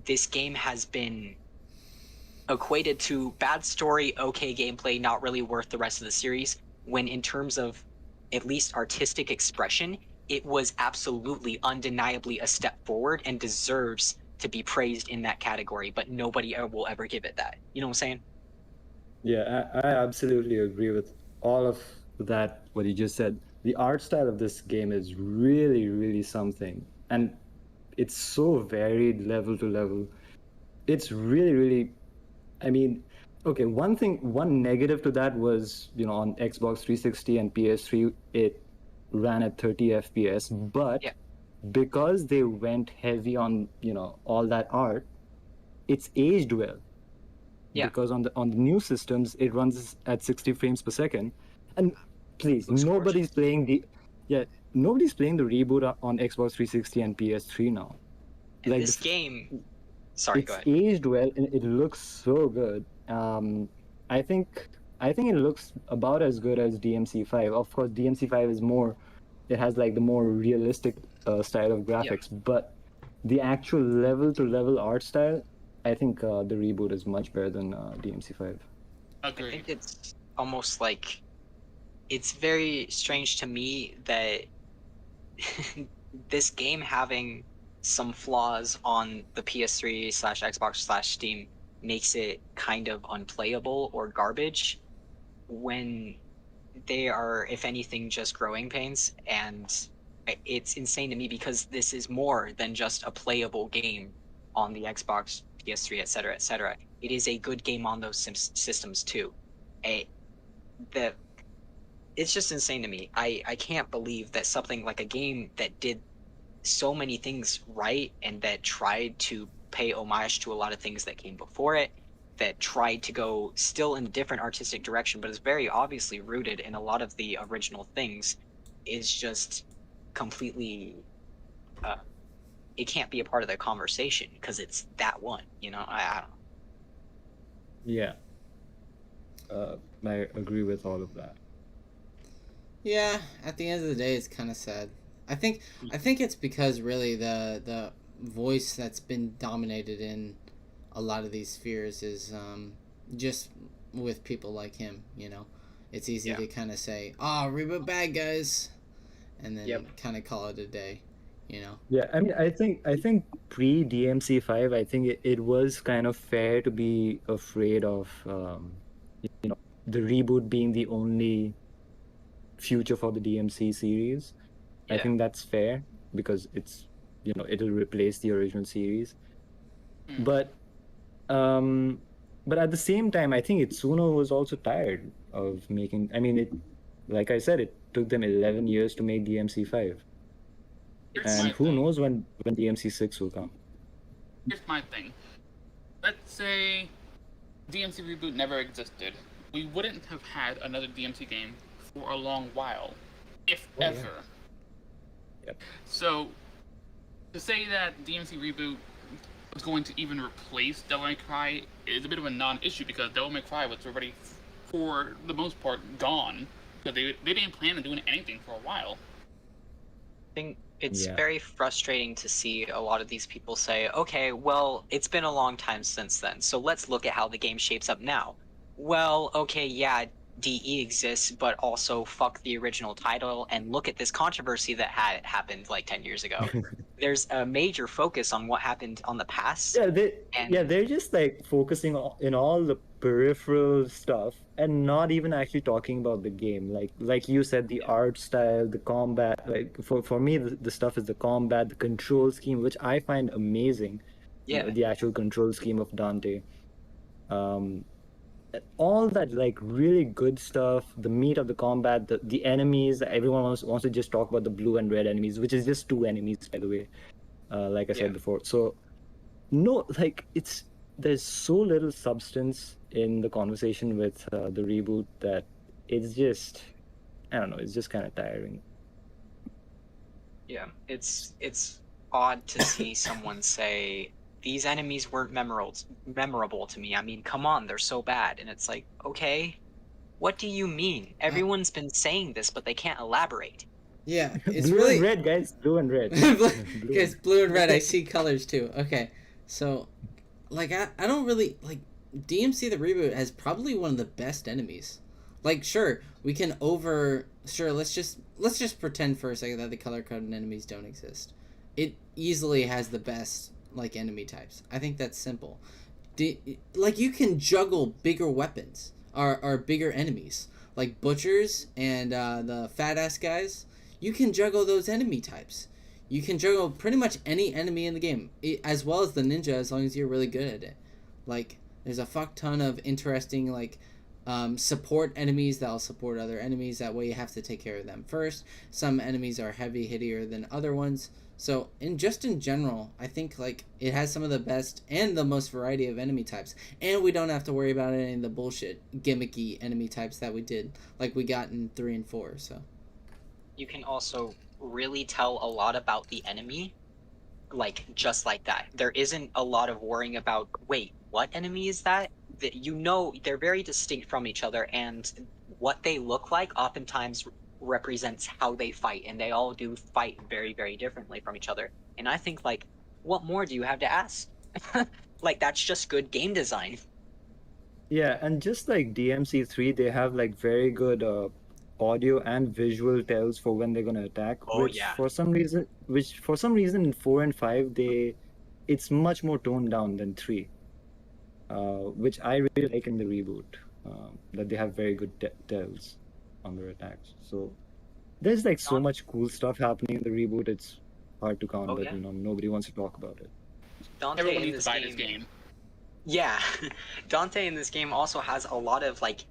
Speaker 3: this game has been equated to bad story, okay gameplay, not really worth the rest of the series, when in terms of at least artistic expression, it was absolutely undeniably a step forward and deserves to be praised in that category, but nobody will ever give it that. You know what I'm saying?
Speaker 5: Yeah, I absolutely agree with all of that, what you just said. The art style of this game is really, really something. And it's so varied level to level. It's really, really, I mean, okay, one negative to that was, on Xbox 360 and PS3, it ran at 30 FPS. But because they went heavy on, all that art, it's aged well.
Speaker 3: Yeah.
Speaker 5: Because on the new systems, it runs at 60 frames per second. And please, nobody's playing the reboot on Xbox 360 and PS3 now.
Speaker 3: And this game, sorry, go ahead.
Speaker 5: It's aged well, and it looks so good. I think it looks about as good as DMC5. Of course, DMC5 is more. It has like the more realistic style of graphics, but the actual level-to-level art style, I think the reboot is much better than DMC5.
Speaker 3: Agreed. I think it's almost like, it's very strange to me that this game having some flaws on the PS3/Xbox/Steam makes it kind of unplayable or garbage. when they are, if anything, just growing pains, and it's insane to me because this is more than just a playable game on the Xbox, PS3, etc., etc. It is a good game on those systems too. The It's just insane to me. I can't believe that something like a game that did so many things right and that tried to pay homage to a lot of things that came before it, that tried to go still in a different artistic direction, but is very obviously rooted in a lot of the original things, is just completely it can't be a part of the conversation because it's that one, you know. I don't know.
Speaker 5: Yeah. I agree with all of that.
Speaker 4: Yeah, at the end of the day, it's kind of sad. I think it's because really the voice that's been dominated in a lot of these spheres is just with people like him. You know, it's easy to kind of say, "Oh, reboot bad guys," and then kind of call it a day. You know.
Speaker 5: Yeah, I mean, I think pre DMC5, I think it was kind of fair to be afraid of, the reboot being the only future for the DMC series. I think that's fair because it's, it'll replace the original series. But at the same time, I think Itsuno was also tired of making. I mean, like I said, it took them 11 years to make DMC5. And who knows when DMC6 will come.
Speaker 7: Here's my thing. Let's say DMC Reboot never existed. We wouldn't have had another DMC game for a long while, if ever.
Speaker 5: Yep.
Speaker 7: So, to say that DMC Reboot was going to even replace Devil May Cry is a bit of a non-issue because Devil May Cry was already, for the most part, gone. Because they didn't plan on doing anything for a while.
Speaker 3: I think it's very frustrating to see a lot of these people say, okay, well, it's been a long time since then, so let's look at how the game shapes up now. Well, okay, yeah, DE exists, but also fuck the original title, and look at this controversy that had happened like 10 years ago. There's a major focus on what happened on the past.
Speaker 5: They're just like focusing in all the peripheral stuff and not even actually talking about the game. Like you said, the art style, the combat. Like for me, the stuff is the combat, the control scheme, which I find amazing.
Speaker 3: Yeah.
Speaker 5: The actual control scheme of Dante. All that like really good stuff, the meat of the combat, the enemies. Everyone wants to just talk about the blue and red enemies, which is just 2 enemies, by the way. Like I said before. So no, like there's so little substance in the conversation with the reboot that it's just, I don't know, it's just kind of tiring.
Speaker 3: Yeah, it's odd to see someone say these enemies weren't memorable to me. I mean, come on, they're so bad. And it's like, okay, what do you mean? Everyone's been saying this, but they can't elaborate.
Speaker 4: Yeah, it's
Speaker 5: blue
Speaker 4: really
Speaker 5: and red, guys. Blue and red.
Speaker 4: Guys, blue and red. I see colors too. Okay, so like I don't really like DMC the reboot has probably one of the best enemies. Like sure, we can let's just pretend for a second that the color-coded enemies don't exist. It easily has the best like enemy types. I think that's simple. Like you can juggle bigger weapons or bigger enemies like butchers and the fat ass guys. You can juggle those enemy types. You can juggle pretty much any enemy in the game, as well as the ninja, as long as you're really good at it. Like there's a fuck ton of interesting like support enemies that'll support other enemies. That way you have to take care of them first. Some enemies are heavy hittier than other ones. So in general, I think like it has some of the best and the most variety of enemy types, and we don't have to worry about any of the bullshit gimmicky enemy types that we did like we got in 3 and 4. So
Speaker 3: you can also really tell a lot about the enemy, like just like that. There isn't a lot of worrying about, wait, what enemy is that? You know, they're very distinct from each other, and what they look like oftentimes represents how they fight, and they all do fight very, very differently from each other. And I think, like, what more do you have to ask? Like, that's just good game design.
Speaker 5: Yeah, and just like DMC3, they have like very good audio and visual tells for when they're gonna attack. For some reason in 4 and 5 it's much more toned down than 3, which I really like in the reboot. that they have very good tells on their attacks. So there's like so much cool stuff happening in the reboot. It's hard to count, but nobody wants to talk about it.
Speaker 3: Dante
Speaker 7: Everyone
Speaker 3: in
Speaker 7: needs
Speaker 3: this
Speaker 7: to buy
Speaker 3: game,
Speaker 7: this game.
Speaker 3: Yeah, Dante in this game also has a lot of like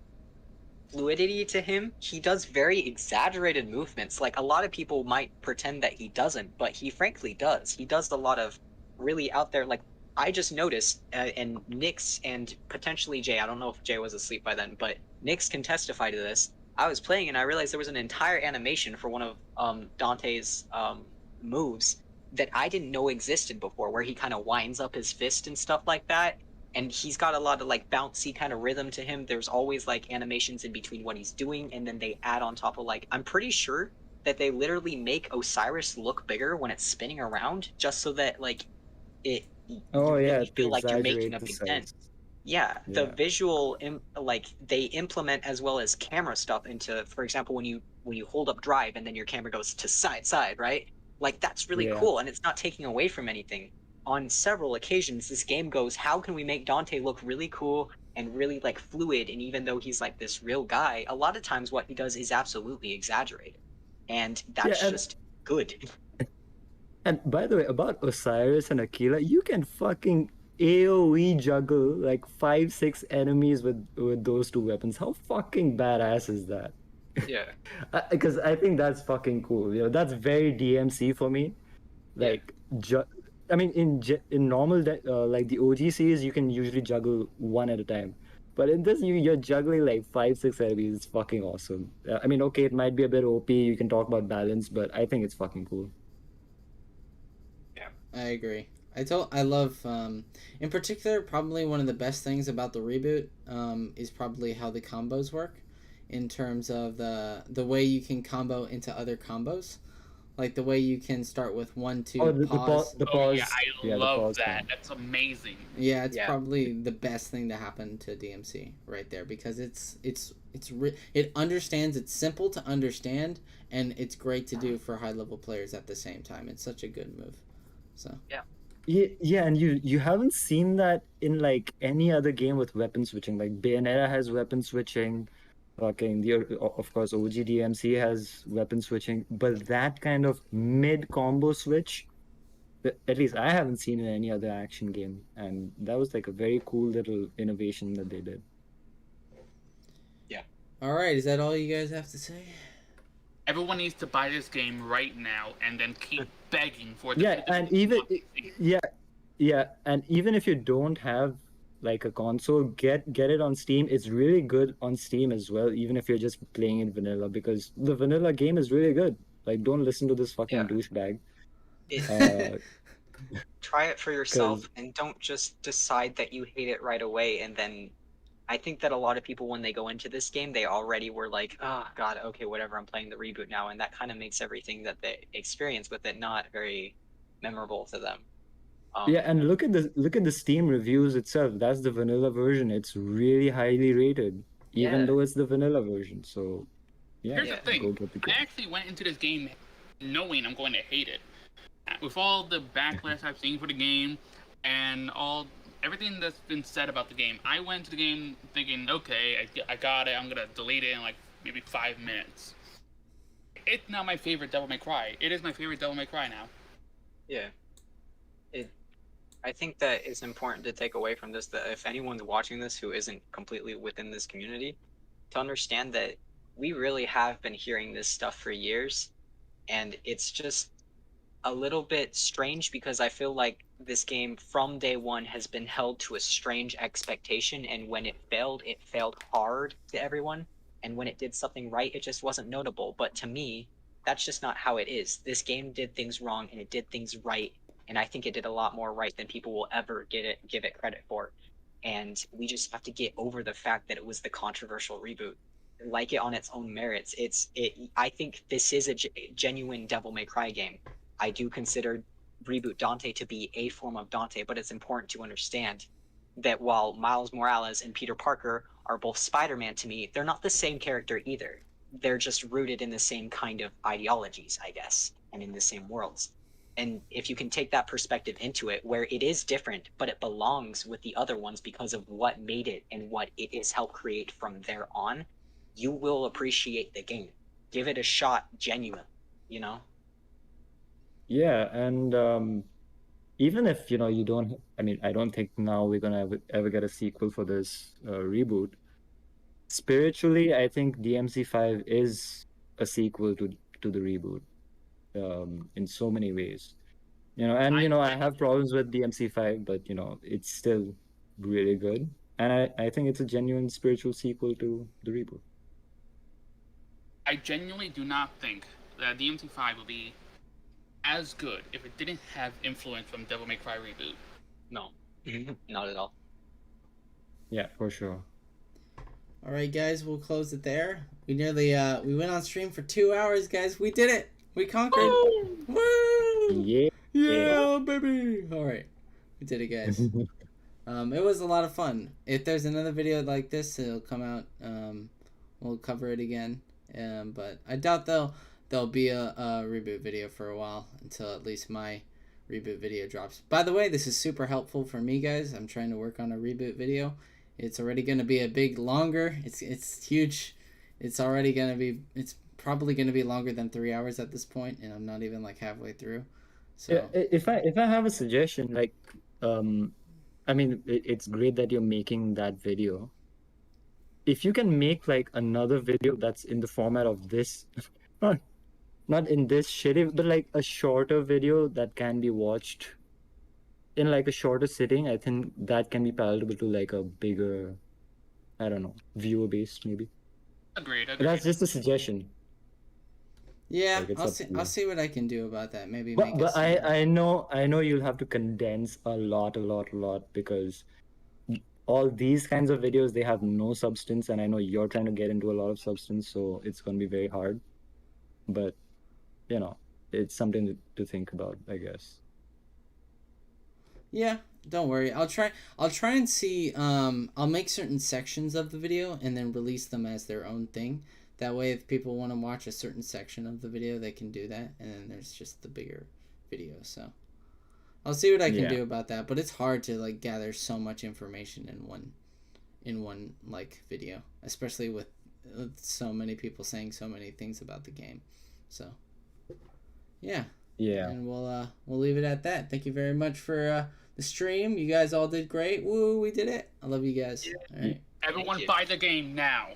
Speaker 3: fluidity to him. He does very exaggerated movements. Like a lot of people might pretend that he doesn't, but he frankly does. He does a lot of really out there. Like I just noticed, and Nyx and potentially Jay. I don't know if Jay was asleep by then, but Nyx can testify to this. I was playing and I realized there was an entire animation for one of Dante's moves that I didn't know existed before, where he kind of winds up his fist and stuff like that. And he's got a lot of like bouncy kind of rhythm to him. There's always like animations in between what he's doing, and then they add on top of like, I'm pretty sure that they literally make Osiris look bigger when it's spinning around, just so that like you really feel like you're making a big dent. Yeah, the visual like they implement as well as camera stuff into, for example, when you hold up drive and then your camera goes to side, right? Like that's really cool, and it's not taking away from anything. On several occasions, this game goes, how can we make Dante look really cool and really like fluid? And even though he's like this real guy, a lot of times what he does is absolutely exaggerated, and that's just good.
Speaker 5: And by the way, about Osiris and Aquila, you can fucking AoE juggle like 5-6 enemies with those two weapons. How fucking badass is that?
Speaker 3: Yeah.
Speaker 5: Because I think that's fucking cool. You know, that's very DMC for me. Like, I mean, in normal like the OG series, you can usually juggle one at a time. But in this, you're juggling like 5-6 enemies. It's fucking awesome. I mean, okay, it might be a bit OP. You can talk about balance, but I think it's fucking cool.
Speaker 3: Yeah,
Speaker 4: I agree. I love, in particular, probably one of the best things about the reboot is probably how the combos work, in terms of the way you can combo into other combos. Like the way you can start with 1, 2, pause.
Speaker 7: The pause. Yeah, I love that. That's amazing.
Speaker 4: Yeah, it's probably the best thing to happen to DMC right there, because it understands. It's simple to understand, and it's great to do for high level players at the same time. It's such a good move. So
Speaker 5: yeah, and you haven't seen that in like any other game with weapon switching. Like Bayonetta has weapon switching. Of course, OG DMC has weapon switching, but that kind of mid combo switch, at least I haven't seen in any other action game, and that was like a very cool little innovation that they did.
Speaker 3: Yeah.
Speaker 4: All right, is that all you guys have to say?
Speaker 7: Everyone needs to buy this game right now, and then keep begging for the.
Speaker 5: And even if you don't have like a console, get it on Steam. It's really good on Steam as well, even if you're just playing in vanilla, because the vanilla game is really good. Like, don't listen to this fucking douchebag.
Speaker 3: Try it for yourself, and don't just decide that you hate it right away. And then I think that a lot of people, when they go into this game, they already were like, oh god, okay, whatever, I'm playing the reboot now, and that kind of makes everything that they experience with it not very memorable to them.
Speaker 5: And look at the Steam reviews itself. That's the vanilla version. It's really highly rated, even though it's the vanilla version. So,
Speaker 7: Here's the thing. I actually went into this game knowing I'm going to hate it. With all the backlash I've seen for the game and everything that's been said about the game, I went to the game thinking, okay, I got it. I'm gonna delete it in like maybe 5 minutes. It's not my favorite Devil May Cry. It is my favorite Devil May Cry now.
Speaker 3: Yeah. I think that it's important to take away from this that if anyone's watching this who isn't completely within this community, to understand that we really have been hearing this stuff for years, and it's just a little bit strange because I feel like this game from day one has been held to a strange expectation, and when it failed hard to everyone, and when it did something right, it just wasn't notable. But to me, that's just not how it is. This game did things wrong and it did things right, and I think it did a lot more right than people will ever give it credit for. And we just have to get over the fact that it was the controversial reboot. Like it on its own merits. I think this is a genuine Devil May Cry game. I do consider Reboot Dante to be a form of Dante, but it's important to understand that while Miles Morales and Peter Parker are both Spider-Man to me, they're not the same character either. They're just rooted in the same kind of ideologies, I guess, and in the same worlds. And if you can take that perspective into it, where it is different, but it belongs with the other ones because of what made it and what it has helped create from there on, you will appreciate the game. Give it a shot, genuine, you know?
Speaker 5: Yeah, and even if you don't, I mean, I don't think now we're gonna ever get a sequel for this reboot. Spiritually, I think DMC5 is a sequel to the reboot, in so many ways. And I have problems with DMC5, but it's still really good, and I think it's a genuine spiritual sequel to the reboot.
Speaker 7: I genuinely do not think that DMC5 would be as good if it didn't have influence from Devil May Cry Reboot.
Speaker 3: No, not at all.
Speaker 5: Yeah, for sure.
Speaker 4: All right, guys, we'll close it there. We nearly we went on stream for 2 hours, guys. We did it. We conquered. Woo! Yeah, baby. All right, we did it, guys. It was a lot of fun. If there's another video like this, it'll come out. We'll cover it again. But I doubt there'll be a reboot video for a while until at least my reboot video drops. By the way, this is super helpful for me, guys. I'm trying to work on a reboot video. It's already going to be a big longer. It's huge. It's probably going to be longer than 3 hours at this point, and I'm not even like halfway through. So
Speaker 5: yeah, if I have a suggestion, like, I mean, it's great that you're making that video. If you can make like another video that's in the format of this, not in this shitty, but like a shorter video that can be watched in like a shorter sitting, I think that can be palatable to like a bigger, I don't know, viewer base maybe.
Speaker 7: Agreed.
Speaker 5: But that's just a suggestion.
Speaker 4: Yeah, I'll see what I can do about that. Maybe.
Speaker 5: But I know you'll have to condense a lot because all these kinds of videos, they have no substance, and I know you're trying to get into a lot of substance, so it's going to be very hard. But it's something to think about, I guess.
Speaker 4: Yeah, don't worry. I'll try and see. I'll make certain sections of the video and then release them as their own thing. That way, if people want to watch a certain section of the video, they can do that, and then there's just the bigger video. So I'll see what I can do about that. But it's hard to like gather so much information in one like video, especially with so many people saying so many things about the game. So yeah. And we'll leave it at that. Thank you very much for the stream. You guys all did great. Woo, we did it. I love you guys. All right.
Speaker 7: Everyone buy the game now.